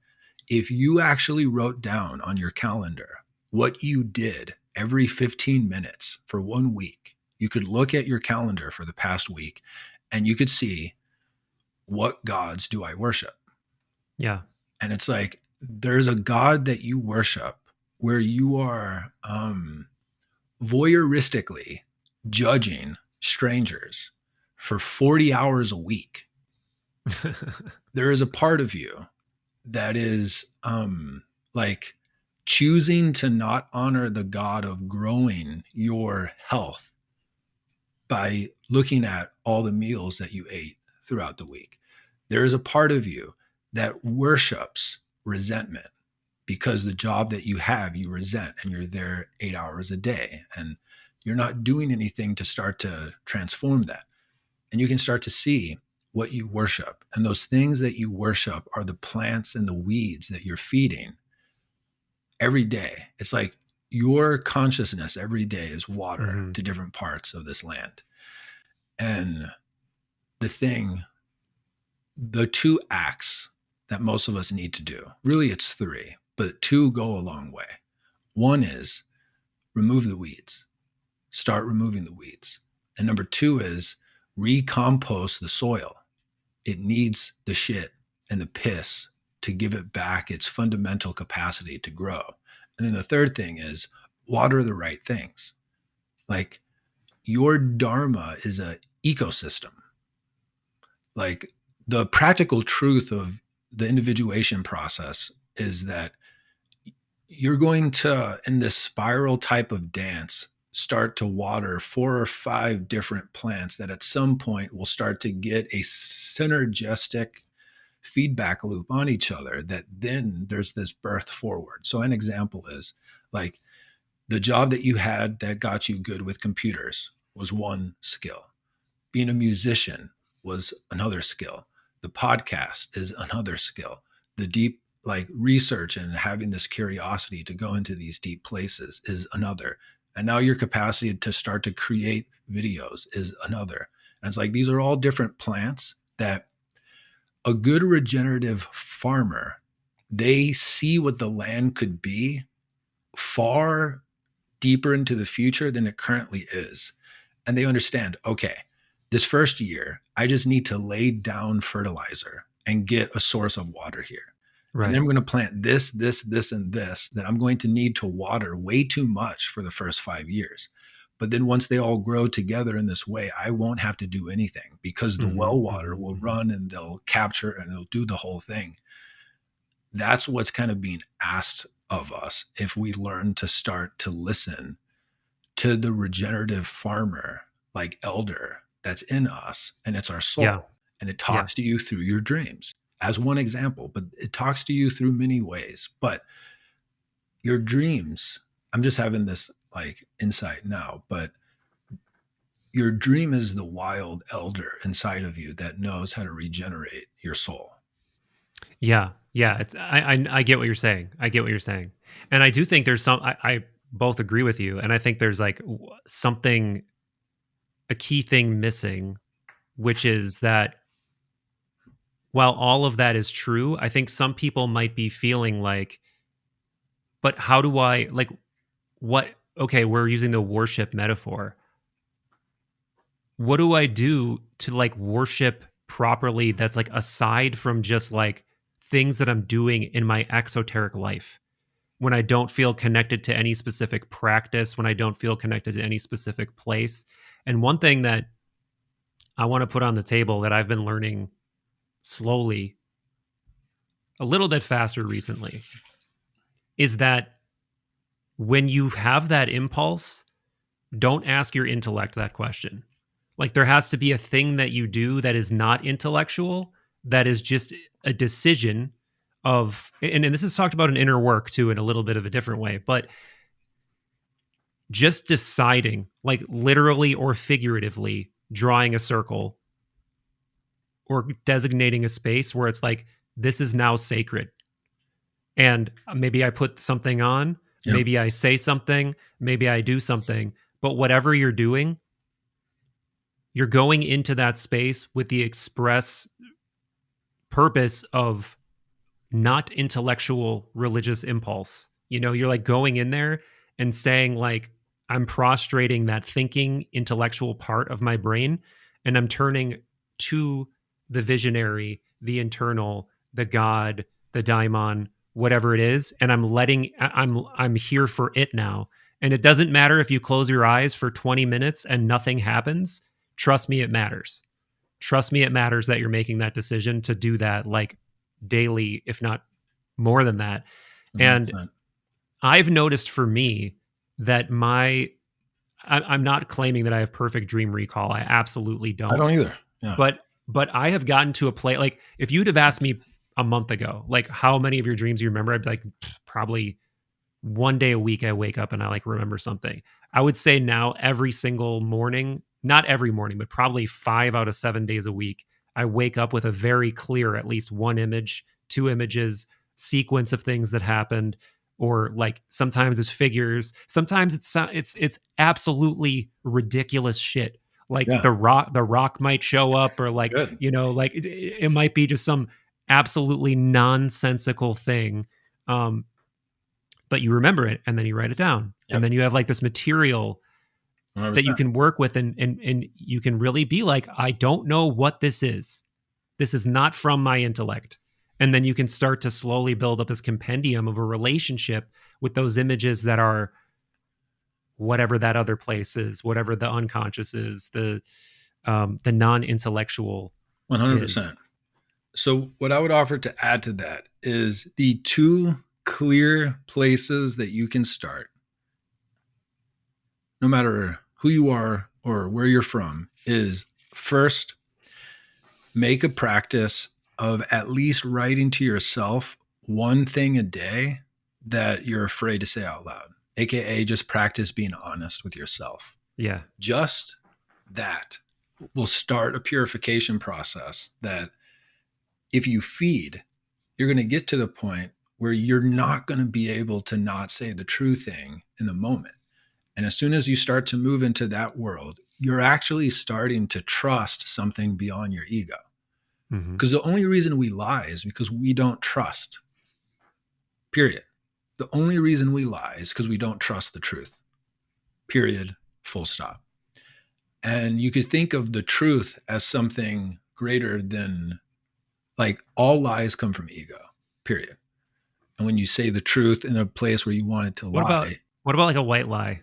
if you actually wrote down on your calendar what you did every 15 minutes for 1 week, you could look at your calendar for the past week and you could see, what gods do I worship? Yeah. And it's like, there's a God that you worship where you are voyeuristically judging strangers for 40 hours a week. There is a part of you that is like choosing to not honor the God of growing your health by looking at all the meals that you ate throughout the week. There is a part of you that worships resentment because the job that you have, you resent, and you're there 8 hours a day and you're not doing anything to start to transform that. And you can start to see what you worship. And those things that you worship are the plants and the weeds that you're feeding every day. It's like your consciousness every day is water to different parts of this land. And the two acts that most of us need to do, really it's three, but two go a long way. One is remove the weeds, start removing the weeds. And number two is recompost the soil. It needs the shit and the piss to give it back its fundamental capacity to grow. And then the third thing is water the right things. Like your dharma is an ecosystem. Like the practical truth of the individuation process is that you're going to, in this spiral type of dance, start to water 4 or 5 different plants that at some point will start to get a synergistic feedback loop on each other, that then there's this birth forward. So an example is like the job that you had that got you good with computers was one skill. Being a musician was another skill. The podcast is another skill. The deep like research and having this curiosity to go into these deep places is another. And now your capacity to start to create videos is another. And it's like, these are all different plants that a good regenerative farmer, they see what the land could be far deeper into the future than it currently is. And they understand, okay, this first year, I just need to lay down fertilizer and get a source of water here. And then Right. I'm going to plant this, this, and this that I'm going to need to water way too much for the first 5 years. But then once they all grow together in this way, I won't have to do anything because the Hmm. well water Hmm. will Hmm. run and they'll capture and it'll do the whole thing. That's what's kind of being asked of us if we learn to start to listen to the regenerative farmer, like elder, that's in us, and it's our Yeah. soul. And it Yeah. talks to you through your dreams as one example, but it talks to you through many ways. But your dreams, I'm just having this like insight now, but your dream is the wild elder inside of you that knows how to regenerate your soul. Yeah. Yeah. It's I get what you're saying. I get what you're saying. And I do think there's some I both agree with you. And I think there's like something, a key thing missing, which is that while all of that is true, I think some people might be feeling like, but how do I like what okay, we're using the worship metaphor. What do I do to like worship properly that's like aside from just like things that I'm doing in my exoteric life? When I don't feel connected to any specific practice, when I don't feel connected to any specific place. And one thing that I want to put on the table that I've been learning slowly, a little bit faster recently, is that when you have that impulse, don't ask your intellect that question. Like there has to be a thing that you do that is not intellectual, that is just a decision of, and this is talked about in inner work too, in a little bit of a different way, but just deciding, like literally or figuratively, drawing a circle or designating a space where it's like, this is now sacred. And maybe I put something on, Yep. maybe I say something, maybe I do something, but whatever you're doing, you're going into that space with the express purpose of not intellectual religious impulse. You know, you're like going in there and saying, like, I'm prostrating that thinking intellectual part of my brain and I'm turning to the visionary, the internal, the God, the daimon, whatever it is. And I'm here for it now. And it doesn't matter if you close your eyes for 20 minutes and nothing happens. Trust me, it matters. Trust me, it matters that you're making that decision to do that like daily, if not more than that. And 100%. I've noticed for me that I'm not claiming that I have perfect dream recall. I absolutely I don't. don't either. Yeah. But I have gotten to a place like if you'd have asked me a month ago, like how many of your dreams you remember, I'd be like probably one day a week I wake up and I like remember something. I would say now every single morning, not every morning, but probably 5 out of 7 days a week, I wake up with a very clear, at least one image, two images, sequence of things that happened, or like sometimes it's figures, sometimes it's absolutely ridiculous shit. Like Yeah. the rock might show up, or like Good. like it might be just some absolutely nonsensical thing. Um, but you remember it and then you write it down. And Yep. then you have like this material that you 100%. can work with, and you can really be like, I don't know what this is. This is not from my intellect. And then you can start to slowly build up this compendium of a relationship with those images that are whatever that other place is, whatever the unconscious is, the non-intellectual is. 100%. So, what I would offer to add to that is the two clear places that you can start, no matter who you are or where you're from, is first, make a practice of at least writing to yourself one thing a day that you're afraid to say out loud, AKA just practice being honest with yourself. Yeah. Just that will start a purification process that if you feed, you're going to get to the point where you're not going to be able to not say the true thing in the moment. And as soon as you start to move into that world, you're actually starting to trust something beyond your ego. Mm-hmm. Because the only reason we lie is because we don't trust, period. The only reason we lie is because we don't trust the truth, period, full stop. And you could think of the truth as something greater than, like, all lies come from ego, period. and when you say the truth in a place where you want it to What about lie. what about like a white lie?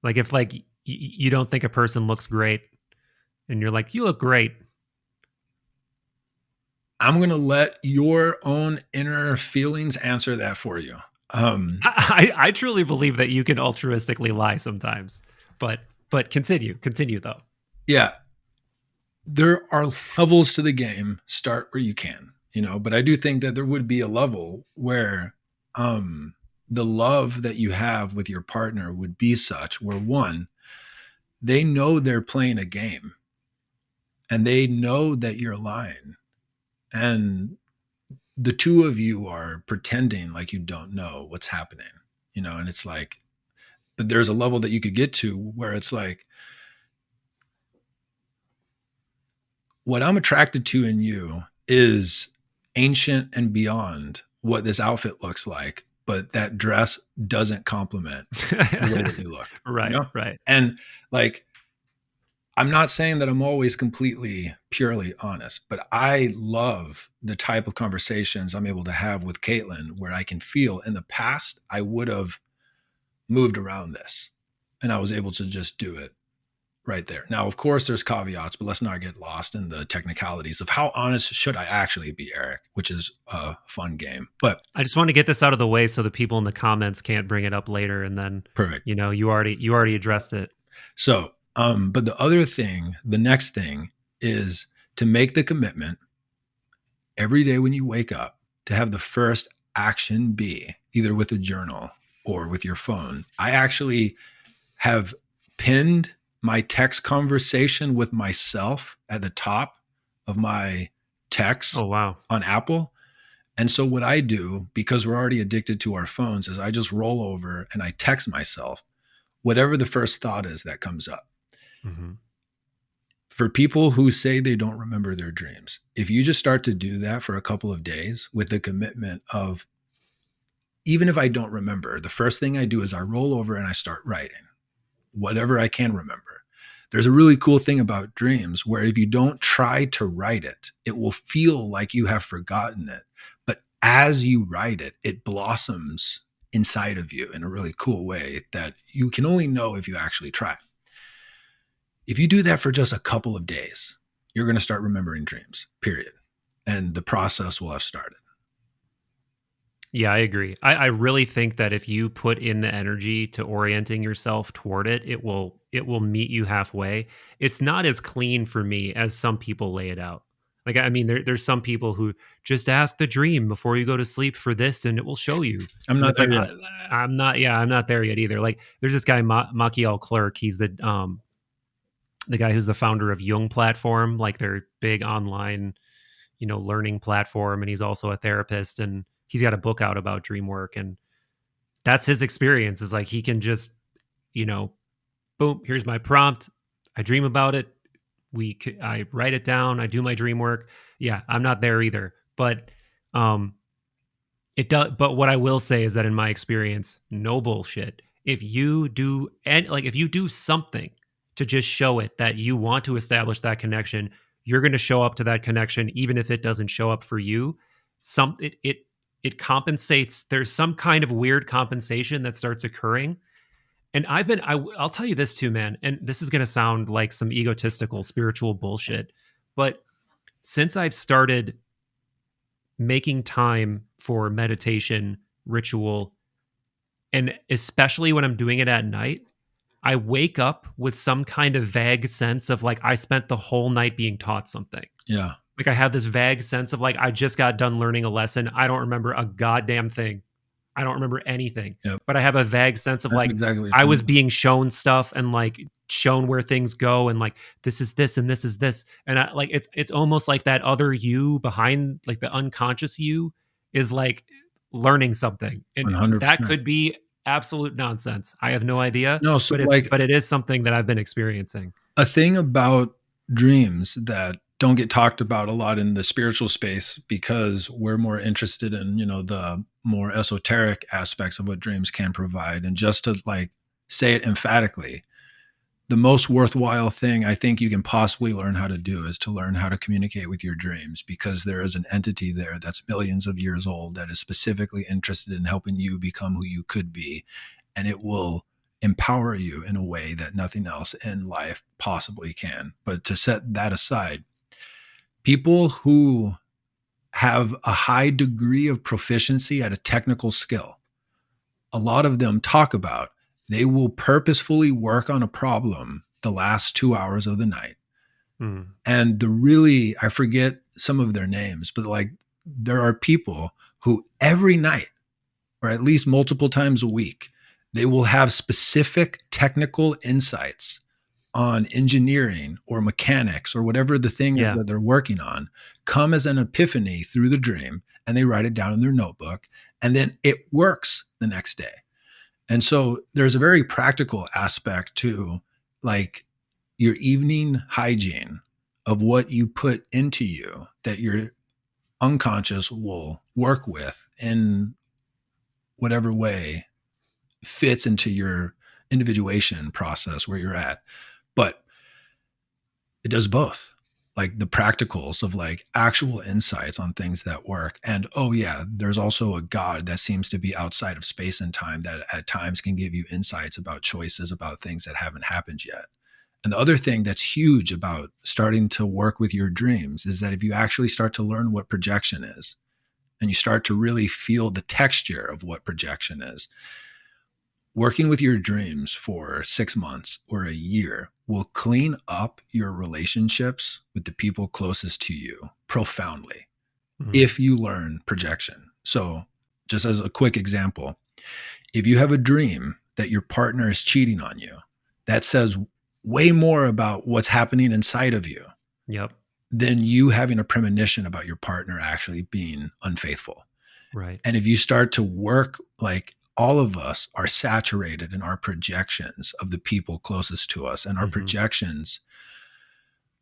Like if like you don't think a person looks great and you're like, you look great. I'm going to let your own inner feelings answer that for you. I truly believe that you can altruistically lie sometimes, but continue though. Yeah, there are levels to the game. Start where you can, but I do think that there would be a level where the love that you have with your partner would be such where, one, they know they're playing a game and they know that you're lying, and the two of you are pretending like you don't know what's happening, and it's like, but there's a level that you could get to where it's like, what I'm attracted to in you is ancient and beyond what this outfit looks like, but that dress doesn't complement the way that you look. Right, right. And like, I'm not saying that I'm always completely purely honest, but I love the type of conversations I'm able to have with Caitlin where I can feel in the past I would have moved around this and I was able to just do it right there. Now, of course, there's caveats, but let's not get lost in the technicalities of how honest should I actually be, Eric, which is a fun game. But I just want to get this out of the way so the people in the comments can't bring it up later, and then perfect. You already addressed it. So, but the next thing is to make the commitment every day when you wake up to have the first action be either with a journal or with your phone. I actually have pinned my text conversation with myself at the top of my text on Apple. And so what I do, because we're already addicted to our phones, is I just roll over and I text myself whatever the first thought is that comes up. Mm-hmm. For people who say they don't remember their dreams, if you just start to do that for a couple of days with the commitment of, even if I don't remember, the first thing I do is I roll over and I start writing whatever I can remember. There's a really cool thing about dreams where if you don't try to write it, it will feel like you have forgotten it. But as you write it, it blossoms inside of you in a really cool way that you can only know if you actually try. If you do that for just a couple of days, you're going to start remembering dreams, period. And the process will have started. Yeah, I agree. I really think that if you put in the energy to orienting yourself toward it, it will meet you halfway. It's not as clean for me as some people lay it out. Like, I mean, there's some people who just ask the dream before you go to sleep for this, and it will show you. I'm not there yet. I'm not there yet either. Like, there's this guy, Machiel Clerk. He's the guy who's the founder of Jung Platform, like their big online, learning platform, and he's also a therapist, and he's got a book out about dream work, and that's his experience. Is like he can just, boom, here's my prompt. I dream about it. I write it down. I do my dream work. Yeah, I'm not there either, but it does. But what I will say is that in my experience, no bullshit. If you do something to just show it that you want to establish that connection, you're going to show up to that connection, even if it doesn't show up for you. It compensates. There's some kind of weird compensation that starts occurring. And I'll tell you this too, man. And this is going to sound like some egotistical spiritual bullshit, but since I've started making time for meditation, ritual, and especially when I'm doing it at night, I wake up with some kind of vague sense of like, I spent the whole night being taught something. Yeah. Like I have this vague sense of like, I just got done learning a lesson. I don't remember a goddamn thing. I don't remember anything, but I have a vague sense of like, exactly I was being shown stuff and like shown where things go. And like, this is this, and this is this. And I like, it's almost like that other you behind, like the unconscious you is like learning something. And 100%. That could be absolute nonsense. I have no idea. No, so but it is something that I've been experiencing. A thing about dreams that don't get talked about a lot in the spiritual space because we're more interested in, the more esoteric aspects of what dreams can provide. And just to like say it emphatically, the most worthwhile thing I think you can possibly learn how to do is to learn how to communicate with your dreams, because there is an entity there that's millions of years old that is specifically interested in helping you become who you could be. And it will empower you in a way that nothing else in life possibly can. But to set that aside, people who have a high degree of proficiency at a technical skill, a lot of them talk about they will purposefully work on a problem the last 2 hours of the night. And I forget some of their names, but like there are people who every night, or at least multiple times a week, they will have specific technical insights on engineering or mechanics or whatever the thing is that they're working on, come as an epiphany through the dream, and they write it down in their notebook, and then it works the next day. And so there's a very practical aspect to like your evening hygiene of what you put into you that your unconscious will work with in whatever way fits into your individuation process where you're at. But it does both, like the practicals of like actual insights on things that work. And oh yeah, there's also a God that seems to be outside of space and time that at times can give you insights about choices, about things that haven't happened yet. And the other thing that's huge about starting to work with your dreams is that if you actually start to learn what projection is, and you start to really feel the texture of what projection is, working with your dreams for 6 months or a year will clean up your relationships with the people closest to you profoundly if you learn projection. So just as a quick example, if you have a dream that your partner is cheating on you, that says way more about what's happening inside of you than you having a premonition about your partner actually being unfaithful. Right. And if you start to work, like all of us are saturated in our projections of the people closest to us, and our projections,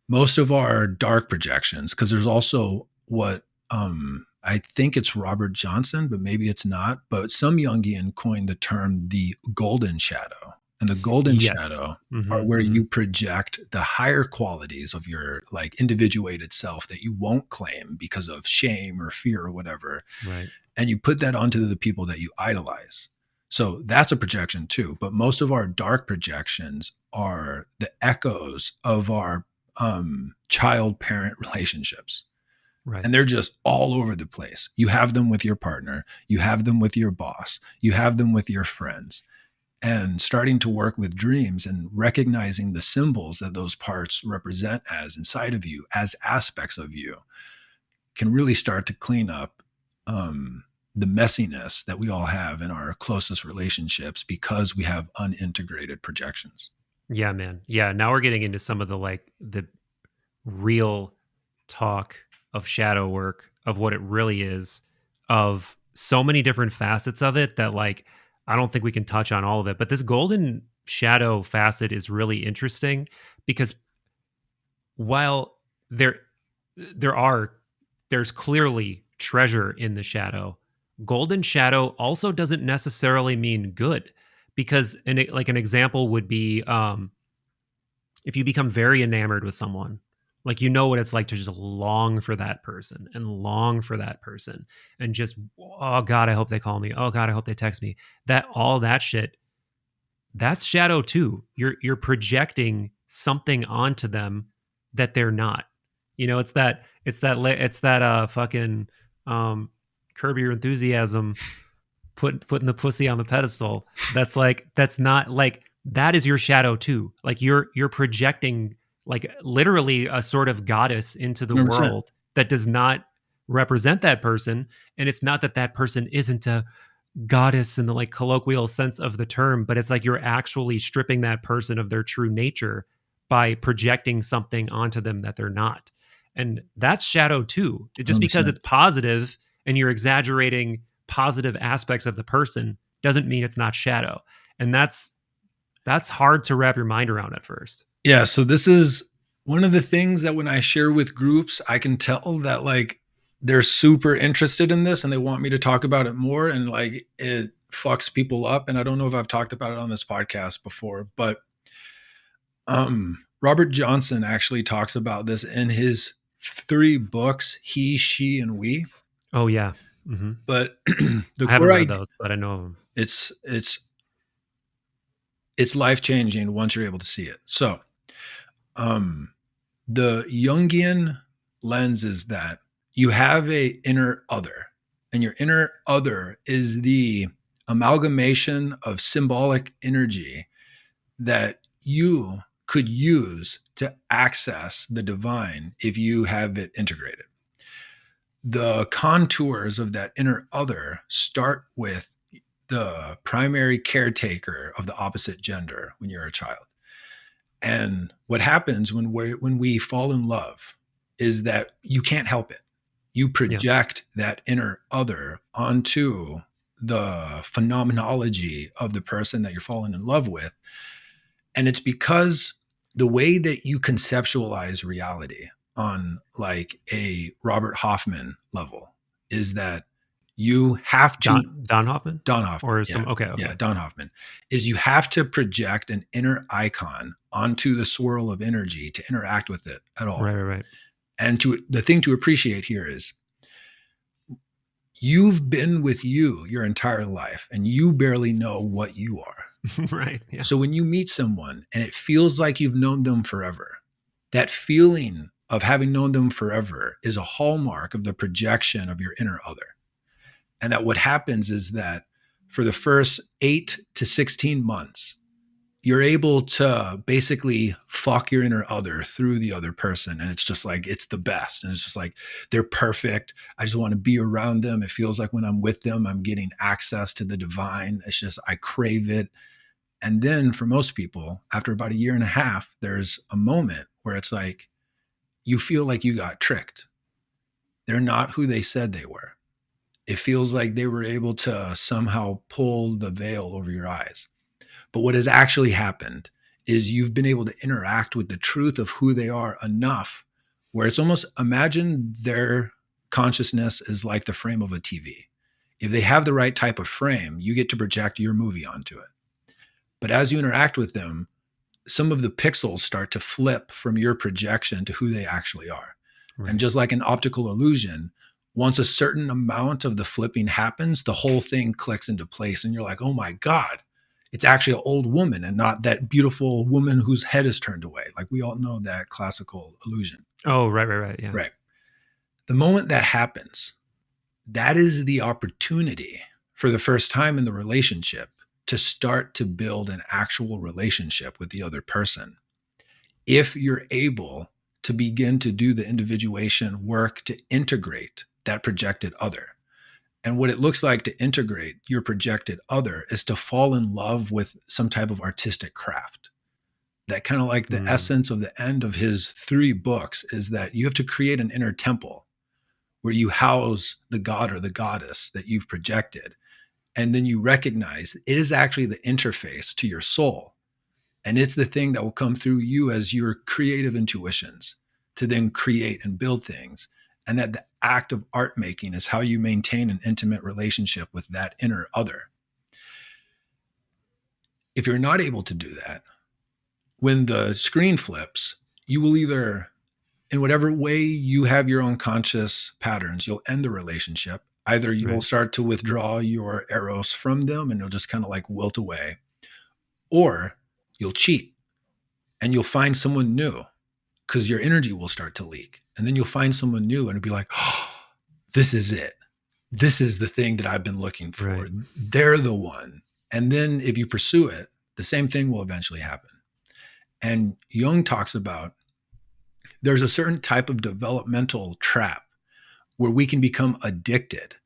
most of our dark projections, because there's also what I think it's Robert Johnson, but maybe it's not, but some Jungian coined the term the golden shadow. And the golden shadow are where you project the higher qualities of your like individuated self that you won't claim because of shame or fear or whatever. Right. And you put that onto the people that you idolize. So that's a projection too. But most of our dark projections are the echoes of our child-parent relationships. Right. And they're just all over the place. You have them with your partner. You have them with your boss. You have them with your friends. And starting to work with dreams and recognizing the symbols that those parts represent as inside of you, as aspects of you, can really start to clean up the messiness that we all have in our closest relationships because we have unintegrated projections. Yeah, man. Yeah. Now we're getting into some of the like the real talk of shadow work, of what it really is, of so many different facets of it that like I don't think we can touch on all of it. But this golden shadow facet is really interesting because while there's clearly treasure in the shadow, golden shadow also doesn't necessarily mean good, because an example would be if you become very enamored with someone, like you know what it's like to just long for that person and long for that person and just, oh God, I hope they call me. Oh God, I hope they text me. All that shit, that's shadow too. You're projecting something onto them that they're not. You know, it's that fucking Curb Your Enthusiasm, putting the pussy on the pedestal. That's not like, that is your shadow too. Like you're projecting like literally a sort of goddess into the 100%. world that does not represent that person. And it's not that that person isn't a goddess in the like colloquial sense of the term, but it's like you're actually stripping that person of their true nature by projecting something onto them that they're not. And that's shadow too. Just 100%. because it's positive and you're exaggerating positive aspects of the person doesn't mean it's not shadow. And that's hard to wrap your mind around at first. Yeah. So this is one of the things that when I share with groups, I can tell that like they're super interested in this and they want me to talk about it more. And like it fucks people up. And I don't know if I've talked about it on this podcast before, but Robert Johnson actually talks about this in his 3 books, He, She, and We. Oh yeah. Hmm. But the I haven't core read idea, those, but I know of them. it's life changing once you're able to see it. So, um, the Jungian lens is that you have a inner other, and your inner other is the amalgamation of symbolic energy that you could use to access the divine if you have it integrated. The contours of that inner other start with the primary caretaker of the opposite gender when you're a child. And what happens when we fall in love is that you can't help it. You Yeah. project that inner other onto the phenomenology of the person that you're falling in love with. And it's because the way that you conceptualize reality on like a Robert Hoffman level is that you have to Don Hoffman? Don Hoffman. Or Yeah. some okay. Yeah, Don Hoffman. Is you have to project an inner icon onto the swirl of energy to interact with it at all. Right. And the thing to appreciate here is you've been with you your entire life and you barely know what you are. Right. Yeah. So when you meet someone and it feels like you've known them forever, that feeling of having known them forever is a hallmark of the projection of your inner other. And that what happens is that for the first 8 to 16 months, you're able to basically fuck your inner other through the other person. And it's just like, it's the best. And it's just like, they're perfect. I just want to be around them. It feels like when I'm with them, I'm getting access to the divine. It's just, I crave it. And then for most people, after about a year and a half, there's a moment where it's like, you feel like you got tricked. They're not who they said they were. It feels like they were able to somehow pull the veil over your eyes. But what has actually happened is you've been able to interact with the truth of who they are enough where it's almost, imagine their consciousness is like the frame of a TV. If they have the right type of frame, you get to project your movie onto it. But as you interact with them, some of the pixels start to flip from your projection to who they actually are. Right. And just like an optical illusion, once a certain amount of the flipping happens, the whole thing clicks into place. And you're like, oh my God, it's actually an old woman and not that beautiful woman whose head is turned away. Like we all know that classical illusion. Oh, right. Yeah. Right. The moment that happens, that is the opportunity for the first time in the relationship to start to build an actual relationship with the other person. If you're able to begin to do the individuation work to integrate that projected other. And what it looks like to integrate your projected other is to fall in love with some type of artistic craft. That kind of like the essence of the end of his 3 books is that you have to create an inner temple where you house the god or the goddess that you've projected. And then you recognize it is actually the interface to your soul. And it's the thing that will come through you as your creative intuitions to then create and build things. And that the act of art making is how you maintain an intimate relationship with that inner other. If you're not able to do that, when the screen flips, you will either, in whatever way you have your own conscious patterns, you'll end the relationship. Either you will start to withdraw your eros from them and you'll just kind of like wilt away, or you'll cheat and you'll find someone new because your energy will start to leak. And then you'll find someone new and it'll be like, oh, this is it. This is the thing that I've been looking for. Right. They're the one. And then if you pursue it, the same thing will eventually happen. And Jung talks about there's a certain type of developmental trap where we can become addicted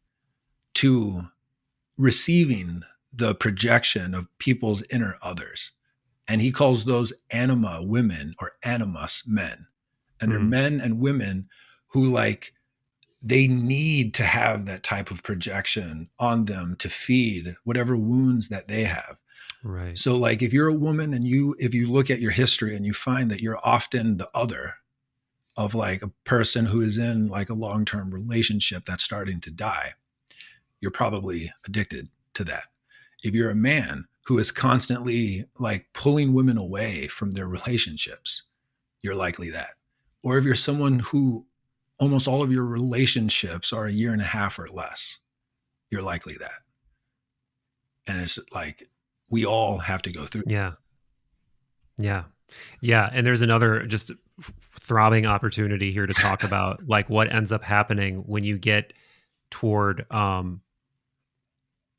to receiving the projection of people's inner others. And he calls those anima women or animus men. And they're men and women who like, they need to have that type of projection on them to feed whatever wounds that they have. Right. So like if you're a woman and if you look at your history and you find that you're often the other of like a person who is in like a long-term relationship that's starting to die, you're probably addicted to that. If you're a man who is constantly like pulling women away from their relationships, you're likely that. Or if you're someone who almost all of your relationships are a year and a half or less, you're likely that. And it's like, we all have to go through. Yeah. Yeah. Yeah. And there's another just throbbing opportunity here to talk about like what ends up happening when you get toward,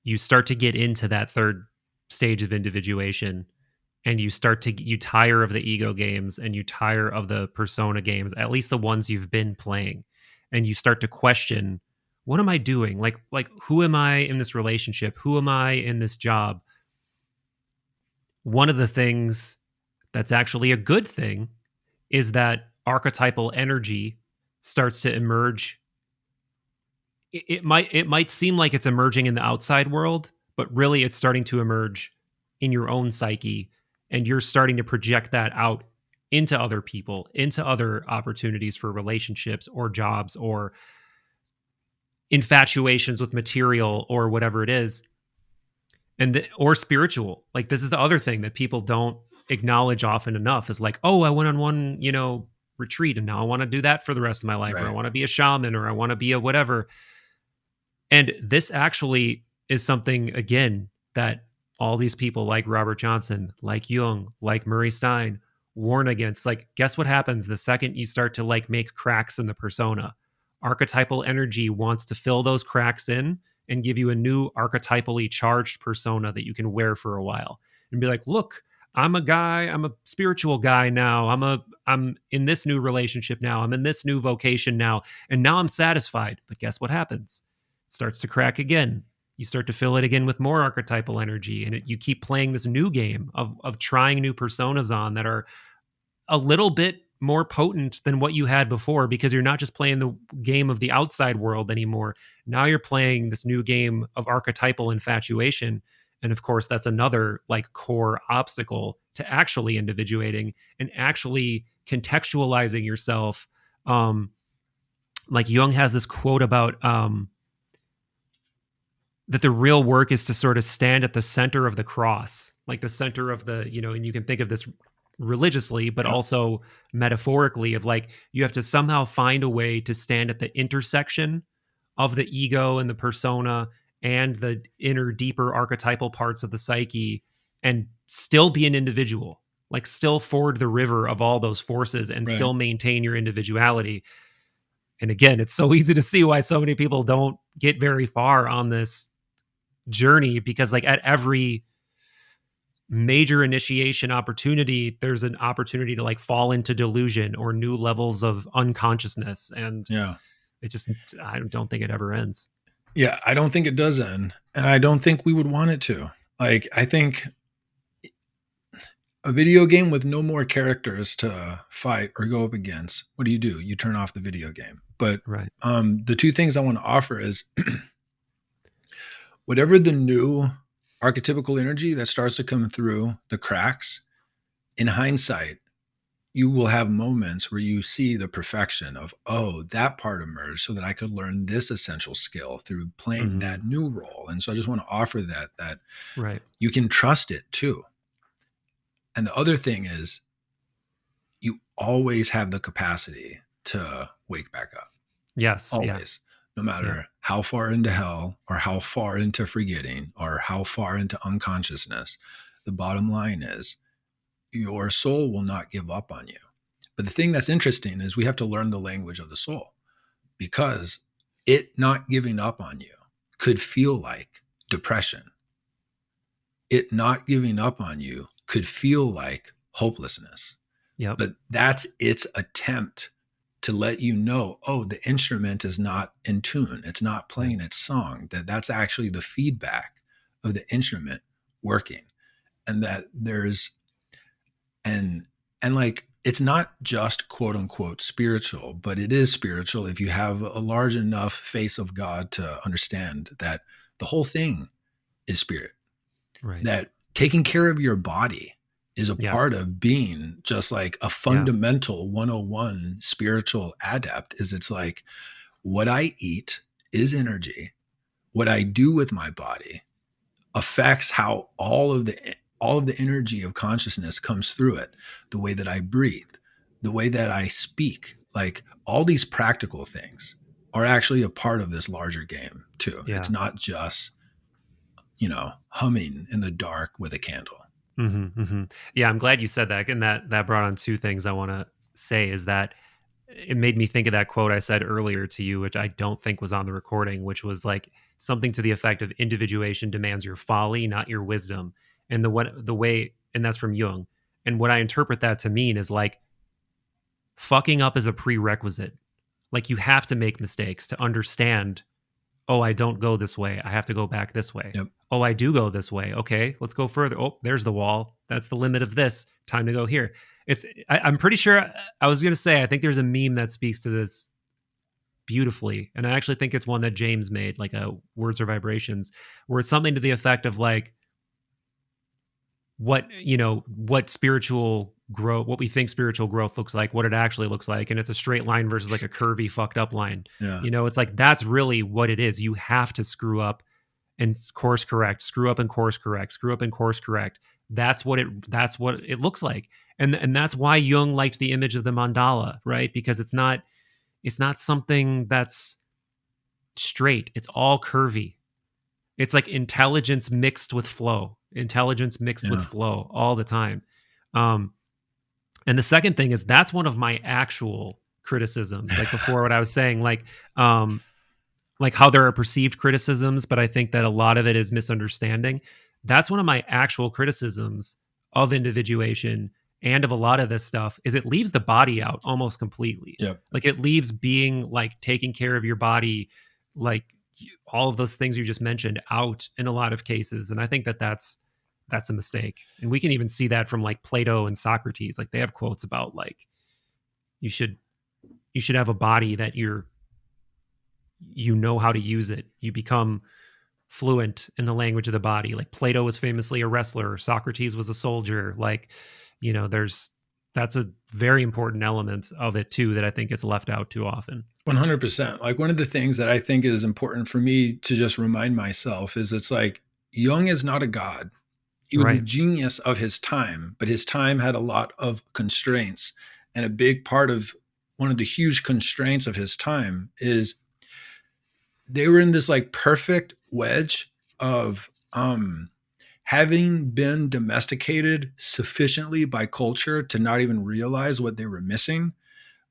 you start to get into that third stage of individuation, and you tire of the ego games and you tire of the persona games, at least the ones you've been playing, and you start to question, what am I doing? Like who am I in this relationship? Who am I in this job? One of the things that's actually a good thing is that archetypal energy starts to emerge. It might seem like it's emerging in the outside world, but really it's starting to emerge in your own psyche, and you're starting to project that out into other people, into other opportunities for relationships or jobs or infatuations with material or whatever it is, or spiritual. Like, this is the other thing that people don't acknowledge often enough, is like, oh, I went on one, retreat, and now I want to do that for the rest of my life, or I Right. want to be a shaman, or I want to be a whatever. And this actually is something, again, that all these people like Robert Johnson, like Jung, like Murray Stein warn against. Like, guess what happens the second you start to like make cracks in the persona? Archetypal energy wants to fill those cracks in and give you a new archetypally charged persona that you can wear for a while and be like, look, I'm a spiritual guy now. I'm in this new relationship now. I'm in this new vocation now. And now I'm satisfied. But guess what happens? It starts to crack again. You start to fill it again with more archetypal energy. And you keep playing this new game of trying new personas on that are a little bit more potent than what you had before, because you're not just playing the game of the outside world anymore. Now you're playing this new game of archetypal infatuation. And of course, that's another like core obstacle to actually individuating and actually contextualizing yourself. Like Jung has this quote about that the real work is to sort of stand at the center of the cross, like the center of the, and you can think of this religiously, but Yep. also metaphorically, of like, you have to somehow find a way to stand at the intersection of the ego and the persona and the inner, deeper archetypal parts of the psyche, and still be an individual, like still ford the river of all those forces and Right. still maintain your individuality. And again, it's so easy to see why so many people don't get very far on this journey, because like at every major initiation opportunity, there's an opportunity to like fall into delusion or new levels of unconsciousness, and Yeah. I don't think it ever ends. Yeah. I don't think it does end. And I don't think we would want it to. Like, I think a video game with no more characters to fight or go up against, what do? You turn off the video game. But Right. the two things I want to offer is whatever the new archetypical energy that starts to come through the cracks, in hindsight, you will have moments where you see the perfection of, oh, that part emerged so that I could learn this essential skill through playing that new role. And so I just want to offer that Right. you can trust it too. And the other thing is, you always have the capacity to wake back up. Yes. Always. No matter how far into hell or how far into forgetting or how far into unconsciousness, the bottom line is your soul will not give up on you. But the thing that's interesting is we have to learn the language of the soul, because it not giving up on you could feel like depression. It not giving up on you could feel like hopelessness. Yep. But that's its attempt to let you know, oh, the instrument is not in tune. It's not playing its song. That's actually the feedback of the instrument working. And that there's, and like, it's not just quote unquote spiritual, but it is spiritual if you have a large enough face of God to understand that the whole thing is spirit. Right. That taking care of your body is a Yes. part of being just like a fundamental 101 spiritual adept. Is it's like, what I eat is energy. What I do with my body affects how all of the energy of consciousness comes through it, the way that I breathe, the way that I speak, like all these practical things are actually a part of this larger game too. It's Yeah. not just, humming in the dark with a candle. Yeah, I'm glad you said that. And that brought on two things I want to say is that it made me think of that quote I said earlier to you, which I don't think was on the recording, which was like something to the effect of individuation demands your folly, not your wisdom. And the way, and that's from Jung. And what I interpret that to mean is like fucking up is a prerequisite. Like you have to make mistakes to understand, oh, I don't go this way. I have to go back this way. Yep. Oh, I do go this way. Okay, let's go further. Oh, there's the wall. That's the limit of this. Time to go here. I'm pretty sure I was going to say, I think there's a meme that speaks to this beautifully. And I actually think it's one that James made, like a Words or Vibrations, where it's something to the effect of like, what spiritual growth, what we think spiritual growth looks like, what it actually looks like. And it's a straight line versus like a curvy, fucked up line. Yeah. It's like, that's really what it is. You have to screw up and course correct, screw up and course correct, screw up and course correct. That's what it looks like. And that's why Jung liked the image of the mandala, right? Because it's not something that's straight. It's all curvy. It's like intelligence mixed with flow, with flow all the time. And the second thing is that's one of my actual criticisms, like before what I was saying, like how there are perceived criticisms, but I think that a lot of it is misunderstanding. That's one of my actual criticisms of individuation and of a lot of this stuff is it leaves the body out almost completely. Yep. Like it leaves being like taking care of your body, like all of those things you just mentioned out in a lot of cases. And I think that that's a mistake. And we can even see that from like Plato and Socrates. Like they have quotes about like, you should have a body that you know how to use it. You become fluent in the language of the body. Like Plato was famously a wrestler. Socrates was a soldier. Like, that's a very important element of it too, that I think gets left out too often. 100%. Like one of the things that I think is important for me to just remind myself is it's like Jung is not a god. He was a genius of his time, but his time had a lot of constraints. And a big part of one of the huge constraints of his time is they were in this like perfect wedge of having been domesticated sufficiently by culture to not even realize what they were missing,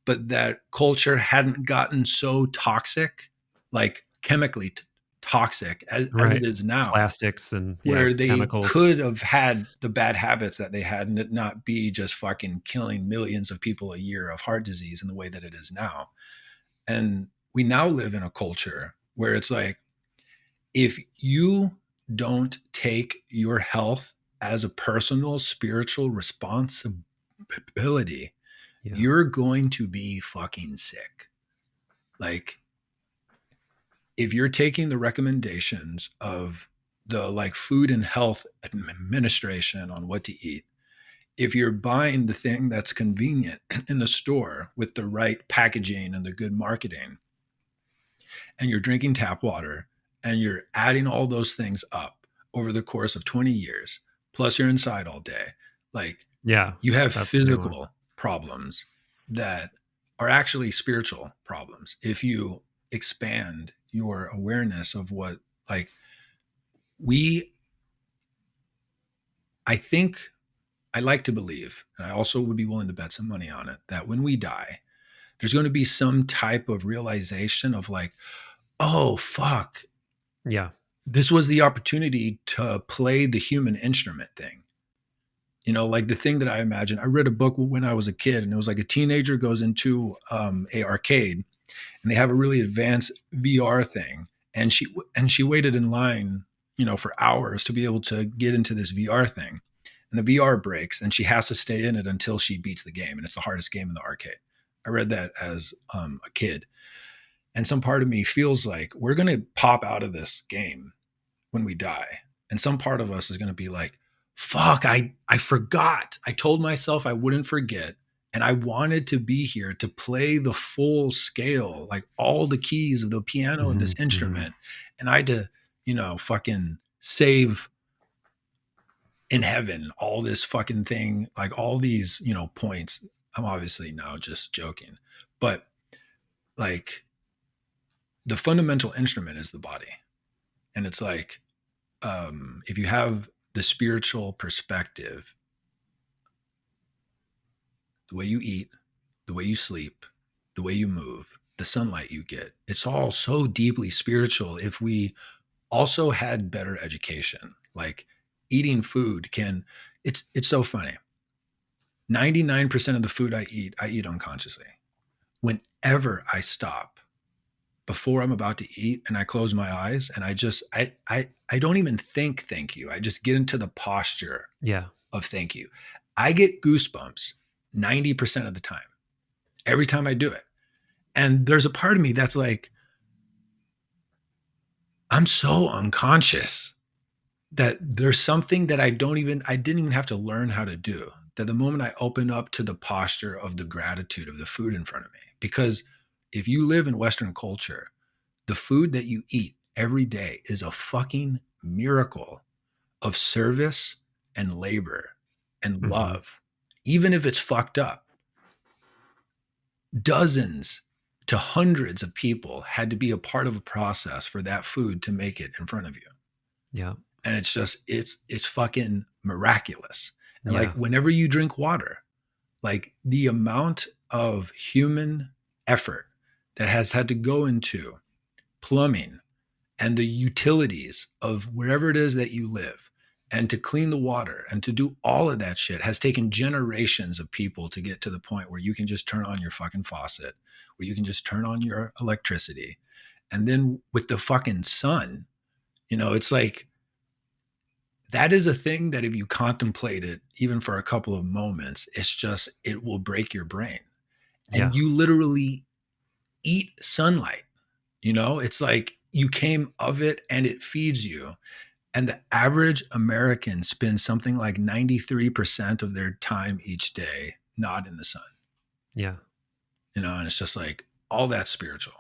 but that culture hadn't gotten so toxic, like chemically toxic as it is now. Plastics and where they chemicals. could have had the bad habits that they had and it not be just fucking killing millions of people a year of heart disease in the way that it is now. And we now live in a culture where it's like, if you don't take your health as a personal spiritual responsibility, you're going to be fucking sick. Like, if you're taking the recommendations of the like Food and Health Administration on what to eat, if you're buying the thing that's convenient in the store with the right packaging and the good marketing, and you're drinking tap water and you're adding all those things up over the course of 20 years, plus you're inside all day, like, you have physical problems that are actually spiritual problems. If you expand your awareness of what, like, I think, I like to believe, and I also would be willing to bet some money on it, that when we die, there's going to be some type of realization of like, oh, fuck. Yeah. This was the opportunity to play the human instrument thing. Like the thing that I imagine, I read a book when I was a kid, and it was like a teenager goes into a arcade and they have a really advanced VR thing. And she waited in line, for hours to be able to get into this VR thing. And the VR breaks and she has to stay in it until she beats the game. And it's the hardest game in the arcade. I read that as a kid. And some part of me feels like we're going to pop out of this game when we die. And some part of us is going to be like, fuck, I forgot. I told myself I wouldn't forget. And I wanted to be here to play the full scale, like all the keys of the piano of this instrument. And I had to, fucking save in heaven, all this fucking thing, like all these, points. I'm obviously now just joking, but like the fundamental instrument is the body. And it's like, if you have the spiritual perspective, the way you eat, the way you sleep, the way you move, the sunlight you get, it's all so deeply spiritual. If we also had better education, like eating food it's so funny. 99% of the food I eat unconsciously. Whenever I stop before I'm about to eat and I close my eyes and I don't even think thank you. I just get into the posture Yeah. of thank you. I get goosebumps 90% of the time, every time I do it. And there's a part of me that's like, I'm so unconscious that there's something that I didn't even have to learn how to do. That the moment I open up to the posture of the gratitude of the food in front of me, because if you live in Western culture, the food that you eat every day is a fucking miracle of service and labor and love. Even if it's fucked up, dozens to hundreds of people had to be a part of a process for that food to make it in front of you. Yeah. And it's just, it's fucking miraculous. And Yeah. like whenever you drink water, like the amount of human effort that has had to go into plumbing and the utilities of wherever it is that you live and to clean the water and to do all of that shit has taken generations of people to get to the point where you can just turn on your fucking faucet, where you can just turn on your electricity. And then with the fucking sun, it's like, that is a thing that if you contemplate it, even for a couple of moments, it will break your brain. Yeah. And you literally eat sunlight. It's like you came of it and it feeds you. And the average American spends something like 93% of their time each day not in the sun. Yeah. And it's just like all that spiritual.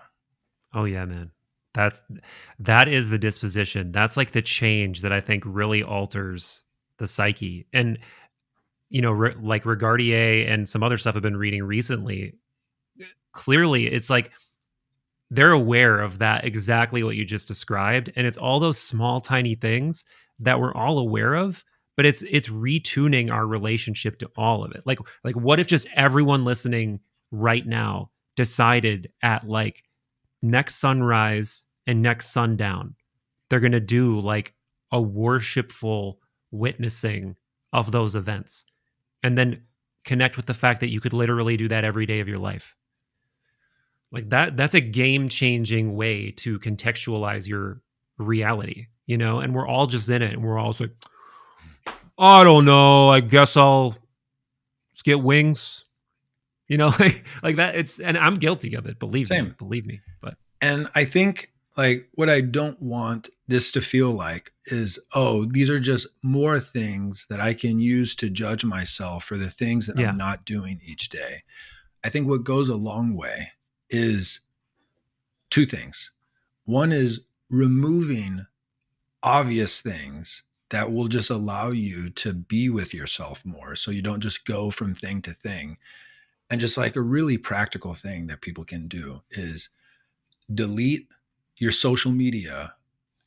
Oh yeah, man. That is the disposition. That's like the change that I think really alters the psyche. And like Regardier and some other stuff I've been reading recently, clearly it's like they're aware of that, exactly what you just described, and it's all those small tiny things that we're all aware of, but it's retuning our relationship to all of it. Like what if just everyone listening right now decided at like next sunrise and next sundown, they're going to do like a worshipful witnessing of those events, and then connect with the fact that you could literally do that every day of your life. Like that's a game-changing way to contextualize your reality, and we're all just in it, and we're all like, I don't know, I guess I'll just get wings, like that. And I'm guilty of it, believe Same. me. But And I think like what I don't want this to feel like is, oh, these are just more things that I can use to judge myself for the things that I'm not doing each day. I think what goes a long way is two things. One is removing obvious things that will just allow you to be with yourself more. So you don't just go from thing to thing. And just like a really practical thing that people can do is delete your social media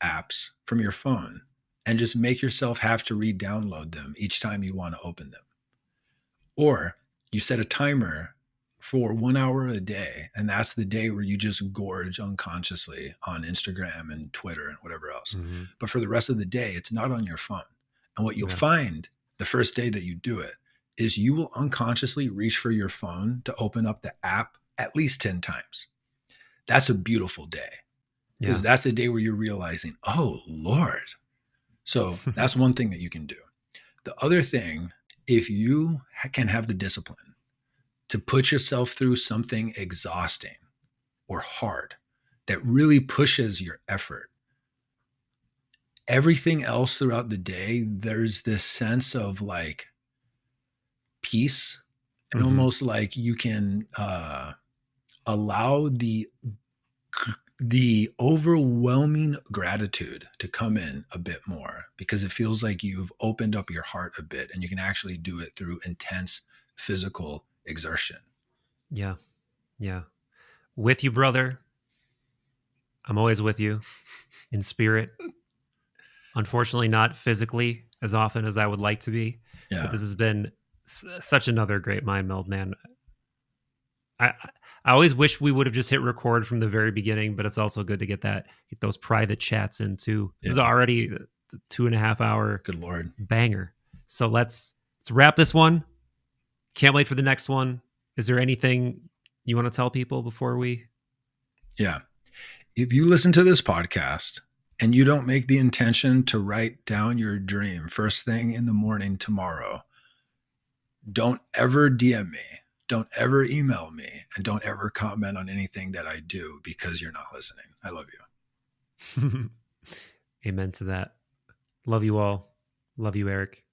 apps from your phone and just make yourself have to re-download them each time you want to open them. Or you set a timer for 1 hour a day, and that's the day where you just gorge unconsciously on Instagram and Twitter and whatever else. But for the rest of the day, it's not on your phone. And what you'll find the first day that you do it is you will unconsciously reach for your phone to open up the app at least 10 times. That's a beautiful day, because that's a day where you're realizing, oh, Lord. So that's one thing that you can do. The other thing, if you can have the discipline to put yourself through something exhausting or hard that really pushes your effort, everything else throughout the day, there's this sense of like peace and almost like you can allow the the overwhelming gratitude to come in a bit more because it feels like you've opened up your heart a bit and you can actually do it through intense physical exertion. Yeah. Yeah. With you, brother. I'm always with you in spirit. Unfortunately, not physically as often as I would like to be. Yeah. But this has been such another great mind meld, man. I always wish we would have just hit record from the very beginning, but it's also good to get those private chats in too. This is already the 2.5 hour Good Lord banger. So let's wrap this one. Can't wait for the next one. Is there anything you want to tell people before we? Yeah. If you listen to this podcast and you don't make the intention to write down your dream first thing in the morning tomorrow, don't ever DM me. Don't ever email me, and don't ever comment on anything that I do because you're not listening. I love you. Amen to that. Love you all. Love you, Eric.